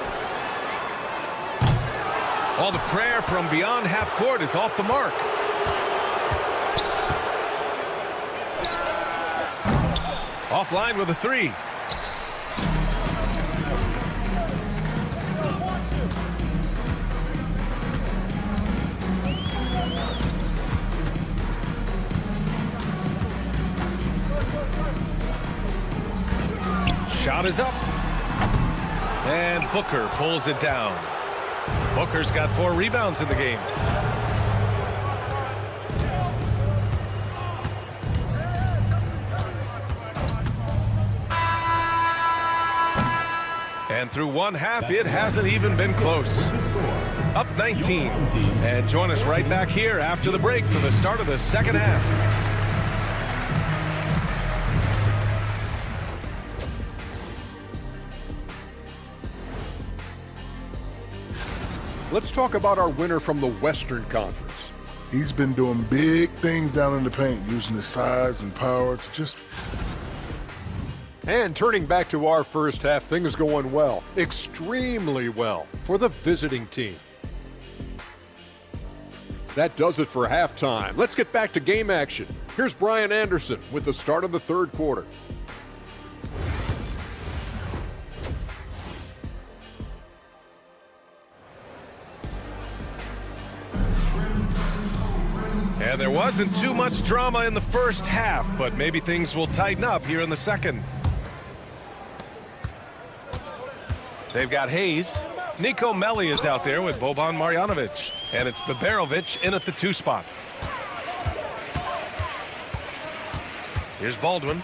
All the prayer from beyond half court is off the mark. Offline with a three. Shot is up. And Booker pulls it down. Booker's got 4 rebounds in the game. And through one half, it hasn't even been close. Up 19. And join us right back here after the break for the start of the second half. Let's talk about our winner from the Western Conference. He's been doing big things down in the paint, using his size and power to just... And turning back to our first half, things going well, extremely well for the visiting team. That does it for halftime. Let's get back to game action. Here's Brian Anderson with the start of the third quarter. And there wasn't too much drama in the first half, but maybe things will tighten up here in the second. They've got Hayes. Nico Melli is out there with Boban Marjanovic. And it's Baberovic in at the 2 spot. Here's Baldwin.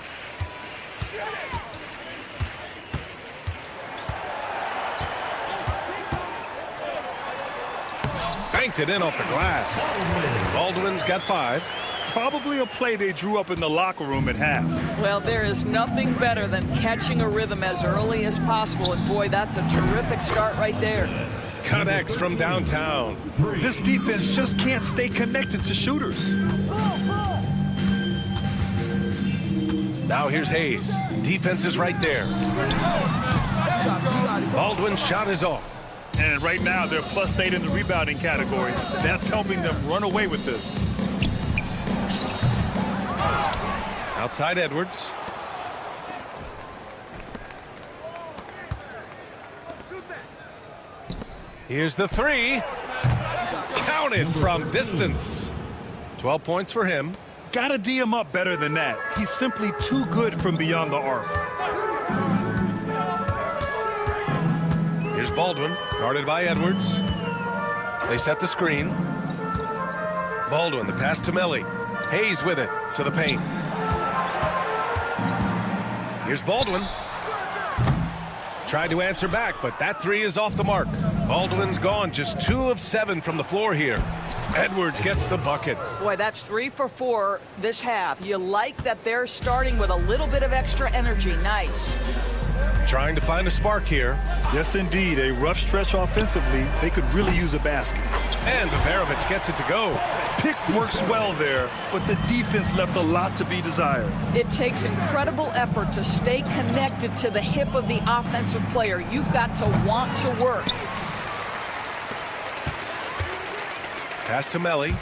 Banked it in off the glass. Baldwin's got 5. Probably a play they drew up in the locker room at half. Well, there is nothing better than catching a rhythm as early as possible, and boy, that's a terrific start right there. Connects from downtown. This defense just can't stay connected to shooters. Now here's Hayes. Defense is right there. Baldwin's shot is off. And right now, they're +8 in the rebounding category. That's helping them run away with this. Outside Edwards. Here's the 3. Counted from distance. 12 points for him. Gotta D him up better than that. He's simply too good from beyond the arc. Here's Baldwin, guarded by Edwards. They set the screen. Baldwin, the pass to Melli. Hayes with it to the paint. Here's Baldwin. Tried to answer back, but that 3 is off the mark. Baldwin's gone, just 2 of 7 from the floor here. Edwards gets the bucket. Boy, that's 3 for 4 this half. You like that they're starting with a little bit of extra energy. Nice. Trying to find a spark here. Yes, indeed. A rough stretch offensively. They could really use a basket. And Baberovic gets it to go. Pick works well there, but the defense left a lot to be desired. It takes incredible effort to stay connected to the hip of the offensive player. You've got to want to work. Pass to Melli.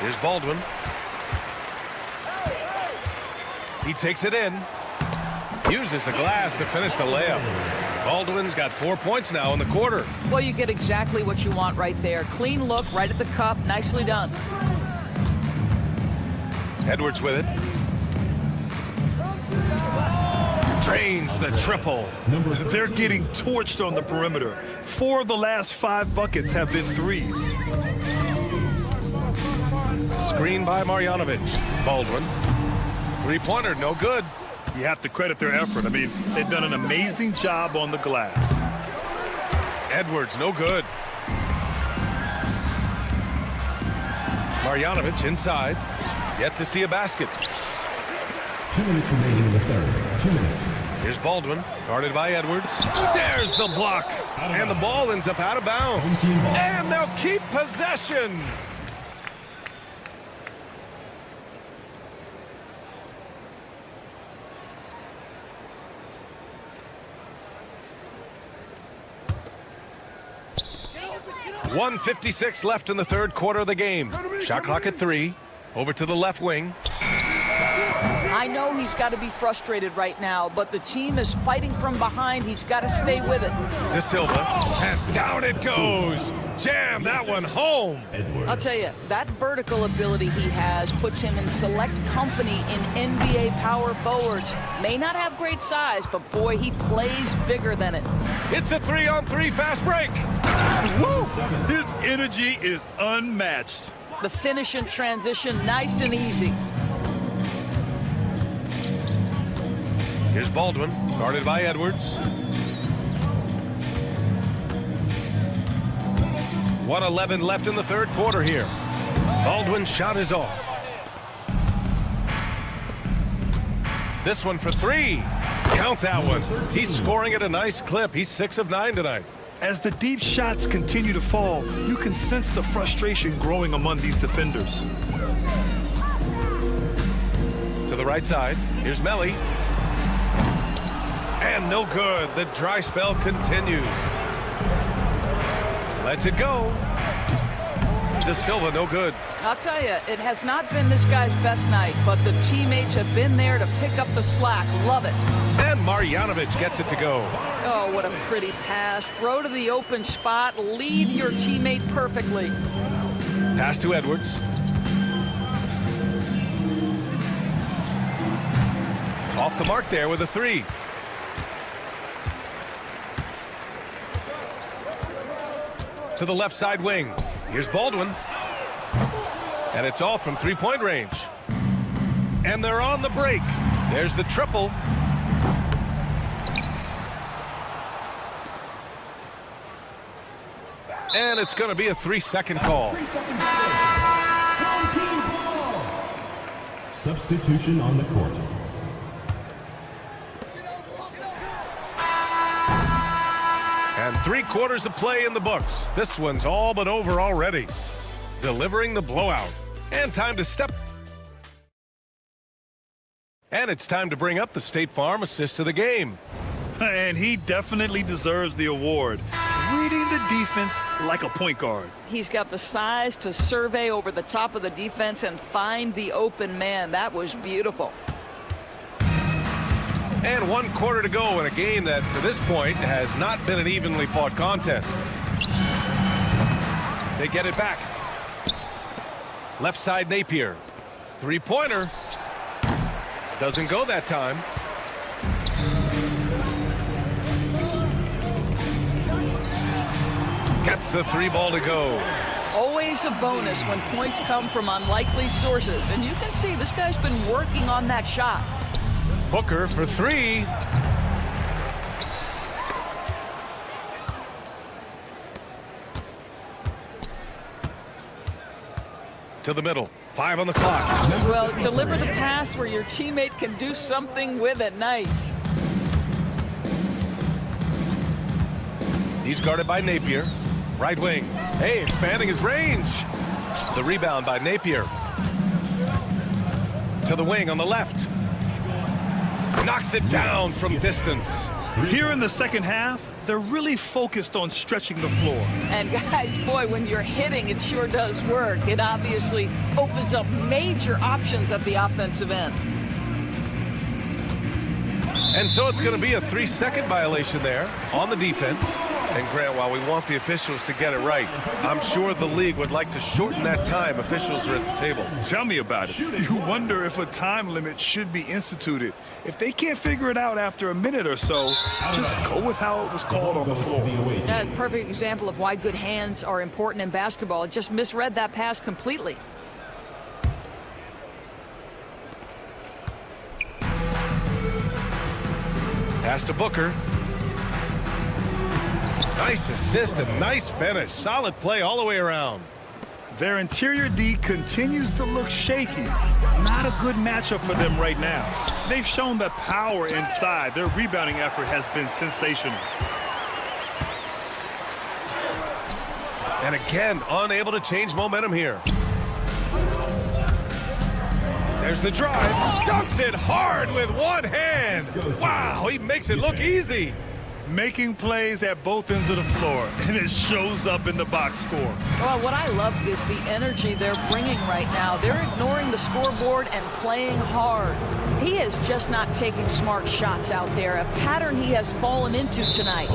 Here's Baldwin. He takes it in. Uses the glass to finish the layup. Baldwin's got 4 points now in the quarter. Well, you get exactly what you want right there. Clean look, right at the cup. Nicely done. Edwards with it. Drains the triple. They're getting torched on the perimeter. 4 of the last 5 buckets have been threes. Screen by Marjanovic. Baldwin. 3-pointer, no good. You have to credit their effort. I mean, they've done an amazing job on the glass. Edwards, no good. Marjanovic inside. Yet to see a basket. 2 minutes remaining in the third. 2 minutes. Here's Baldwin, guarded by Edwards. There's the block. And the ball ends up out of bounds. And they'll keep possession. .156 left in the third quarter of the game. Shot clock at 3. Over to the left wing. I know he's got to be frustrated right now, but the team is fighting from behind. He's got to stay with it. De Silva, and down it goes. Jam that one home. I'll tell you, that vertical ability he has puts him in select company in NBA power forwards. May not have great size, but boy, he plays bigger than it. It's a 3-on-3 fast break. Woo! His energy is unmatched. The finish in transition, nice and easy. Here's Baldwin, guarded by Edwards. 1:11 left in the third quarter here. Baldwin's shot is off. This one for three. Count that one. He's scoring at a nice clip. He's 6 of 9 tonight. As the deep shots continue to fall, you can sense the frustration growing among these defenders. To the right side, here's Melly. And no good. The dry spell continues. Lets it go. De Silva, no good. I'll tell you, it has not been this guy's best night, but the teammates have been there to pick up the slack. Love it. And Marjanovic gets it to go. Oh, what a pretty pass. Throw to the open spot. Lead your teammate perfectly. Pass to Edwards. Off the mark there with a three. To the left side wing. Here's Baldwin. And it's all from three-point range. And they're on the break. There's the triple. And it's going to be a 3-second call. Substitution on the court. And 3/4 of play in the books. This one's all but over already. Delivering the blowout. And time to step. And it's time to bring up the State Farm assist of the game. And he definitely deserves the award. Reading the defense like a point guard. He's got the size to survey over the top of the defense and find the open man. That was beautiful. And 1/4 to go in a game that, to this point, has not been an evenly fought contest. They get it back. Left side Napier. Three-pointer. Doesn't go that time. Gets the three ball to go. Always a bonus when points come from unlikely sources. And you can see this guy's been working on that shot. Booker for three. To the middle. 5 on the clock. Well, deliver the pass where your teammate can do something with it. Nice. He's guarded by Napier. Right wing. Hey, expanding his range. The rebound by Napier. To the wing on the left. Knocks it down from distance. Here in the second half, they're really focused on stretching the floor. And guys, boy, when you're hitting, it sure does work. It obviously opens up major options at the offensive end. And so it's going to be a 3-second violation there on the defense. And Grant, while we want the officials to get it right, I'm sure the league would like to shorten that time. Officials are at the table. Tell me about it. You wonder if a time limit should be instituted. If they can't figure it out after a minute or so, just go with how it was called on the floor. That's a perfect example of why good hands are important in basketball. It just misread that pass completely. Pass to Booker. Nice assist and nice finish. Solid play all the way around. Their interior D continues to look shaky. Not a good matchup for them right now. They've shown that power inside. Their rebounding effort has been sensational. And again, unable to change momentum here. There's the drive. Dunks it hard with one hand. Wow, he makes it look easy. making plays at both ends of the floor, and it shows up in the box score. Well, what I love is the energy they're bringing right now. They're ignoring the scoreboard and playing hard. He is just not taking smart shots out there, a pattern he has fallen into tonight.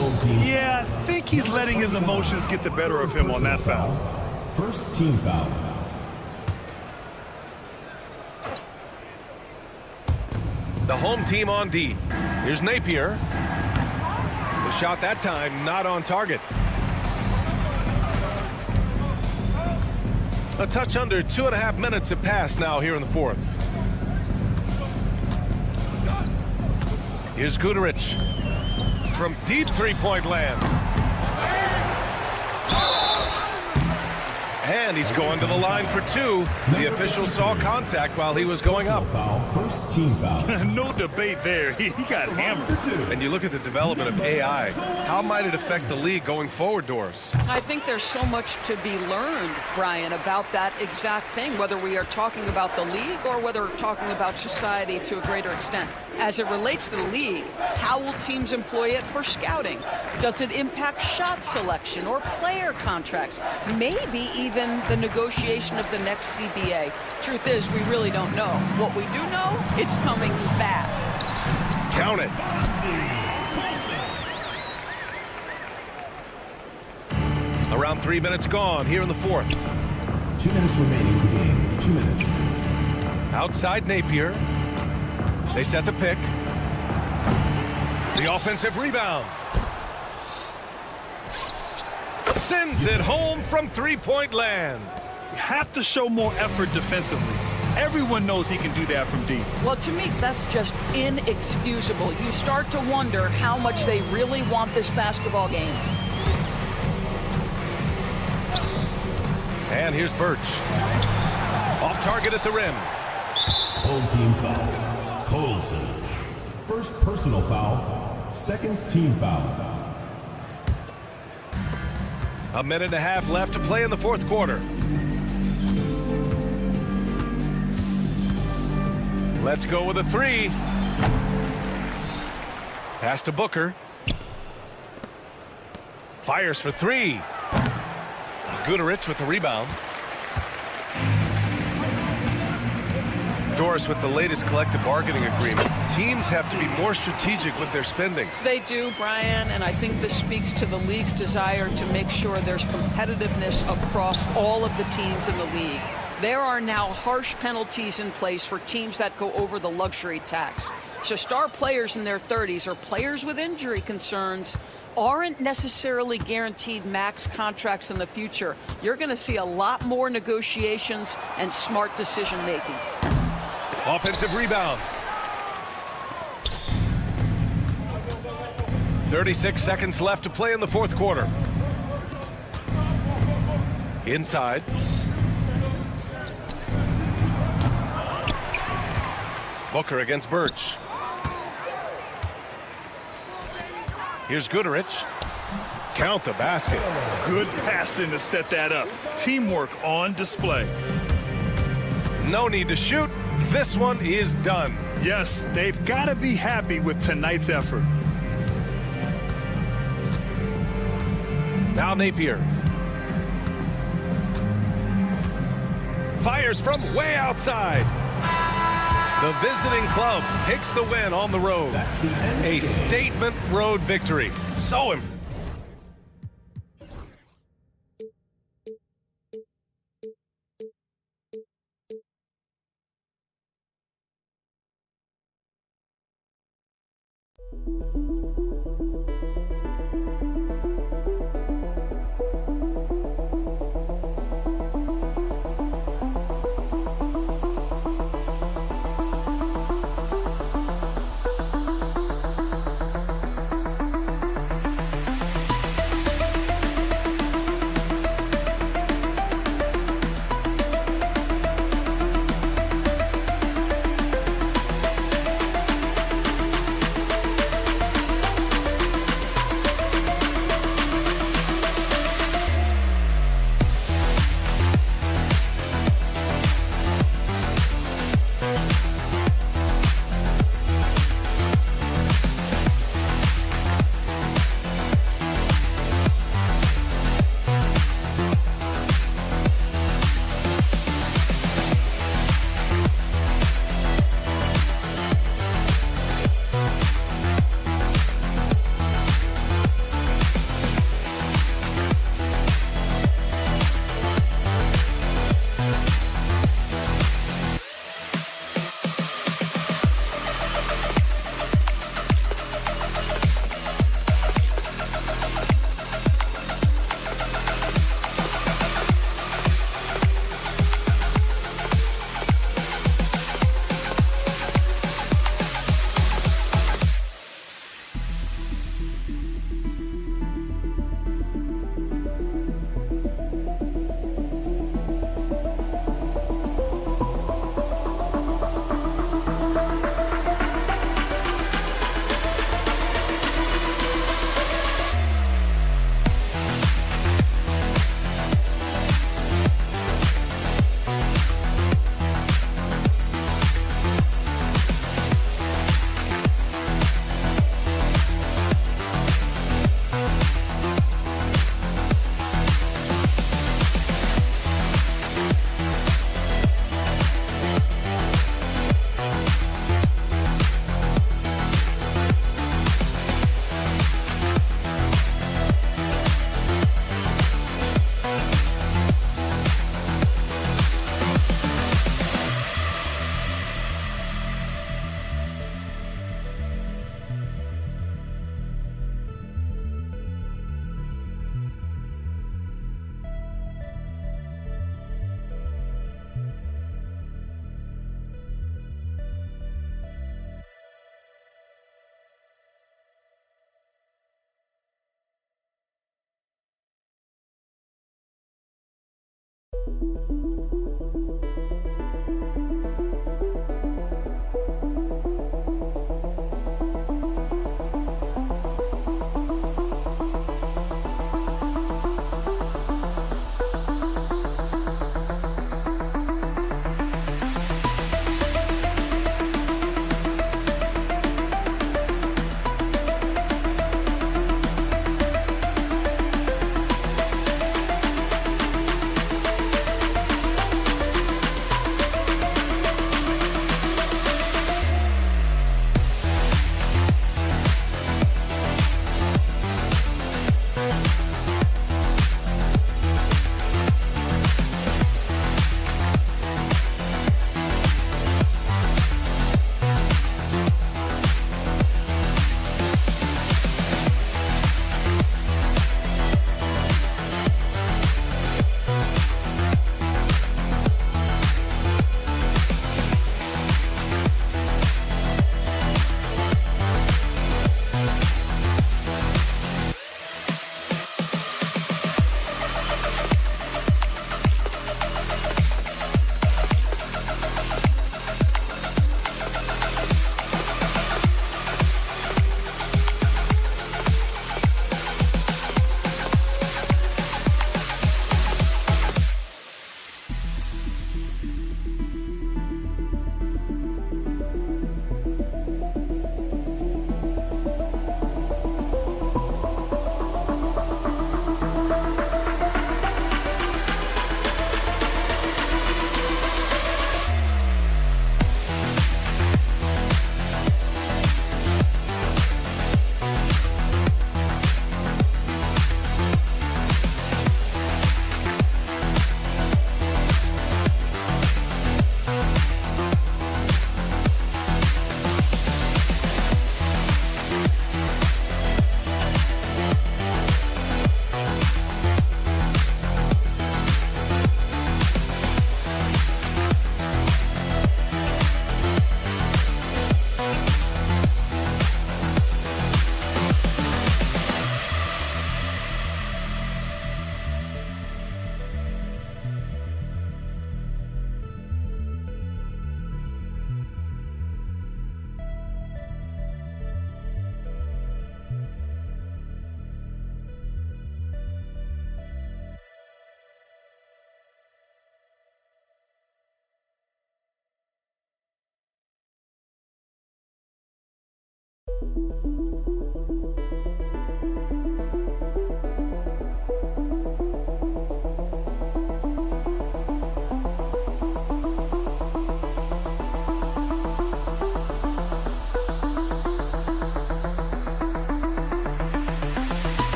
Yeah, I think he's letting his emotions get the better of him on that foul. First team foul. The home team on D. Here's Napier. The shot that time not on target. A touch under 2.5 minutes have passed now here in the fourth. Here's Gudarich from deep three-point land. And he's going to the line for two. The official saw contact while he was going up. First team foul. No debate there. He got hammered. And you look at the development of AI. How might it affect the league going forward, Doris? I think there's so much to be learned, Brian, about that exact thing, whether we are talking about the league or whether we're talking about society to a greater extent. As it relates to the league, how will teams employ it for scouting? Does it impact shot selection or player contracts? Maybe even the negotiation of the next CBA. Truth is, we really don't know. What we do know, it's coming fast. Count it. Around 3 minutes gone here in the fourth. 2 minutes remaining in the game. 2 minutes. Outside Napier. They set the pick. The offensive rebound. Sends it home from three-point land. You have to show more effort defensively. Everyone knows he can do that from deep. Well, to me, that's just inexcusable. You start to wonder how much they really want this basketball game. And here's Birch. Off target at the rim. Home team foul. Colson. First personal foul. Second team foul. 1.5 minutes left to play in the fourth quarter. Let's go with a three. Pass to Booker. Fires for three. Gudarich with the rebound. Doris, with the latest collective bargaining agreement, teams have to be more strategic with their spending. They do, Brian, and I think this speaks to the league's desire to make sure there's competitiveness across all of the teams in the league. There are now harsh penalties in place for teams that go over the luxury tax. So star players in their 30s or players with injury concerns aren't necessarily guaranteed max contracts in the future. You're going to see a lot more negotiations and smart decision making. Offensive rebound. 36 seconds left to play in the fourth quarter. Inside. Booker against Birch. Here's Gudarich. Count the basket. Good passing to set that up. Teamwork on display. No need to shoot. This one is done. Yes, they've got to be happy with tonight's effort. Now Napier. Fires from way outside. The visiting club takes the win on the road. A statement road victory. So impressive.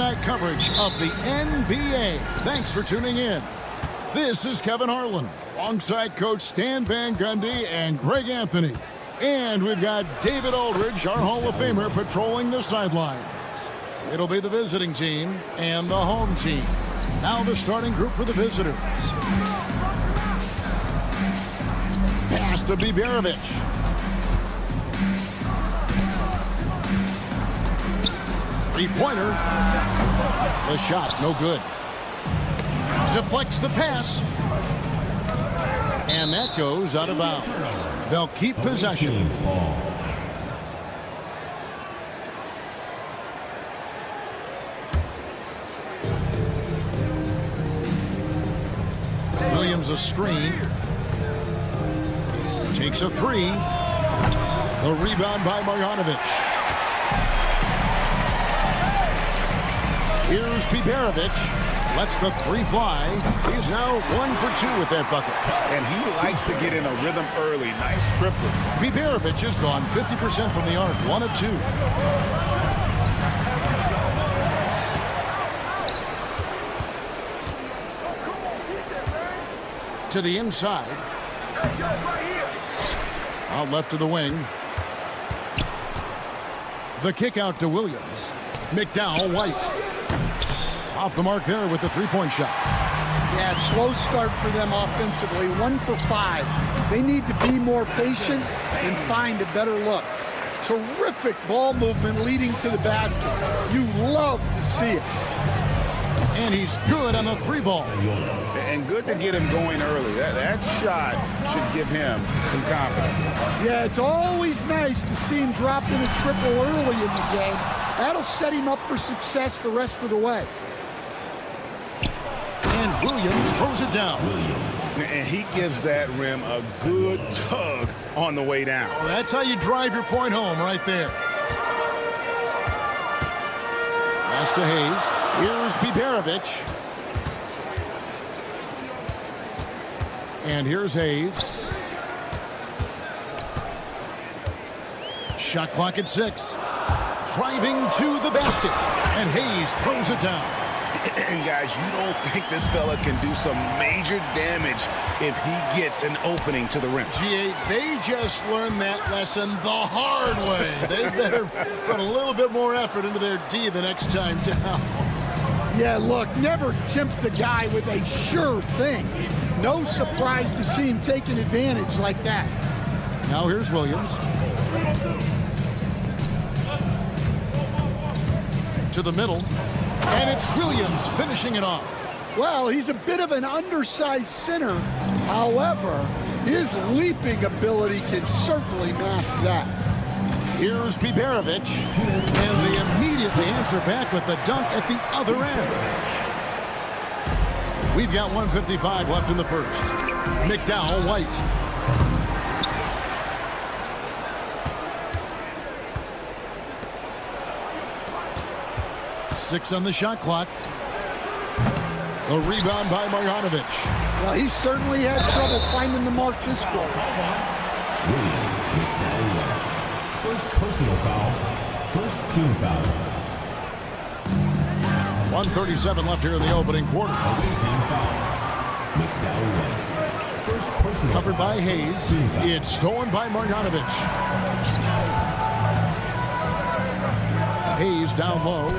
night coverage of the NBA. Thanks for tuning in. This is Kevin Harlan, alongside Coach Stan Van Gundy and Greg Anthony. And we've got David Aldridge, our Hall of Famer, patrolling the sidelines. It'll be the visiting team and the home team. Now the starting group for the visitors. Pass to Biberovic. Three-pointer. The shot, no good. Deflects the pass. And that goes out of bounds. They'll keep possession. Williams a screen. Takes a three. The rebound by Marjanovic. Here's Biberovic. Lets the three fly. He's now 1 for 2 with that bucket. And he likes to get in a rhythm early. Nice tripler. Biberovic has gone 50% from the arc. 1 of 2. To the inside. Out left to the wing. The kick out to Williams. McDowell, White. Off the mark there with the three-point shot. Yeah, slow start for them offensively. 1 for 5. They need to be more patient and find a better look. Terrific ball movement leading to the basket. You love to see it. And he's good on the three ball. And good to get him going early. That shot should give him some confidence. Yeah, it's always nice to see him drop in a triple early in the game. That'll set him up for success the rest of the way. And Williams throws it down. And he gives that rim a good tug on the way down. Well, that's how you drive your point home right there. Pass to Hayes. Here's Biberovic. And here's Hayes. Shot clock at 6. Driving to the basket. And Hayes throws it down. And guys, you don't think this fella can do some major damage if he gets an opening to the rim. GA, they just learned that lesson the hard way. They better put a little bit more effort into their D the next time down. Yeah, look, never tempt a guy with a sure thing. No surprise to see him taking advantage like that. Now here's Williams. To the middle. And it's Williams finishing it off. Well, he's a bit of an undersized center. However, his leaping ability can certainly mask that. Here's Biberovic. And they immediately answer back with the dunk at the other end. We've got 1:55 left in the first. McDowell, White. Six on the shot clock. The rebound by Marjanovic. Well, he certainly had trouble finding the mark this quarter. First personal foul. First team foul. 1:37 left here in the opening quarter. First personal covered by Hayes. It's stolen by Marjanovic. Hayes down low.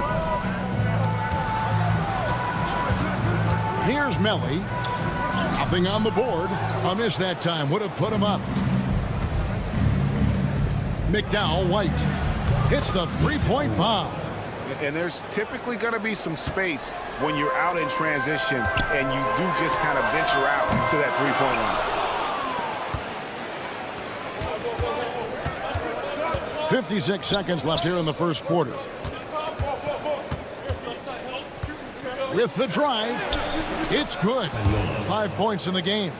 Here's Melly. Nothing on the board. A miss that time. Would have put him up. McDowell, White. Hits the three-point bomb. And there's typically going to be some space when you're out in transition and you do just kind of venture out to that three-point line. 56 seconds left here in the first quarter. With the drive, it's good. 5 points in the game.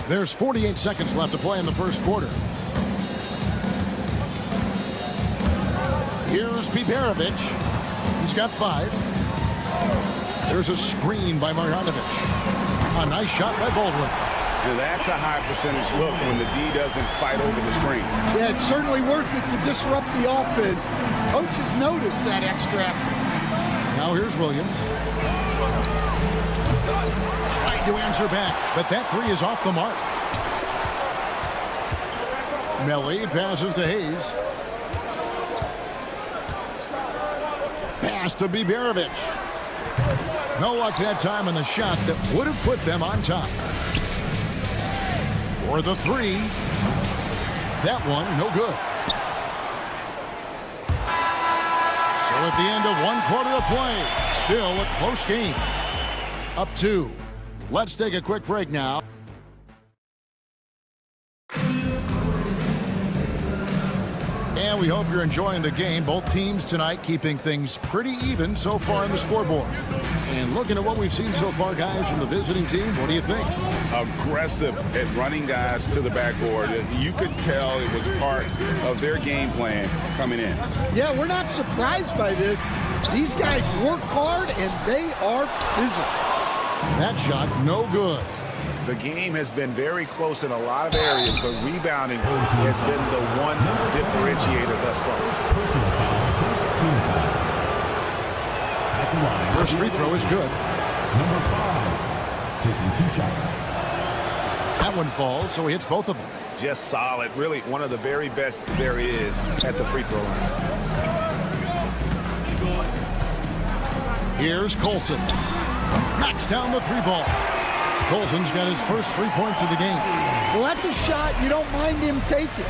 There's 48 seconds left to play in the first quarter. Here's Biberovic. He's got 5. There's a screen by Marjanovic. A nice shot by Baldwin. That's a high percentage look when the D doesn't fight over the screen. Yeah, it's certainly worth it to disrupt the offense. Coaches notice that extra effort. Now here's Williams. Trying to answer back, but that three is off the mark. Melly passes to Hayes. Pass to Biberovic. No luck that time on the shot that would have put them on top. For the three. That one, no good. So at the end of 1 quarter of play, still a close game. Up 2. Let's take a quick break now. And we hope you're enjoying the game. Both teams tonight keeping things pretty even so far in the scoreboard. And looking at what we've seen so far, guys, from the visiting team, what do you think? Aggressive at running guys to the backboard. You could tell it was part of their game plan coming in. Yeah, we're not surprised by this. These guys work hard, and they are physical. That shot, no good. The game has been very close in a lot of areas, but rebounding has been the one differentiator thus far. First free throw is good. Number 5, taking 2 shots. That one falls, so he hits both of them. Just solid. Really one of the very best there is at the free throw line. Here's Colson. Knocks down the 3-ball. Colson's got his first 3 points of the game. Well, that's a shot you don't mind him taking.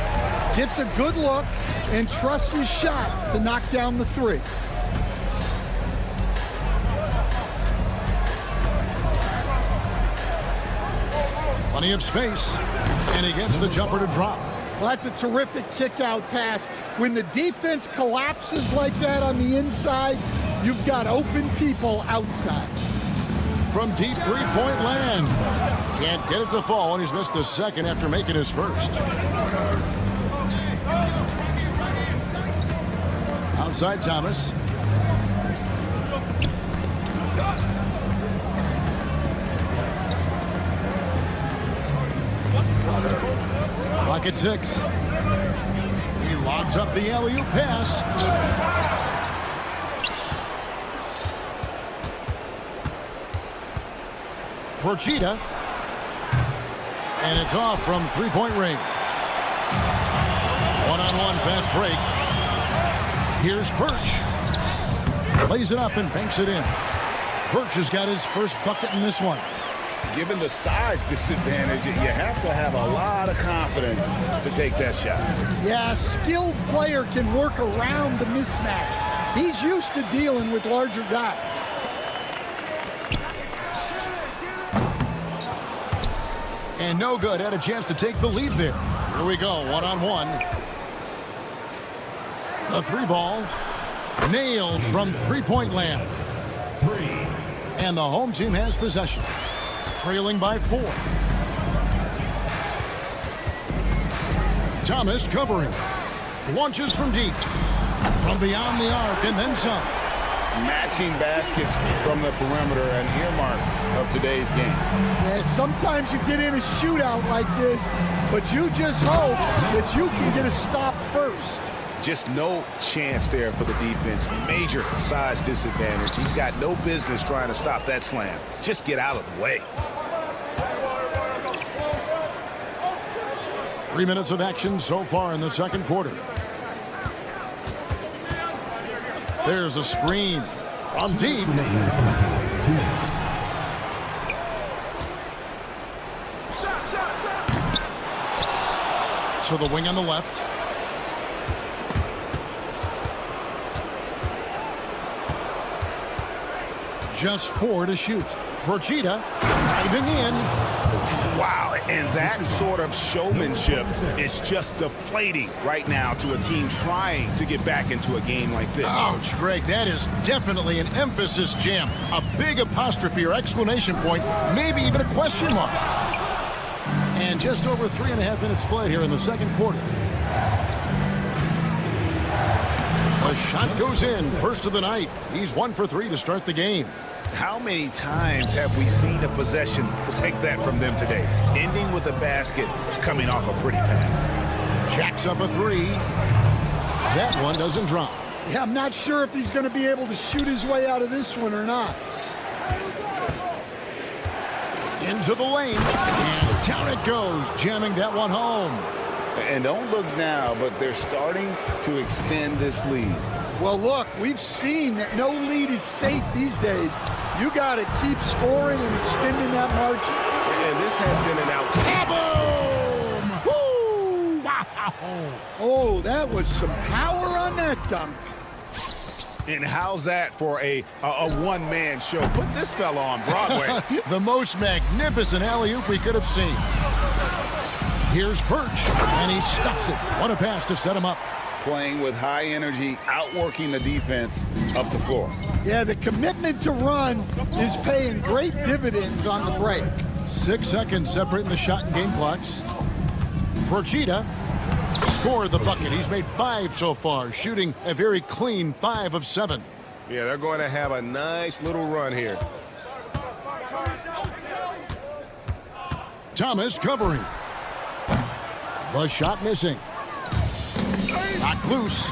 Gets a good look and trusts his shot to knock down the 3. Plenty of space, and he gets the jumper to drop. Well, that's a terrific kick-out pass. When the defense collapses like that on the inside, you've got open people outside. From deep three-point land. Can't get it to fall, and he's missed the second after making his first. Outside Thomas. Clock at 6. He lobs up the alley-oop pass. Porchita. And it's off from three-point range. One-on-one fast break. Here's Birch. Plays it up and banks it in. Birch has got his first bucket in this one. Given the size disadvantage, you have to have a lot of confidence to take that shot. Yeah, a skilled player can work around the mismatch. He's used to dealing with larger guys. And no good. Had a chance to take the lead there. Here we go. One-on-one. The 3-ball. Nailed from three-point land. 3. And the home team has possession. Trailing by 4. Thomas covering. Launches from deep. From beyond the arc and then some. Matching baskets from the perimeter, an earmark of today's game. Yeah, sometimes you get in a shootout like this, but you just hope that you can get a stop first. Just no chance there for the defense. Major size disadvantage. He's got no business trying to stop that slam. Just get out of the way. 3 minutes of action so far in the second quarter. There's a screen from deep. To the wing on the left. Just 4 to shoot. Porchita diving in. Wow, and that sort of showmanship is just deflating right now to a team trying to get back into a game like this. Ouch, Greg, that is definitely an emphasis jam. A big apostrophe or exclamation point, maybe even a question mark. And just over 3.5 minutes played here in the second quarter. The shot goes in, first of the night. He's 1 for 3 to start the game. How many times have we seen a possession like that from them today? Ending with a basket, coming off a pretty pass. Jacks up a three. That one doesn't drop. Yeah, I'm not sure if he's going to be able to shoot his way out of this one or not. Into the lane. And down it goes, jamming that one home. And don't look now, but they're starting to extend this lead. Well, look, we've seen that no lead is safe these days. You got to keep scoring and extending that margin. And this has been an outstanding. Kaboom! Woo! Wow! Oh, that was some power on that dunk. And how's that for a one-man show? Put this fella on Broadway. The most magnificent alley-oop we could have seen. Here's Perch, and he stuffs it. What a pass to set him up. Playing with high energy, outworking the defense up the floor. Yeah, the commitment to run is paying great dividends on the break. 6 seconds separating the shot and game clocks. Perchita scored the bucket. He's made 5 so far, shooting a very clean 5 of 7. Yeah, they're going to have a nice little run here. Thomas covering. The shot missing. Knocked loose.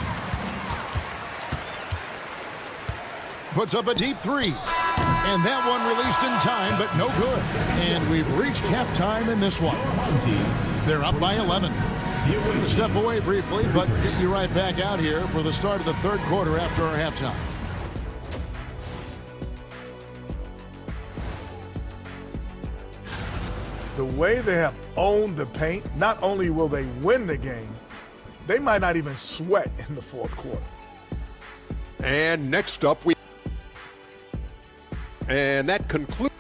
Puts up a deep 3. And that one released in time, but no good. And we've reached halftime in this one. They're up by 11. We're going to step away briefly, but get you right back out here for the start of the third quarter after our halftime. The way they have owned the paint, not only will they win the game, they might not even sweat in the fourth quarter. And next up, and that concludes.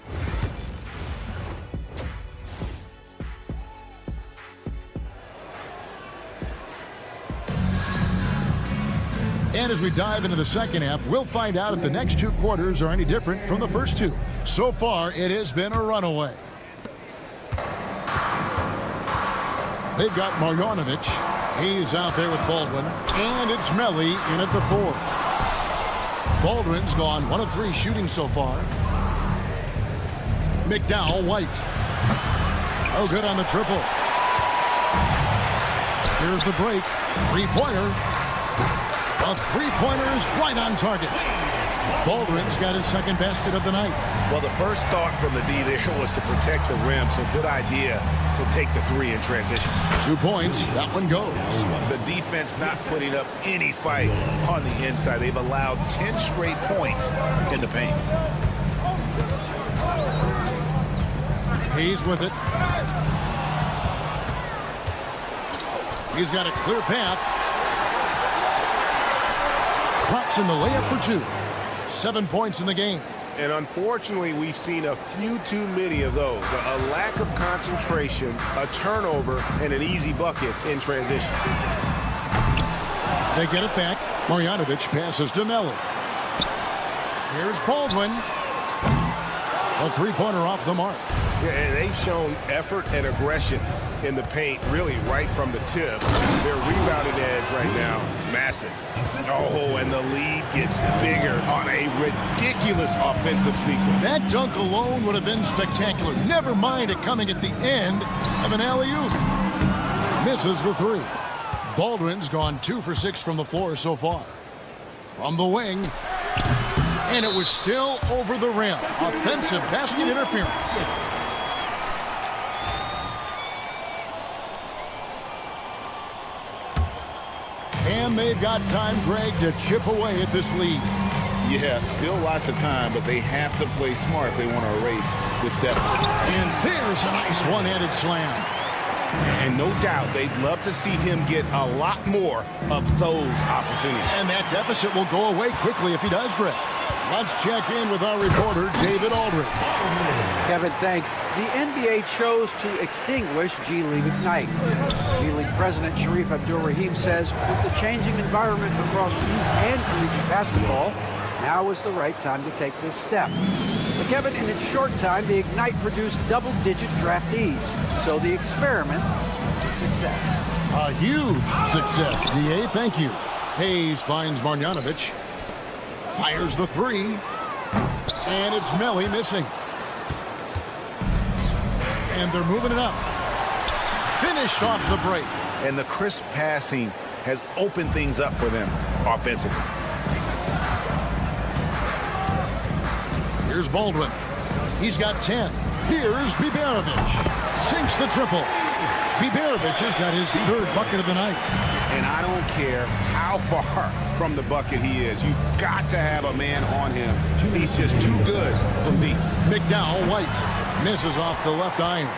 And as we dive into the second half, we'll find out if the next 2 quarters are any different from the first 2. So far, it has been a runaway. They've got Marjanovic. He's out there with Baldwin. And it's Melli in at the 4. Baldwin's gone 1 of 3 shooting so far. McDowell, White. Oh, good on the triple. Here's the break. 3-pointer. A 3-pointer is right on target. Baldwin's got his second basket of the night. Well, the first thought from the D there was to protect the rim, so good idea to take the 3 in transition. 2 points, that one goes. The defense not putting up any fight on the inside. They've allowed 10 straight points in the paint. He's with it. He's got a clear path. Claps in the layup for 2. 7 points in the game. And unfortunately, we've seen a few too many of those. A lack of concentration, a turnover, and an easy bucket in transition. They get it back. Marjanovic passes to Melli. Here's Baldwin. A 3-pointer off the mark. Yeah, and they've shown effort and aggression in the paint, really right from the tip. Their rebounding edge right now, massive. Oh, and the lead gets bigger on a ridiculous offensive sequence. That dunk alone would have been spectacular. Never mind it coming at the end of an alley-oop. Misses the 3. Baldwin's gone 2 for 6 from the floor so far. From the wing. And it was still over the rim. Offensive basket interference. And they've got time, Greg, to chip away at this lead. Yeah, still lots of time, but they have to play smart if they want to erase this deficit. And there's a nice one-handed slam. And no doubt they'd love to see him get a lot more of those opportunities. And that deficit will go away quickly if he does, Greg. Let's check in with our reporter, David Aldridge. Kevin, thanks. The NBA chose to extinguish G League Ignite. G League President Sharif Abdul-Rahim says with the changing environment across youth and collegiate basketball, now is the right time to take this step. But Kevin, in its short time, the Ignite produced double-digit draftees. So the experiment is a success. A huge success, DA. Thank you. Hayes finds Marjanovic. Fires the 3. And it's Melly missing. And they're moving it up. Finished off the break. And the crisp passing has opened things up for them offensively. Here's Baldwin. He's got 10. Here's Biberovic. Sinks the triple. Biberovic has got his third bucket of the night. And I don't care how far from the bucket he is. You've got to have a man on him. He's just too good from deep. McDowell White misses off the left iron.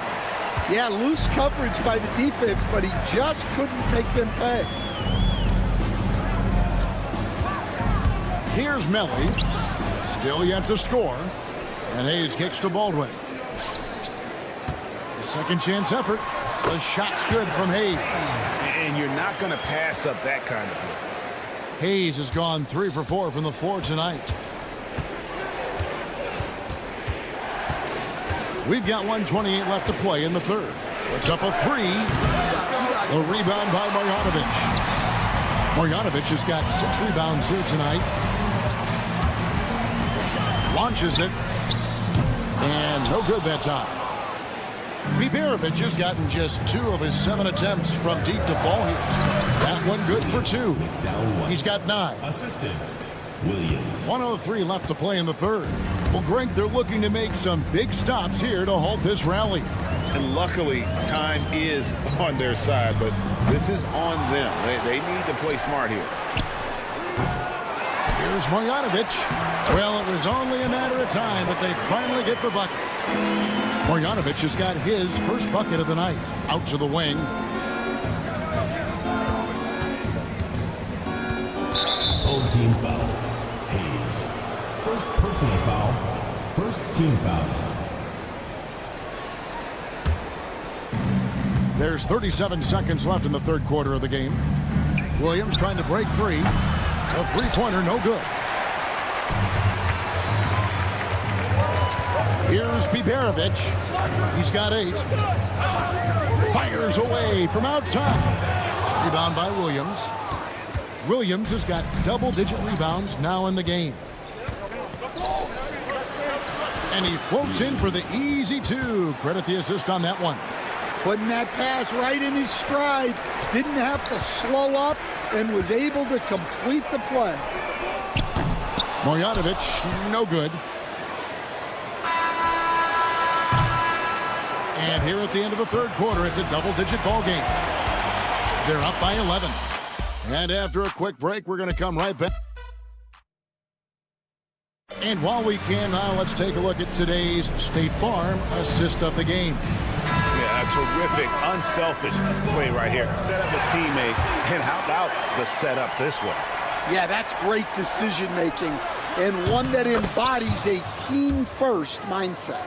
Yeah, loose coverage by the defense, but he just couldn't make them pay. Here's Melly. Still yet to score. And Hayes kicks to Baldwin. The second chance effort. The shot's good from Hayes. And you're not going to pass up that kind of play. Hayes has gone 3 for 4 from the floor tonight. We've got 1:28 left to play in the third. It's up a 3. The rebound by Marjanovic. Marjanovic has got 6 rebounds here tonight. Launches it. And no good that time. Biberovic has gotten just 2 of his 7 attempts from deep to fall here. That one good for 2. He's got 9. Assistant Williams. 1:03 left to play in the third. Well, Greg, they're looking to make some big stops here to halt this rally. And luckily, time is on their side, but this is on them. They need to play smart here. Here's Marjanovic. Well, it was only a matter of time, but they finally get the bucket. Marjanovic has got his first bucket of the night. Out to the wing. Home team foul. Hayes. First personal foul. First team foul. There's 37 seconds left in the third quarter of the game. Williams trying to break free. A three-pointer, no good. Here's Biberovic. He's got 8. Fires away from outside. Rebound by Williams. Williams has got double-digit rebounds now in the game. And he floats in for the easy 2. Credit the assist on that one. Putting that pass right in his stride. Didn't have to slow up and was able to complete the play. Marjanovic, no good. And here at the end of the third quarter, it's a double-digit ball game. They're up by 11. And after a quick break, we're going to come right back. And while we can now, let's take a look at today's State Farm assist of the game. Yeah, a terrific, unselfish play right here. Set up his teammate, and how about the setup this was? Yeah, that's great decision-making, and one that embodies a team-first mindset.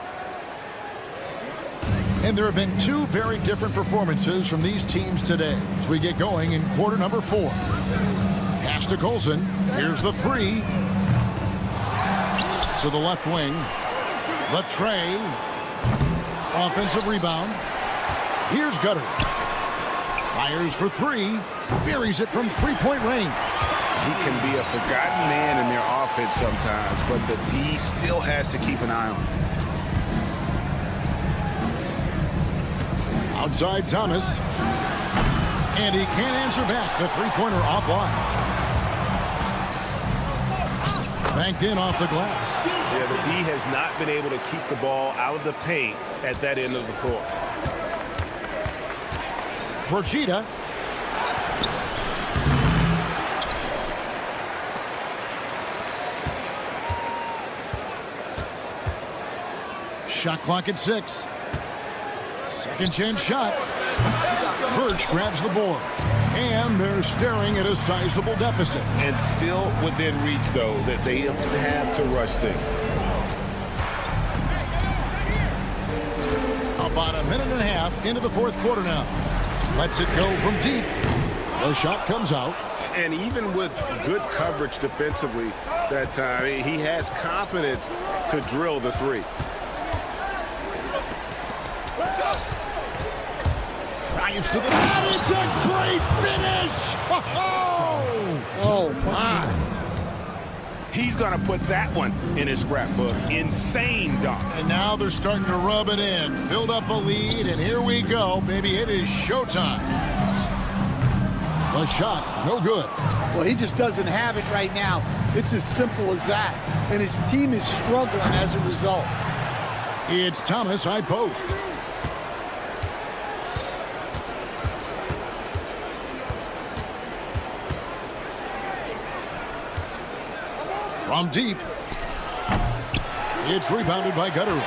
And there have been 2 very different performances from these teams today as we get going in quarter number 4. Pass to Colson. Here's the 3. To the left wing. Latre. Offensive rebound. Here's Gutter. Fires for 3. Buries it from 3-point range. He can be a forgotten man in their offense sometimes, but the D still has to keep an eye on him. Outside Thomas. And he can't answer back. The 3-pointer offline. Banked in off the glass. Yeah, the D has not been able to keep the ball out of the paint at that end of the floor. Procida. Shot clock at 6. Second chance shot. Birch grabs the board. And they're staring at a sizable deficit. And still within reach, though, that they don't have to rush things. About a minute and a half into the fourth quarter now. Lets it go from deep. The shot comes out. And even with good coverage defensively that time, he has confidence to drill the 3. Drives to the net. It's a great finish. Oh, my. He's going to put that one in his scrapbook. Insane dunk. And now they're starting to rub it in, build up a lead, and here we go, baby. It is showtime. The shot, no good. Well, he just doesn't have it right now. It's as simple as that. And his team is struggling as a result. It's Thomas, high post. From deep. It's rebounded by Gutteridge.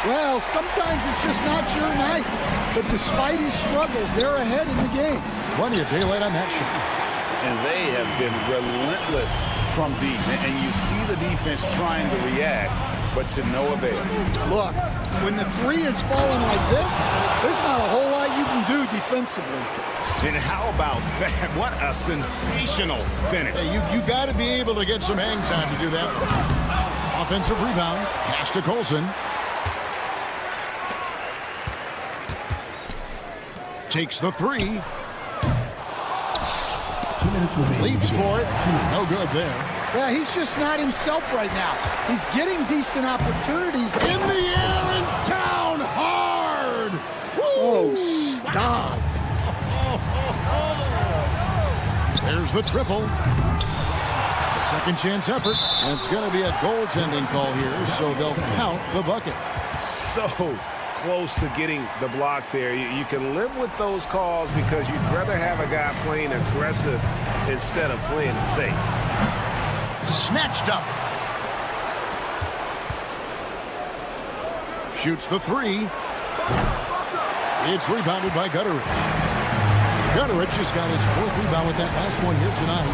Well, sometimes it's just not your night. But despite his struggles, they're ahead in the game. Plenty of daylight on that shot. And they have been relentless from deep. And you see the defense trying to react, but to no avail. Look, when the three is falling like this, there's not a whole lot you can do defensively. And how about that? What a sensational finish. Hey, you got to be able to get some hang time to do that. Offensive rebound. Pass to Colson. Takes the three. 2 minutes remaining. Leaps for it. No good there. Yeah, he's just not himself right now. He's getting decent opportunities. In the air and down hard. Woo! Oh, stop. There's the triple. A second chance effort. And it's going to be a goaltending call here, so they'll count the bucket. So close to getting the block there. You can live with those calls because you'd rather have a guy playing aggressive instead of playing it safe. Snatched up. Shoots the three. It's rebounded by Gutteridge. Gutteridge just got his fourth rebound with that last one here tonight.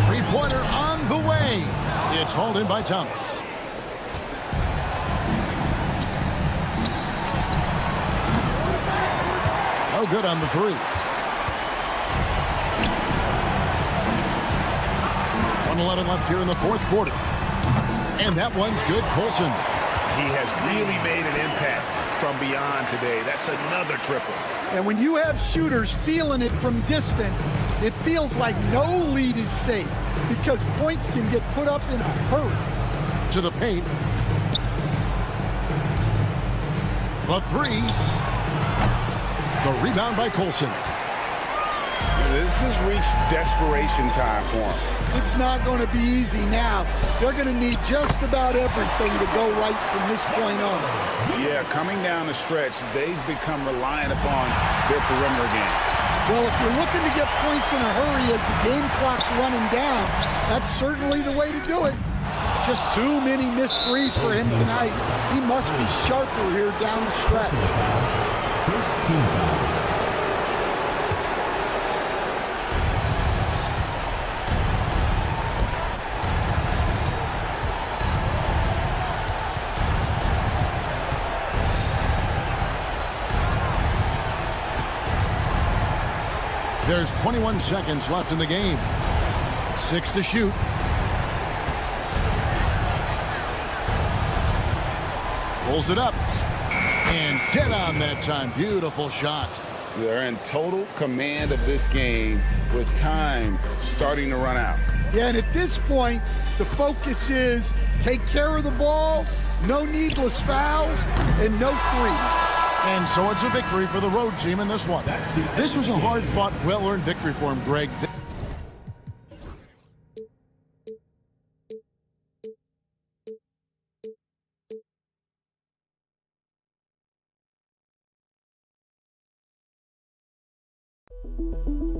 Three-pointer on the way. It's hauled in by Thomas. No good on the three. 1:11 left here in the fourth quarter. And that one's good. Colson. He has really made an impact from beyond today. That's another triple. And when you have shooters feeling it from distance, it feels like no lead is safe because points can get put up in a hurry. To the paint. The three. The rebound by Colson. This has reached desperation time for him. It's not going to be easy now. They're going to need just about everything to go right from this point on. Yeah, coming down the stretch, they've become reliant upon their perimeter game. Well, if you're looking to get points in a hurry as the game clock's running down, that's certainly the way to do it. Just too many missed threes for him tonight. He must be sharper here down the stretch. First team foul. There's 21 seconds left in the game. 6 to shoot. Pulls it up. And dead on that time. Beautiful shot. They're in total command of this game with time starting to run out. Yeah, and at this point, the focus is take care of the ball, no needless fouls, and no threes. And so it's a victory for the road team in this one. This was a hard-fought, well-earned victory for him, Greg. Thank you.